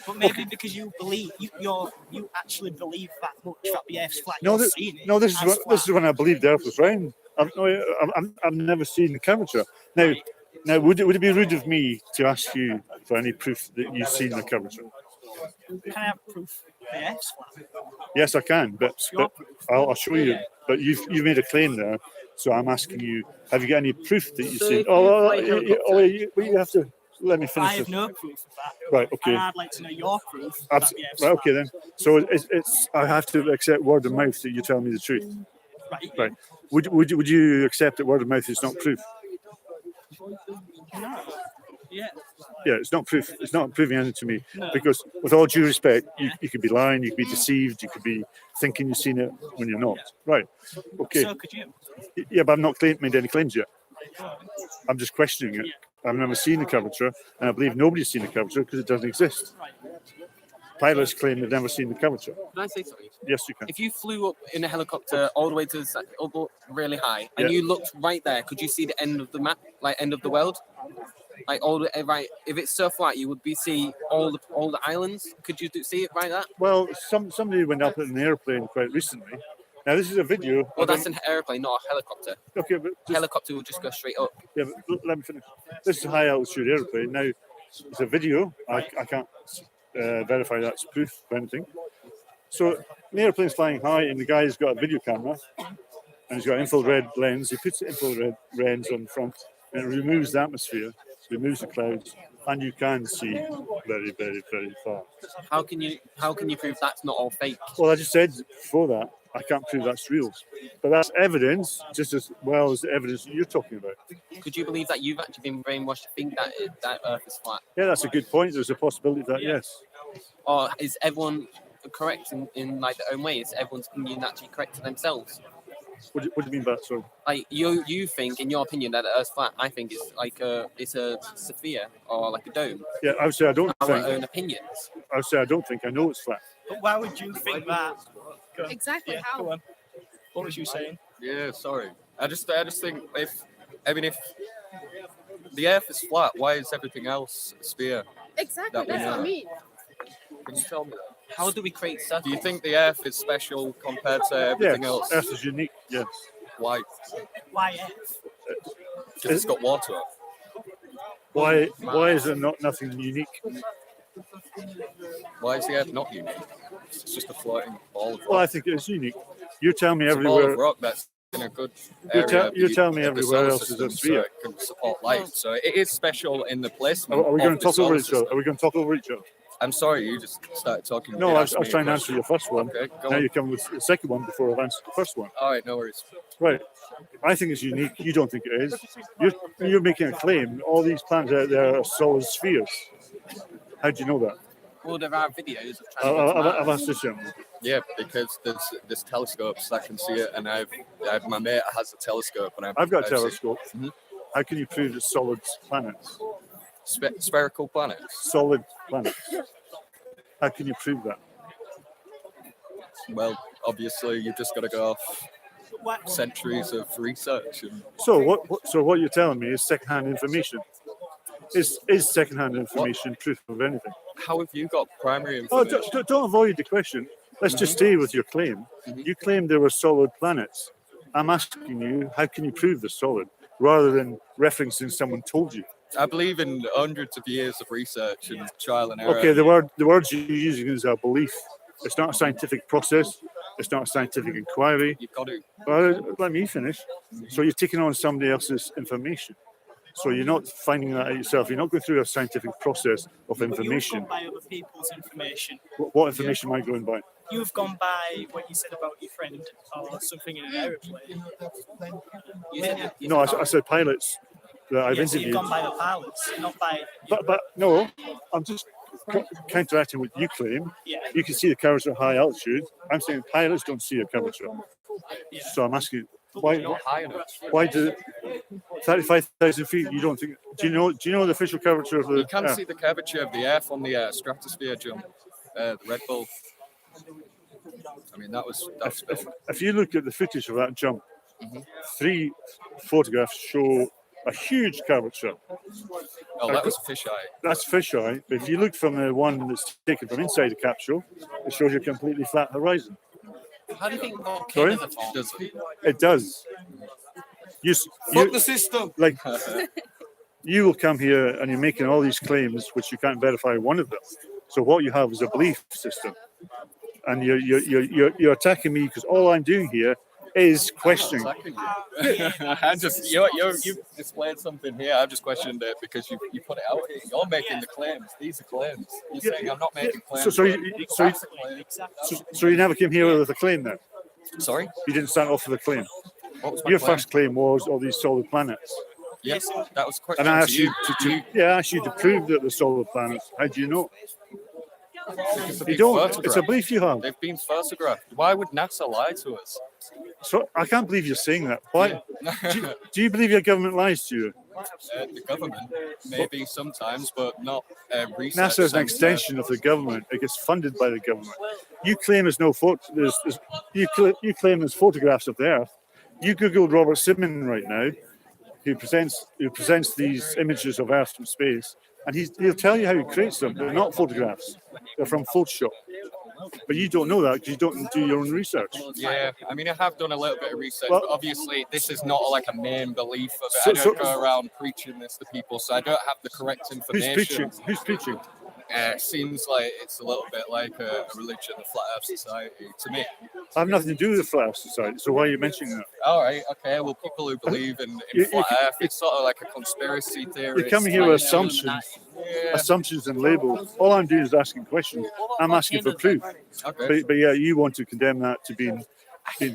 But maybe because you believe you actually believe that much that the Earth's flat. No, you're seeing it this as is when I believed the Earth was round. I've never seen the curvature. Now, would it be rude of me to ask you for any proof that you've seen the curvature? Can I have proof the Earth's flat? Yes, I can, but I'll show you. But you've made a claim there, so I'm asking you: have you got any proof that you've So seen? if you You have to let me finish. I have this. no proof of that. Right. Okay. And I'd like to know your proof. Abs- that the Earth's right, flat. okay then. So it's I have to accept word of mouth that you're telling me the truth. Right. Right. Would you accept that word of mouth is not proof? No. Yeah. Yeah, it's not proof. It's not proving anything to me No. because, with all due respect, you could be lying, you could be deceived, you could be thinking you've seen it when you're not. Right. Okay. So could you? Yeah, but I've not made any claims yet. I'm just questioning it. I've never seen the curvature, and I believe nobody's seen the curvature because it doesn't exist. Pilots claim they've never seen the curvature. Can I say something? Yes, you can. If you flew up in a helicopter all the way to the up really high, and Yeah. you looked right there, could you see the end of the map, like end of the world? Like all the right. If it's so flat, you would see all the islands. Could you see it right there? Well, somebody went up in an airplane quite recently. Now, this is a video. Well, that's an airplane, not a helicopter. Okay, but Helicopter will just go straight up. Yeah, but let me finish. This is a high altitude airplane. Now, it's a video. I can't verify that's proof of anything. So, the airplane's flying high, and the guy's got a video camera, and he's got an infrared lens. He puts the infrared lens on front, and it removes the atmosphere, removes the clouds, and you can see very, very, very far. How can you prove that's not all fake? Well, I just said before that, I can't prove that's real. But that's evidence, just as well as the evidence that you're talking about. Could you believe that you've actually been brainwashed to think that that Earth is flat? Yeah, that's a good point. There's a possibility of that, yes. Or is everyone correct in like their own way? Is everyone's opinion actually correct to themselves? What do you mean by that? Sorry. Like you think, in your opinion, that the Earth's flat. I think it's like it's a sphere or like a dome. Yeah, I would say I don't Our think. own opinions. I would say I don't think. I know it's flat. But why would you think that? Go on. Exactly how? Go on. What was you saying? Yeah, sorry. I just think if the Earth is flat, why is everything else a sphere? Exactly, That we that's what I know. mean. Can you tell me that? How do we create circles? Do you think the Earth is special compared to everything Yes, else? Earth is unique. Yes. Why? Why Earth? Because it's got water. Why is there nothing unique? Why is the Earth not unique? It's just a floating ball of rock. Well, I think it's unique. You're telling me It's a ball everywhere. of rock that's in a good You're area. you're telling me of the everywhere solar else is a system, so sphere. it can support life. So it is special in the placement. Are we of going to the talk over solar each other? system. Are we going to talk over each other? I'm sorry, you just started talking. No, You I was asked me a trying to answer question. your first one. Okay, go Now on. you come with the second one before I've answered the first one. All right, no worries. Right. I think it's unique. You don't think it is. You're making a claim. All these planets out there are solid spheres. How do you know that? Well, there are videos of trying to get to I've Mars. asked this young. Yeah, because there's telescopes that can see it, and I've my mate has a telescope, and I've got a I've seen- telescope. How can you prove it's solid planets? spherical planets. Solid planets. How can you prove that? Well, obviously, you've just got to go off centuries of research. And So what you're telling me is secondhand information. Is secondhand information proof of anything? how have you got primary Oh, information? don't avoid the question. Let's just stay with your claim. You claimed there were solid planets. I'm asking you, how can you prove they're solid, rather than referencing someone told you? I believe in hundreds of years of research and trial and error. Okay, the words you're using is a belief. It's not a scientific process. It's not a scientific inquiry. You've got to. Well, let me finish. So you're taking on somebody else's information. So you're not finding that out yourself. You're not going through a scientific process of But you've information. gone by other people's information. What information am I going by? You've gone by what you said about your friend or something in an aeroplane. No, I said pilots that I've Yes, interviewed. you've gone by the pilots, not by. But no, I'm just counteracting what you claim. Yeah. You can see the curvature at high altitude. I'm saying pilots don't see a curvature. So I'm asking, why do 35,000 feet? You don't think? Do you know the official curvature of the? You can see the curvature of the Earth on the stratosphere jump, the Red Bull. I mean, that's If you look at the footage of that jump, Mm-hmm. 3 photographs show a huge curvature. Oh, that was fisheye. That's fisheye. But if you look from the one that's taken from inside the capsule, it shows you a completely flat horizon. How do you think Sorry? volcanoes are formed? It does. Fuck the system. Like, you will come here and you're making all these claims which you can't verify one of them. So what you have is a belief system, and you're attacking me because all I'm doing here is questioning. I just you displayed something here. I've just questioned it because you put it out here. You're making the claims. These are claims. You're saying I'm not making claims. So you never came here with a claim then? Sorry? You didn't start off with a claim. What was my Your claim? first claim was all these solid planets. Yes, that was a question. And I asked to you I asked you to prove that they're solid planets. How do you know? Because they've You been don't. It's a photographed. belief you have. They've been photographed. Why would NASA lie to us? So I can't believe you're saying that. Why? Do you believe your government lies to you? The government, maybe sometimes, but not research. NASA is an centre. extension of the government. It gets funded by the government. You claim there's no you claim there's photographs of the Earth. You Googled Robert Simon right now, who presents these images of Earth from space, and he'll tell you how he creates them. They're not photographs. They're from Photoshop. But you don't know that because you don't do your own research. Yeah, I mean, I have done a little bit of research, Well- but obviously this is not like a main belief of it. So- I don't so- go around preaching this to people, so I don't have the correct Who's information. preaching? Who's preaching? Seems like it's a little bit like a religion, a flat Earth society to me. I have nothing to do with the Flat Earth Society, so why are you mentioning that? All right, okay. Well, people who believe in You- flat you- Earth, it's sort of like a conspiracy theory. You're coming here with assumptions and labels. All I'm doing is asking questions. I'm asking for proof. Okay. But yeah, you want to condemn that to being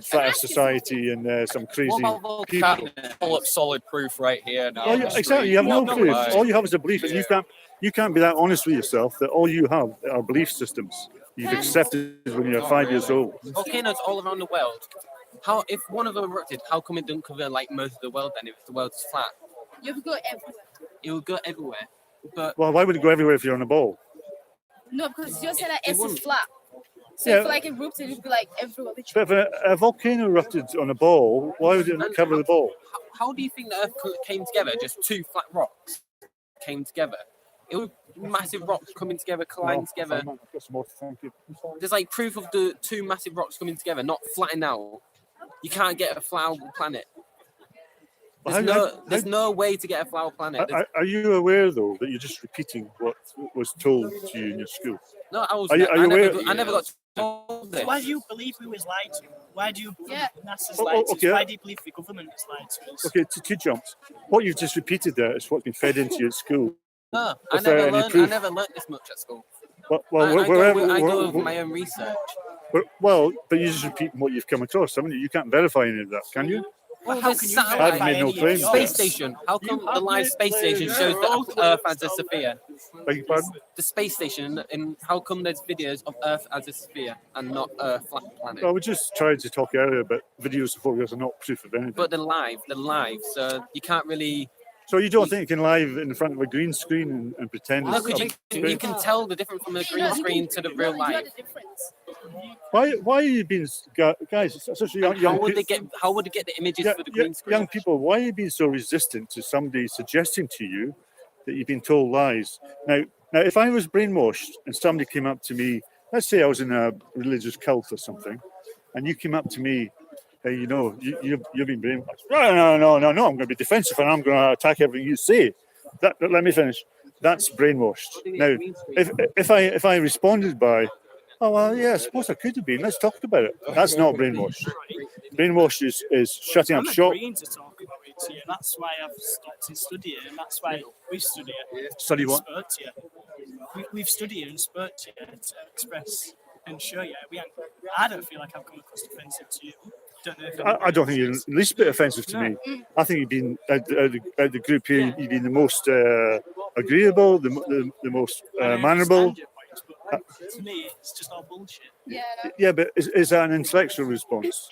Flat Earth Society and some crazy What people. about pull up solid proof right here now? Well, on the exactly. screen? You have no What proof. about- All you have is a belief, and you can't be that honest with yourself that all you have are belief systems you've accepted when you're 5 years old. Volcanoes all around the world. How if one of them erupted, how come it didn't cover like most of the world then if the world's flat? You've got everywhere. It would go everywhere. But Well, why would it go everywhere if you're on a ball? No, because you said that It S is wouldn't. flat. So Yeah. if like erupted, it'd be like everywhere. But if a volcano erupted on a ball, why would it cover the ball? how do you think the Earth came together? Just two flat rocks came together. It was massive rocks coming together, colliding together. I've got some more to thank you. There's like proof of the two massive rocks coming together, not flattening out. You can't get a flattened planet. There's no way to get a flat planet. Are you aware, though, that you're just repeating what was told to you in your school? No, I was. Are you aware? I never got told this. Why do you believe we was lied to? Why do you believe NASA's Oh, lied to us? okay. Why do you believe the government has lied to us? Okay, two jumps. What you've just repeated there is what's been fed into you at school. No, I Is there never any learned. I proof? never learned this much at school. Well, I go with my own research. Well, but you're just repeating what you've come across, haven't you? You can't verify any of that, can you? Well, how can I've made no claims. Space station. How come the live space station shows the Earth as a sphere? Beg your pardon? The space station, and how come there's videos of Earth as a sphere and not a flat planet? Well, we just tried to talk earlier, but videos and photographs are not proof of anything. But they're live, so you can't really. So you don't think you can live in front of a green screen and pretend? No, it's because you can tell the difference from the green screen to the real life. Why are you being guys? Especially young How would they people- get? How would they get the images Yeah, for the green screen? young people, why are you being so resistant to somebody suggesting to you that you've been told lies? Now, if I was brainwashed and somebody came up to me, let's say I was in a religious cult or something, and you came up to me, hey, you've been brainwashed. No, I'm going to be defensive and I'm going to attack everything you say. let me finish. That's brainwashed. Now, if I responded by, oh well, yeah, I suppose I could have been. Let's talk about it. That's not brainwashed. Brainwashed is shutting up I'm shop. agreeing to talk about it to you. That's why I've stopped to study it, and that's why we study it. Study and what? spoke to you. We've studied it and spoke to you to express and show you. I don't feel like I've come across offensive to you. Don't know if I don't think you're the least bit offensive to me. I think you've been out the group here. You've been the most agreeable, the most mannerable. To me, it's just all bullshit. Yeah. Yeah, but is that an intellectual response?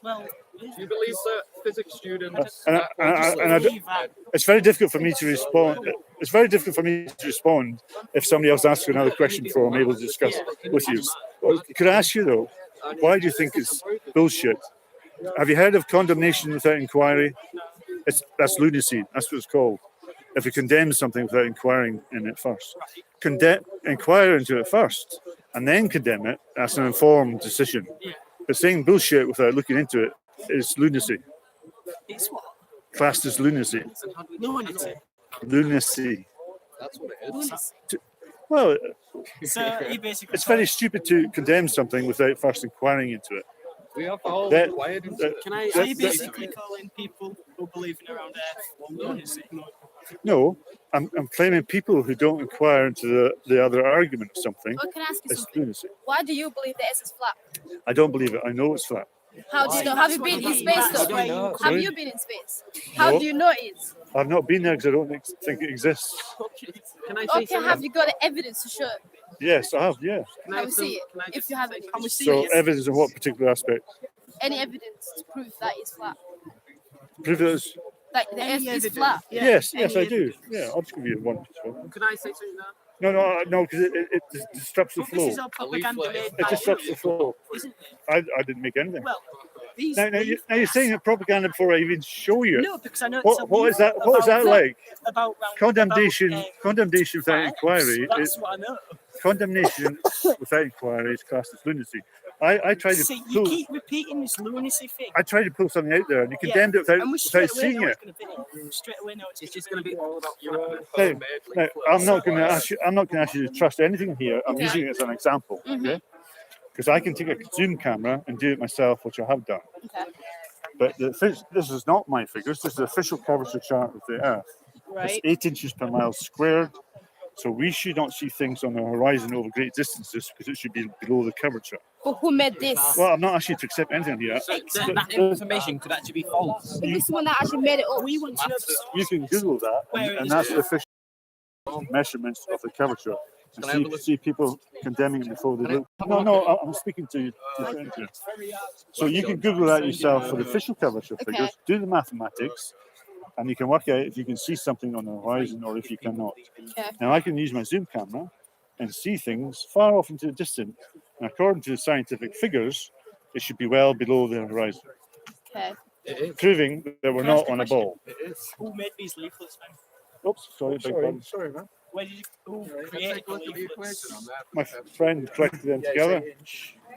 Well, Do you believe that physics students? It's very difficult for me to respond. It's very difficult for me to respond if somebody else asks another question before I'm able to discuss with you. Could I ask you though, why do you think it's bullshit? Have you heard of condemnation without inquiry? That's lunacy. That's what it's called. If you condemn something without inquiring in it first, inquire into it first, and then condemn it. That's an informed decision. But saying bullshit without looking into it is lunacy. It's what? Classed as lunacy. Lunacy. Lunacy. That's what it is. Well, So you basically. it's very stupid to condemn something without first inquiring into it. We have all That- inquired into it. Can I? Are you basically calling people who believe in around Earth lunacy? No, I'm claiming people who don't inquire into the other argument of something. Oh, can I ask you It's something? lunacy. Why do you believe the Earth is flat? I don't believe it. I know it's flat. How do you know? Have you been in space though? Have Sorry? you been in space? How No. do you know it is? I've not been there because I don't think it exists. Can I Okay, have you got the evidence to show it? Yes, I have. Yes. Can we see it? If you have it, can we see So it? evidence of what particular aspect? Any evidence to prove that it's flat? Prove that it's. Like the Earth is flat? Yes, I do. Yeah, I'll just give you one. Can I say something now? No, because it disrupts the But flow. this is all propaganda made It by disrupts you, the flow. isn't it? I didn't make anything. Well, these. Now you're saying that propaganda before I even show you. No, because I know it's a What is that? leaf What is that about- like? About Condemnation without inquiry. That's what I know. Condemnation without inquiry is classed as lunacy. I tried to See, you pull. keep repeating this lunacy thing. I tried to pull something out there, and you condemned it and without we straight away seeing know it. it's going to be. Straight away know it's just going to be all about you. Now, I'm not going to ask you. I'm not going to ask you to trust anything here. I'm Okay. using it as an example, Mhm. okay? Because I can take a zoom camera and do it myself, which I have done. Okay. But this is not my figures. This is the official curvature chart of the Earth. Right. It's 8 inches per mile squared. So we should not see things on the horizon over great distances because it should be below the curvature. But who made this? Well, I'm not asking you to accept anything here. So that information could actually be false. But this one that actually made it up. We want to know the You can Google that, and that's the official measurements of the curvature. And see people condemning it before they look. No, I'm speaking to you. So you can Google that yourself for the official curvature Okay. figures, do the mathematics, and you can work out if you can see something on the horizon or if you cannot. Okay. Now I can use my zoom camera and see things far off into the distance, and according to the scientific figures, it should be well below the horizon, Okay. proving that we're Can I ask not a on a question? ball. Who made these leaflets, man? Oops, sorry, beg pardon. Sorry, man. Where did you? Who created the leaflets? My friend collected them together.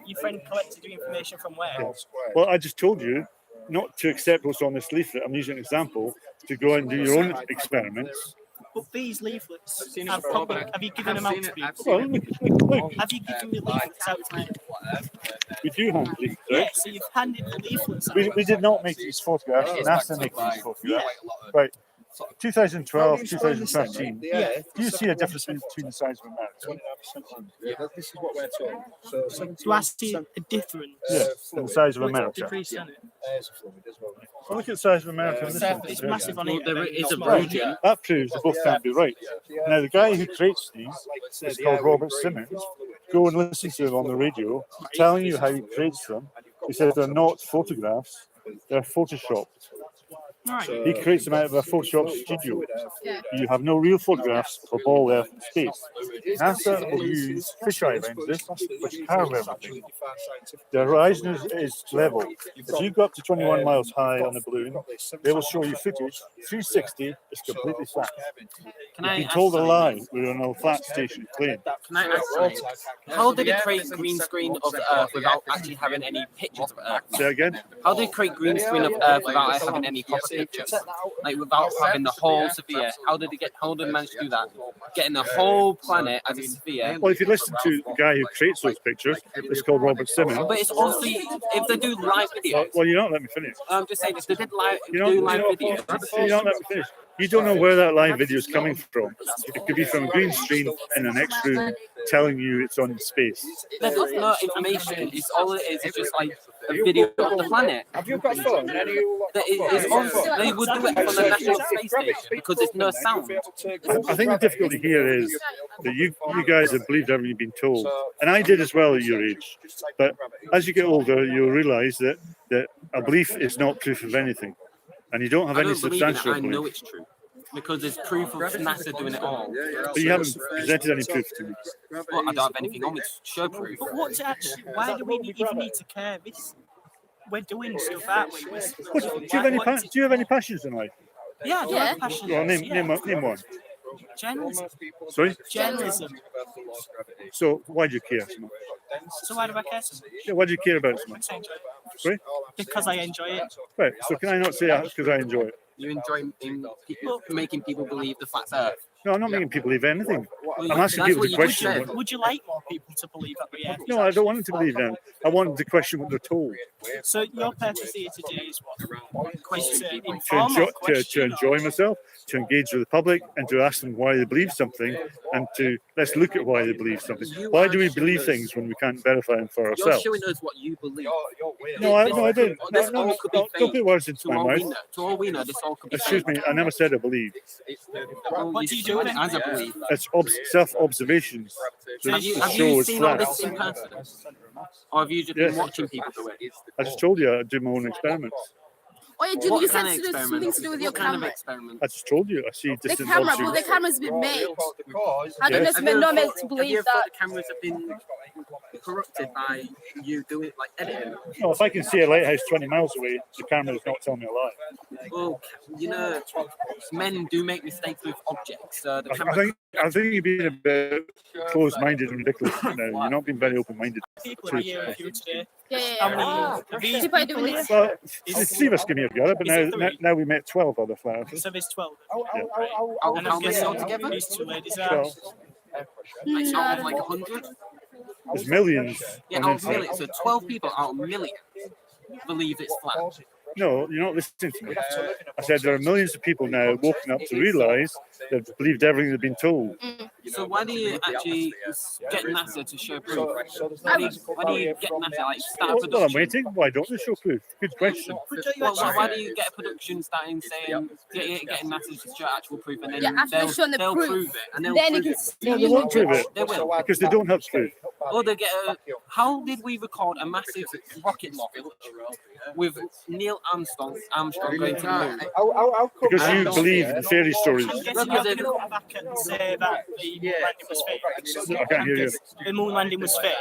Your friend collected your information from where? Well, I just told you not to accept what's on this leaflet. I'm using an example to go and do your own experiments. But these leaflets, seen it have, before, probably, but have you given them I've out seen to it, people? I've seen Well, look, Have you given the leaflets out to people? we do hand leaflets. Yeah, so you've handed the leaflets out. We did not make these photographs. NASA made these photographs. Right. 2012, 2013. Yeah. Do you see a difference between the size of America? This is what we're told. Do I see a difference? Yeah, in the size of What's the America. decrease in it? Well, look at the size of America. on this one. It's massive on Well, it. there and is a small. region. That proves they both can't be right. Now, the guy who creates these is called Robert Simmons. Go and listen to him on the radio, telling you how he creates them. He says they're not photographs, they're photoshopped. Right. He creates them out of a Photoshop studio. Yeah. You have no real photographs of a ball Earth in space. NASA will use fisheye lenses which carve everything. The horizon is level. If you go up to 21 miles high on a balloon, they will show you footage. 360 is completely flat. You've been told a lie. We're on a flat station claim. Can I ask you, how did it create green screen of the Earth without actually having any pictures of Earth? Say again? How did it create green screen of Earth without having any proper pictures? Like without having the whole sphere? How did it manage to do that? Getting the whole planet as a sphere. Well, if you listen to the guy who creates those pictures, it's called Robert Simmons. But it's obviously, if they do live videos. Well, you don't let me finish. I'm just saying, if they did live, You videos. don't let me finish. You don't know where that live video is coming from. It could be from a green screen in the next room telling you it's on space. There's no information. It's all it is. It's just like a video of the planet. Have you got phone? They would do it on the National Space Station because there's no sound. I think the difficulty here is that you guys have believed everything you've been told, and I did as well at your age. But as you get older, you'll realise that a belief is not proof of anything, and you don't have any substantial I know belief. it's true because there's proof of NASA doing it all. But you haven't presented any proof to me. Well, I don't have anything on me to show proof. But what's actually? Why do we even need to care? This we're doing stuff, aren't we? Do you have any passions in life? Yeah, I do have passions. Well, name one. Journalism. Sorry? Journalism. So why do you care so much? So why do I care so much? Yeah, why do you care about it so much? Because I enjoy it. Sorry? Because I enjoy it. Right, so can I not say that because I enjoy it? You enjoy making people believe the flat Earth. No, I'm not making people believe anything. Well, I'm asking that's people what to you question said. what. Would you like more people to believe that we are? No, I don't want them to believe them. I want them to question what they're told. So your purpose here today is what? Question, To inform enjoy, or question? enjoy myself, to engage with the public, and to ask them why they believe something, and to let's look at why they believe something. Why do we believe things when we can't verify them for You're ourselves? showing us what you believe. No, I didn't. This No, all could be don't put words into To my all we mouth. know, to all we know, this all could be Excuse fake. me, I never said I believe. Well, What do you do it then? as a belief. It's self-observations. Have you, to have show you it's seen all flat. this in person? Or have you just Yes. been watching people do it? I just told you I do my own experiments. Oh, you did. What You kind said of to do something to do with your What kind of camera. experiment? I just told you I see The distant camera, objects. but the camera's been made. I don't Yes. know if we're not meant to Have believe you ever that. thought the cameras have been corrupted by you doing like editing? No, if I can see a lighthouse 20 miles away, the camera does not tell me a lie. Well, you know, men do make mistakes with objects. The camera. I think you're being a bit closed-minded and ridiculous now. You're not being very open-minded. People are here with you today. Yeah, yeah, How yeah. many of these People are people doing here? this. Well, there's 3 of us came here together, but Is it now, three? now we met 12 other flat earthers. So there's 12. Yeah. And How I'm many guessing altogether? these two ladies are. 12. Like out of like 100? There's millions. Yeah, on out the of internet. millions. So 12 people out of millions believe it's flat. No, you're not listening to me. I said there are millions of people now woken up to realise they've believed everything they've been told. So why do you actually get NASA to show proof? Why do you get NASA like start a Well, I'm production? waiting. Why don't they show proof? Good question. Well, why do you get a production starting saying getting NASA to show actual proof and then Yeah, after they've shown the they'll proof, prove it and they'll then prove you it. can No, they won't prove it They will. because they don't have proof. Or they get a. How did we record a massive rocket launch with Neil Armstrong going to the moon? Because you believe in fairy stories. I'm guessing you're going to come back and say that the moon landing was fake. I can't hear you. The moon landing was fake.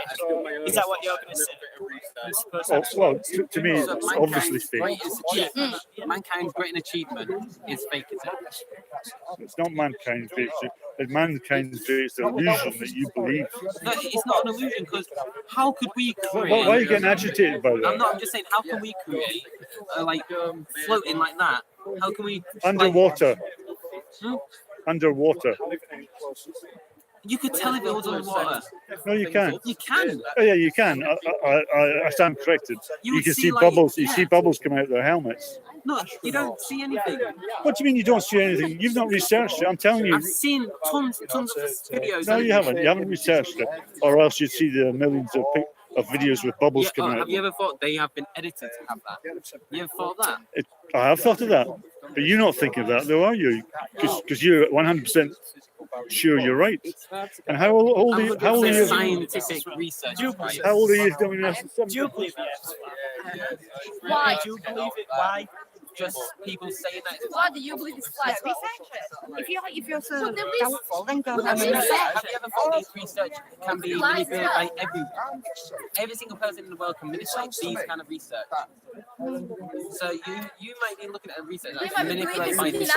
Is that what you're going to say? Oh, well, to me, it's obviously fake. Greatest achievement, mankind's greatest achievement is fake, is it? It's not mankind's greatest. It's mankind's greatest illusion that you believe. No, it's not an illusion because how could we create? Why are you getting agitated by I'm that? not. I'm just saying, how can we create like floating like that? How can we Underwater. Hmm? Underwater. You could tell if it was underwater. No, you can't. You can. Oh, yeah, you can. I stand corrected. You You would can see, see like, bubbles. You yeah. see bubbles come out of their helmets. No, you don't see anything. What do you mean you don't see anything? You've not researched it. I'm telling you. I've seen tons of videos. No, you haven't. You haven't researched it, or else you'd see the millions of videos with bubbles Yeah, coming out. have you ever thought they have been edited to have that? You ever thought that? I have thought of that, but you're not thinking of that, though, are you? Because you're 100% sure you're right. And how old are you? How old are you? Scientific research. Right? How old are you? Do you believe it? Why? Do you believe it? Why? just people saying that? Why do you believe it's flat? Yeah, research it. If you're so there is- doubtful, then go I and mean, research. have you ever thought these research can be manipulated by everyone? Every single person in the world can manipulate these kind of research. So you might be looking at a research that's manipulated by this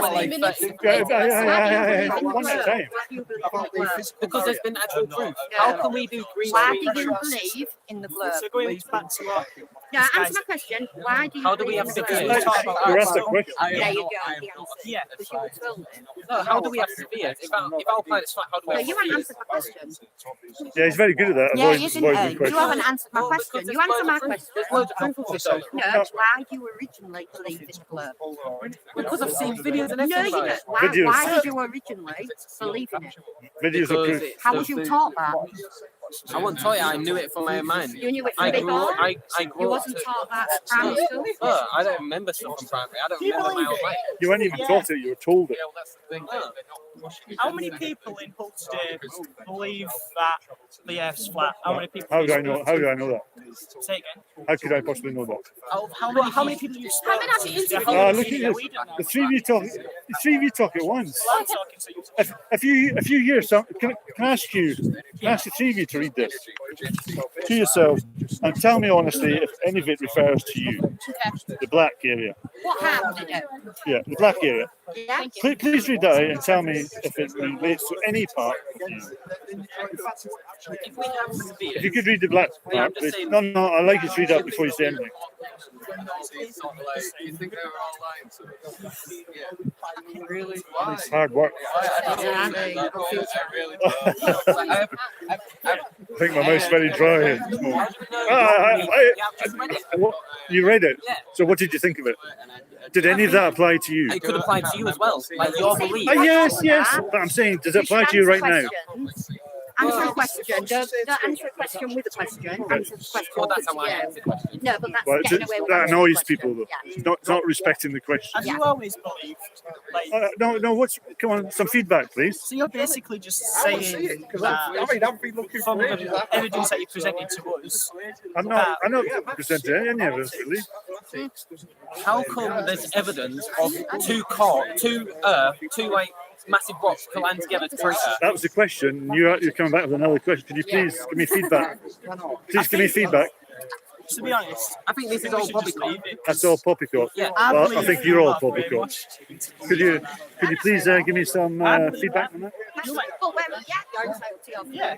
because there's been actual proof. How can we do green? Why do you believe in the blurb? So going back to what? Yeah, answer my question. Why do you How do we believe have in the severe? blurb? You asked the question. There you go. the answer. Yeah. Because you were told it. No, how do we have severe? If our planet's flat, how do we No, have you haven't severe? answered my question. Yeah, he's very good at that. Yeah, isn't avoiding he? You questions. haven't answered my question. You answer my question. There's loads of proof of this. No, why do you originally believe in the blurb? Because I've seen videos and No, everything. you about don't. it. Why did you originally believe in it? Videos of Because proof. How was you taught that? I wasn't taught it. I knew it from my own mind. You knew it I from grew. before? I You grew up wasn't to. taught that at primary school? Oh, I don't remember stuff from primary. I don't remember my own life. You weren't even taught it, you were told it. How many people in Hull today believe that the Earth's flat? How many people? How do I know? How do I know that? Say again. How could I possibly know that? How many people you spoke to? Look at this. The 3V talk. The 3V talk at once. I'm talking to you. If you hear something, can I ask you? Can I ask the 3V to read this to yourself and tell me honestly if any of it refers to you, the black area. What happened in it? Yeah, the black area. Yeah. Please read that out and tell me if it relates to any part of you. If we have severe, If you could read the black part, please. No, I'd like you to read that before you say anything. It's not like you think they were all lying to us. Yeah. Really? Why? It's hard work. I really don't. I think my mouth's very dry here. You read it. So what did you think of it? Did any of that apply to you? it could apply to you as well, like your belief. Yes. But I'm saying, does it apply to you right now? Answer a question. Don't answer a question with a question. Answer the question. Well, that's how I Yeah. answer the question. No, but that's Well, getting away with that answering annoys the people, though. question. Not respecting the question. Have you always believed? Like, No. Come on, some feedback, please. so you're basically just saying that I've been looking from the evidence that you presented to us. I'm not presenting any evidence, really. How come there's evidence of two like massive rocks colliding together to create Earth? That was the question. You're coming back with another question. Could you please give me feedback? Please give me feedback. To be honest, I think this is all poppycock. That's all poppycock. Yeah. Well, I think you're all poppycock. Could you please give me some feedback on that? But when you're entitled to your opinion.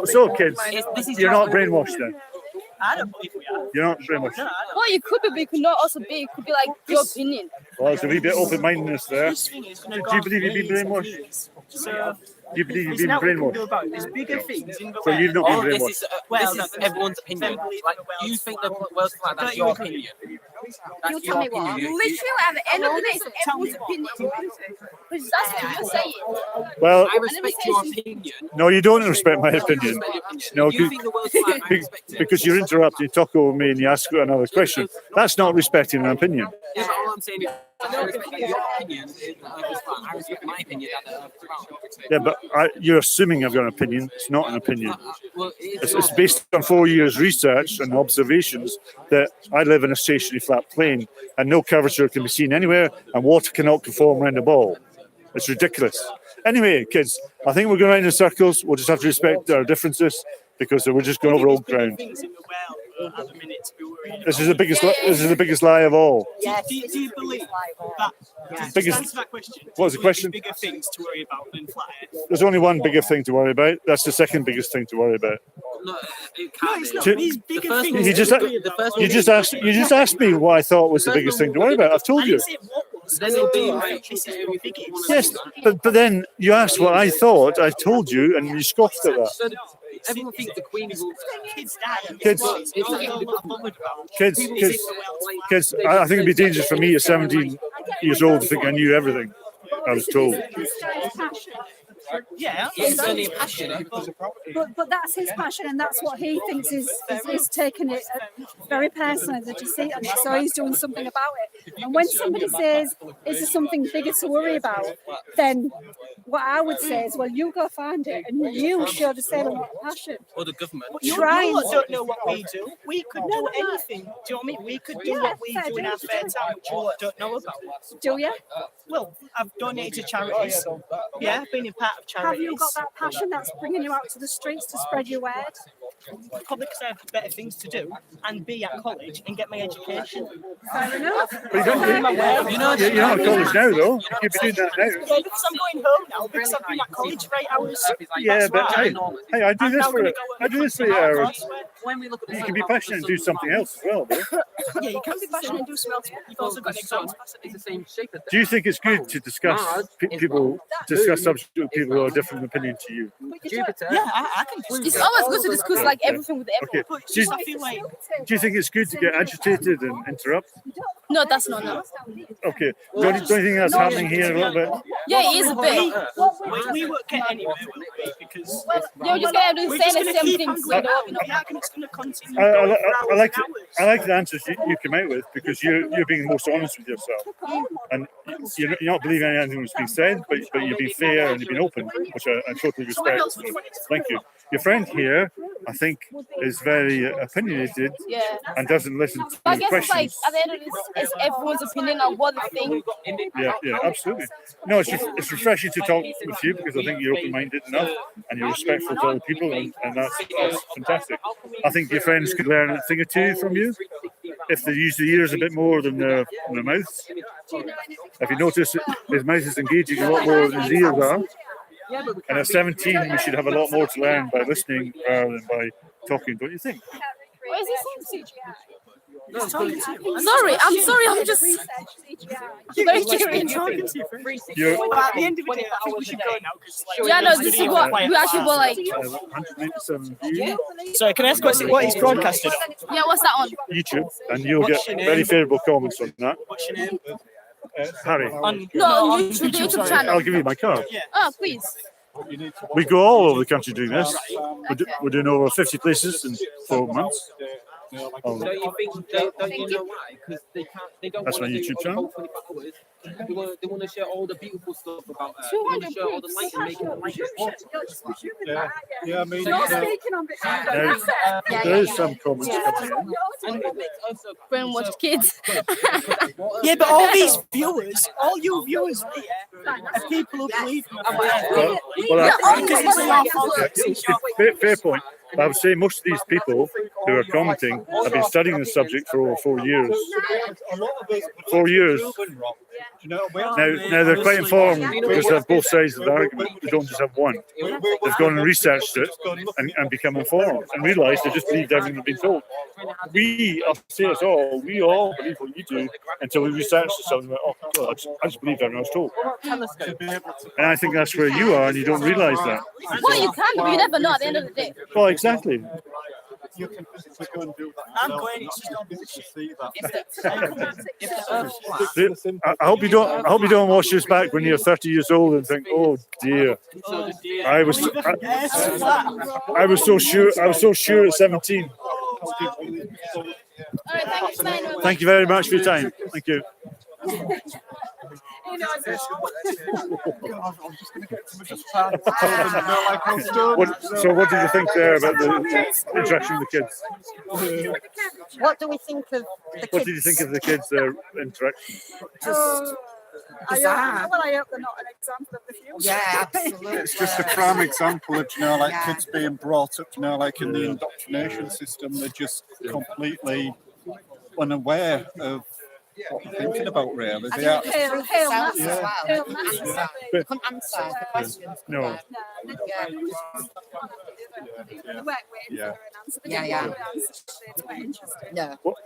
So kids, This is you're not brainwashed then. I don't believe we are. You're not brainwashed. Well, you could be, but you could not also be. It could be like your opinion. Well, there's a wee bit open-mindedness there. This thing is Do going to you believe you've been brainwashed? So, Do you believe you've there's been nothing we can do brainwashed? about it. There's bigger things in the So you've not been Oh, brainwashed. this is everyone's opinion. Like you think the world's flat, that's your opinion. That's your opinion. You literally have anything that is everyone's opinion. Because that's what you're saying. Well, I respect your opinion. no, you don't respect my opinion. Respect your opinion. No, You think the world's flat, I respect it. because you're interrupting, you talk over me, and you ask another question. That's not respecting an opinion. Yeah, but all I'm saying is I respect your opinion. I respect my opinion. Yeah, but you're assuming I've got an opinion. It's not an opinion. Well, It's based on 4 years' research and observations that I live in a stationary flat plane and no curvature can be seen anywhere and water cannot conform around the ball. It's ridiculous. Anyway, kids, I think we're going around in circles. We'll just have to respect our differences because we're just going over old ground. things in the world at the minute to be worrying This is the biggest lie of all. about. Do you believe that? Just Biggest- answer that question. What was the Do you believe question? there's bigger things to worry about than flat Earth? There's only one bigger thing to worry about. That's the second biggest thing to worry about. No, it can't it's be. not. Ju- These bigger first things. one- You just the first one- you just asked me what I thought was the biggest thing to worry about. I've told I you. didn't say what was. Then it'll be like This is the biggest. Yes, but then you asked what I thought. I told you, and you scoffed at that. So everyone thinks the Queen will. Kids die. Kids, kids. I think it'd be dangerous for me at 17 years old to think I knew everything. I was told. Yeah, It's only a passion. But that's his passion, and that's what he thinks is taking it very personally, the deceit on it. So he's doing something about it. And when somebody says, "Is there something bigger to worry about?" then what I would say is, well, you go find it, and you show the same amount of passion. Or the government. You don't know what we do. We could do anything. Do you know what I mean? We could do what we do in our spare time, which you don't know about. Do you? Well, I've donated to charities. Yeah, I've been in part of charities. Have you got that passion that's bringing you out to the streets to spread your word? Probably because I have better things to do and be at college and get my education. Fair enough. But you don't, you're not at college now, though. You'd be doing that now. Yeah, because I'm going home now because I've been at college for 8 hours. Yeah, That's but why. hey, I do this I'm for now I do this for 8 hours. When we look at You can be passionate and do something else as well, though. Yeah, you can be passionate and do something else, but you've also got exams. It's the same shape as Do you think it's good to discuss subjects with people who are different opinion to you? Jupiter. Yeah, I can discuss. It's always good to discuss like everything with everyone. Okay. Do you think it's good to get agitated and interrupt? No, that's not no. Okay. Don't you think that's happening here a little bit? Yeah, it is a bit. We won't get anywhere, will we? Because you're just gonna do we're saying just the gonna same keep things. on going out. Yeah, it's gonna continue. I like the answers you come out with because you're being most honest with yourself, and you're not believing anything that's being said, but you're being fair and you've been open, which I totally respect. Thank you. Your friend here, I think, is very opinionated and doesn't listen to I the guess it's like questions. at the end of this, it's everyone's opinion on what they think. Yeah, absolutely. No, it's refreshing to talk with you because I think you're open-minded enough and you're respectful to other people, and that's fantastic. I think your friends could learn a thing or two from you if they use their ears a bit more than their mouths. If you notice, his mouth is engaging a lot more than his ears are. And at 17, we should have a lot more to learn by listening rather than by talking, don't you think? What is this? Sorry, I'm just very curious. Well, at the end of the day, I think we should go now because Yeah, no, this is what we actually were like. 197 views. So, can I ask what is broadcasted on? Yeah, what's that on? YouTube, and you'll get very favourable comments on that. What's your name? Harry. No, on YouTube, the YouTube channel. I'll give you my card. Oh, please. We go all over the country doing this. We're doing over 50 places in 4 months. Don't you think? Don't you know why? Because they don't. That's my want to do YouTube channel. 24 hours. They want to share all the beautiful stuff about. They want to share all the light and make it light. Yeah, I mean, You're speaking on behalf. there is some comments coming in. Brainwashed kids. Yeah, but all these viewers, all you viewers here, are people who believe in because it's your fault. Fair point. I would say most of these people who are commenting have been studying the subject for over 4 years. 4 years. Now they're quite informed because they have both sides of the argument. They don't just have one. They've gone and researched it and become informed and realised they just believed everything they've been told. I'll say us all, we all believe what you do until we research something like, oh, well, I just believe everything I was told. And I think that's where you are and you don't realise that. Well, you can, but you never know at the end of the day. Well, exactly. I'm going. It's just not bullshit. I hope you don't watch this back when you're 30 years old and think, oh dear, I was so sure at 17. Thank you very much for your time. Thank you. So what did you think there about the interaction with the kids? What do we think of the kids? What did you think of the kids' interaction? I hope they're not an example of the future. Yeah, absolutely. It's just a prime example of, kids being brought up, like in the indoctrination system, they're just completely unaware of what they're thinking about, really. They are. You couldn't answer the questions. No. Yeah.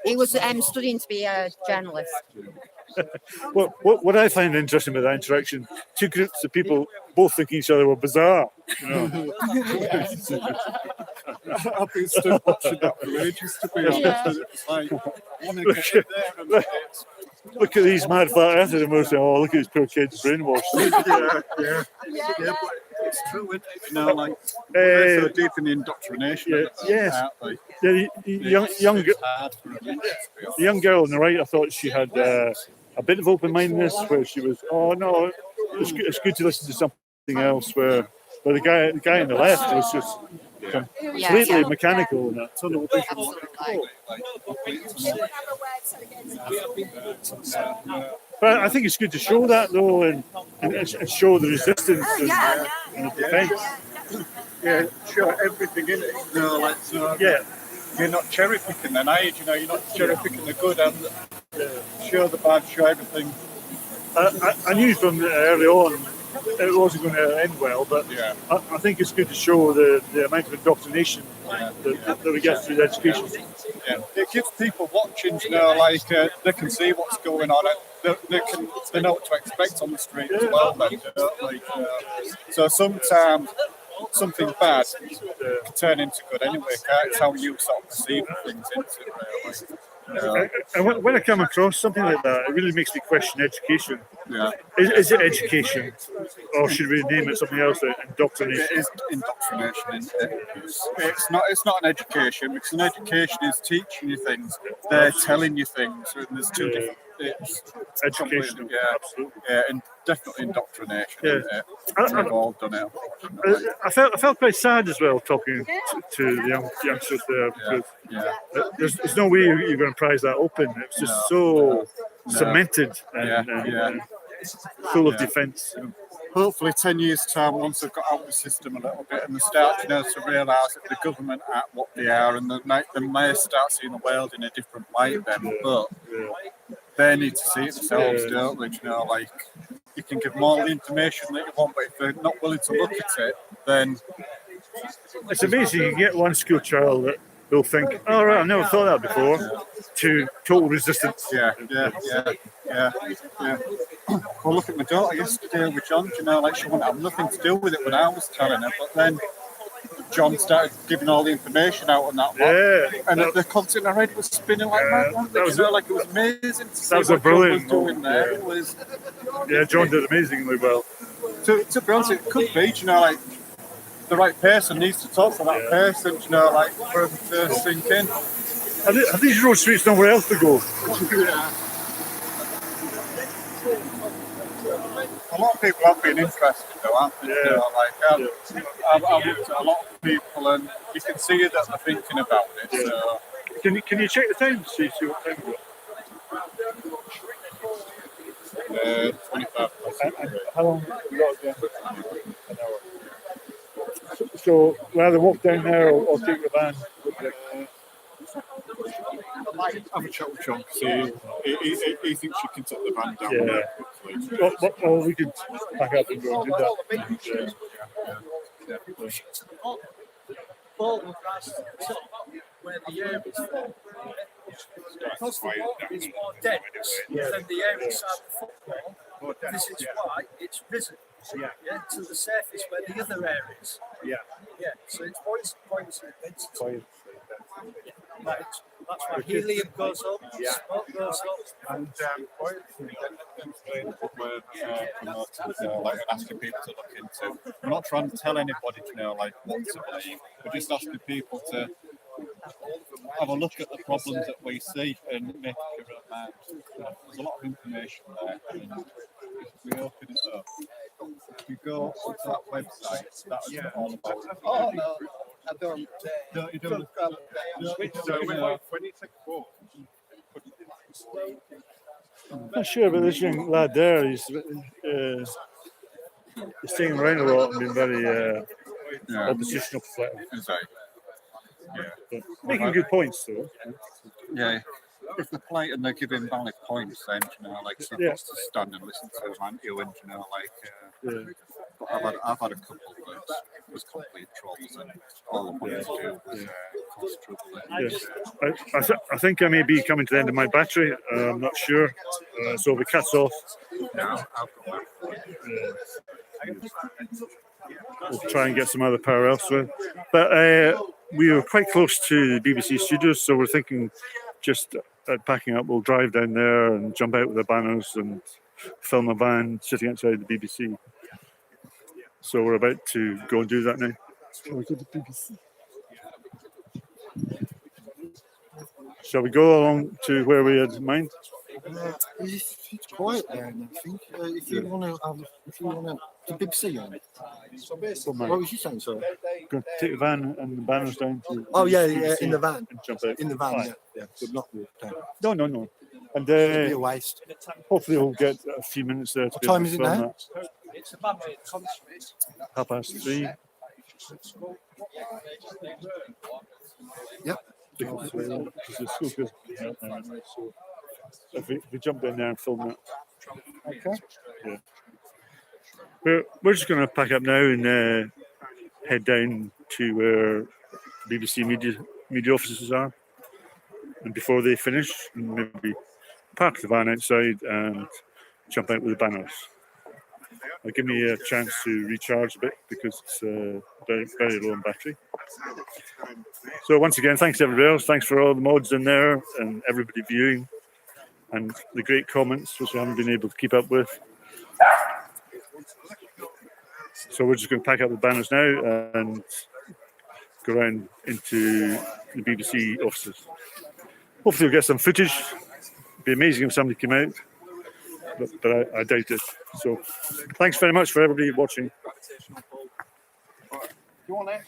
He was studying to be a journalist. Well, what I find interesting about that interaction, two groups of people both thinking each other were bizarre. I've been still watching that for ages, to be honest. It's like, look at these mad flat earthers and we're saying, oh, look at these poor kids brainwashed. Yeah. it's true, isn't it? You know, like they're so deep in the indoctrination. Yeah, of it, yes. aren't Yeah, they? the young girl on the right, I thought she had a bit of open-mindedness where she was, oh no, it's good to listen to something else. Where the guy on the left was just completely mechanical and a tunnel vision. But I think it's good to show that though, and show the resistance and the defence. Yeah, sure, everything in it. You know, like so. Yeah. You're not cherry picking then, are you? You know, you're not cherry picking the good and show the bad, show everything. I knew from early on it wasn't going to end well, but I think it's good to show the amount of indoctrination that we get through the education. Yeah, it gives people watching, you know, like they can see what's going on. They know what to expect on the street as well. Then, you know, like, so sometimes something bad can turn into good anyway. It's how you sort of perceive things into really. And when I come across something like that, it really makes me question education. Yeah. Is it education, or should we name it something else? Indoctrination. It is indoctrination. Isn't it? It's not an education, because an education is teaching you things. They're telling you things, and there's two different. It's education, yeah, and definitely indoctrination. Yeah. We've all done it. I felt quite sad as well talking to the youngsters there, because there's no way you're going to prize that open. It's just so cemented and full of defence. Hopefully 10 years time, once they've got out of the system a little bit and they start to realise that the government are what they are, and they may start seeing the world in a different light then, but they need to see it themselves, don't they? You know, like, you can give them all the information that you want, but if they're not willing to look at it, then... It's amazing. You get one school child that will think, oh, right, I've never thought that before, to total resistance. Yeah. Well, look at my daughter yesterday with John, you know, like, she wouldn't have nothing to do with it when I was telling her, but then John started giving all the information out on that one, and the content I read was spinning like mad. Like, it was amazing to see that was what a brilliant John was doing there. It was, John did amazingly well. To be honest, it could be, you know, like, the right person needs to talk to that person, you know, like, for them to sink in. Are these road streets nowhere else to go? A lot of people have been interested, though, aren't they? You know, like, I've looked at a lot of people, and you can see that they're thinking about it. So. Can you check the time to see what time it is? 25. How long have we got again? An hour. So we'll either walk down there or take the van. Have a chat with John. See, he thinks you can take the van down. Yeah. Well, we could pack up and go and do that. Where the air is from. Because the water is more dense than the air inside the football, this is why it's risen to the surface where the other air is. So it's points of density. That's why helium goes up, smoke goes up. And like asking people to look into. We're not trying to tell anybody to know like what to believe. We're just asking people to have a look at the problems that we see and make up your own mind. There's a lot of information there. And if we open it up, if we go to that website, that is all about it. Oh no, I don't. You don't. When you take a walk. I'm not sure about this young lad there. He's staying around a lot and being very oppositional. But making good points, though. Yeah. If they're polite and they're giving valid points, then, you know, like, so to stand and listen to them, aren't you? And, you know, like, but I've had a couple that was complete trolls, and all I wanted to do was cause trouble. I think I may be coming to the end of my battery. I'm not sure. So if it cuts off, we'll try and get some other power elsewhere. But we were quite close to the BBC studios, so we're thinking just packing up, we'll drive down there and jump out with the banners and film a van sitting outside the BBC. So we're about to go and do that now. Shall we go to BBC? Shall we go along to where we had in mind? It's quiet there, and I think if you want to, the BBC on it. What was you saying, sorry? Go take the van and the banners down to. Oh yeah, BBC in the van. and jump out. In the van, Aye. yeah. But not walk down. No. And It'd be a waste. hopefully we'll get a few minutes there. To What be able time to is it film now? that. 3:30. Yep. Because the school goes, so if we jump in there and film that. Okay. Yeah. We're just going to pack up now and head down to where BBC media offices are. And before they finish, maybe park the van outside and jump out with the banners. Give me a chance to recharge a bit because it's very, very low on battery. So once again, thanks to everybody else. Thanks for all the mods in there and everybody viewing and the great comments, which I haven't been able to keep up with. So we're just going to pack up the banners now and go around into the BBC offices. Hopefully we'll get some footage. It'd be amazing if somebody came out, but I doubt it. So thanks very much for everybody watching. Go on then.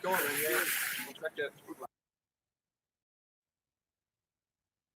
Go on then, yeah.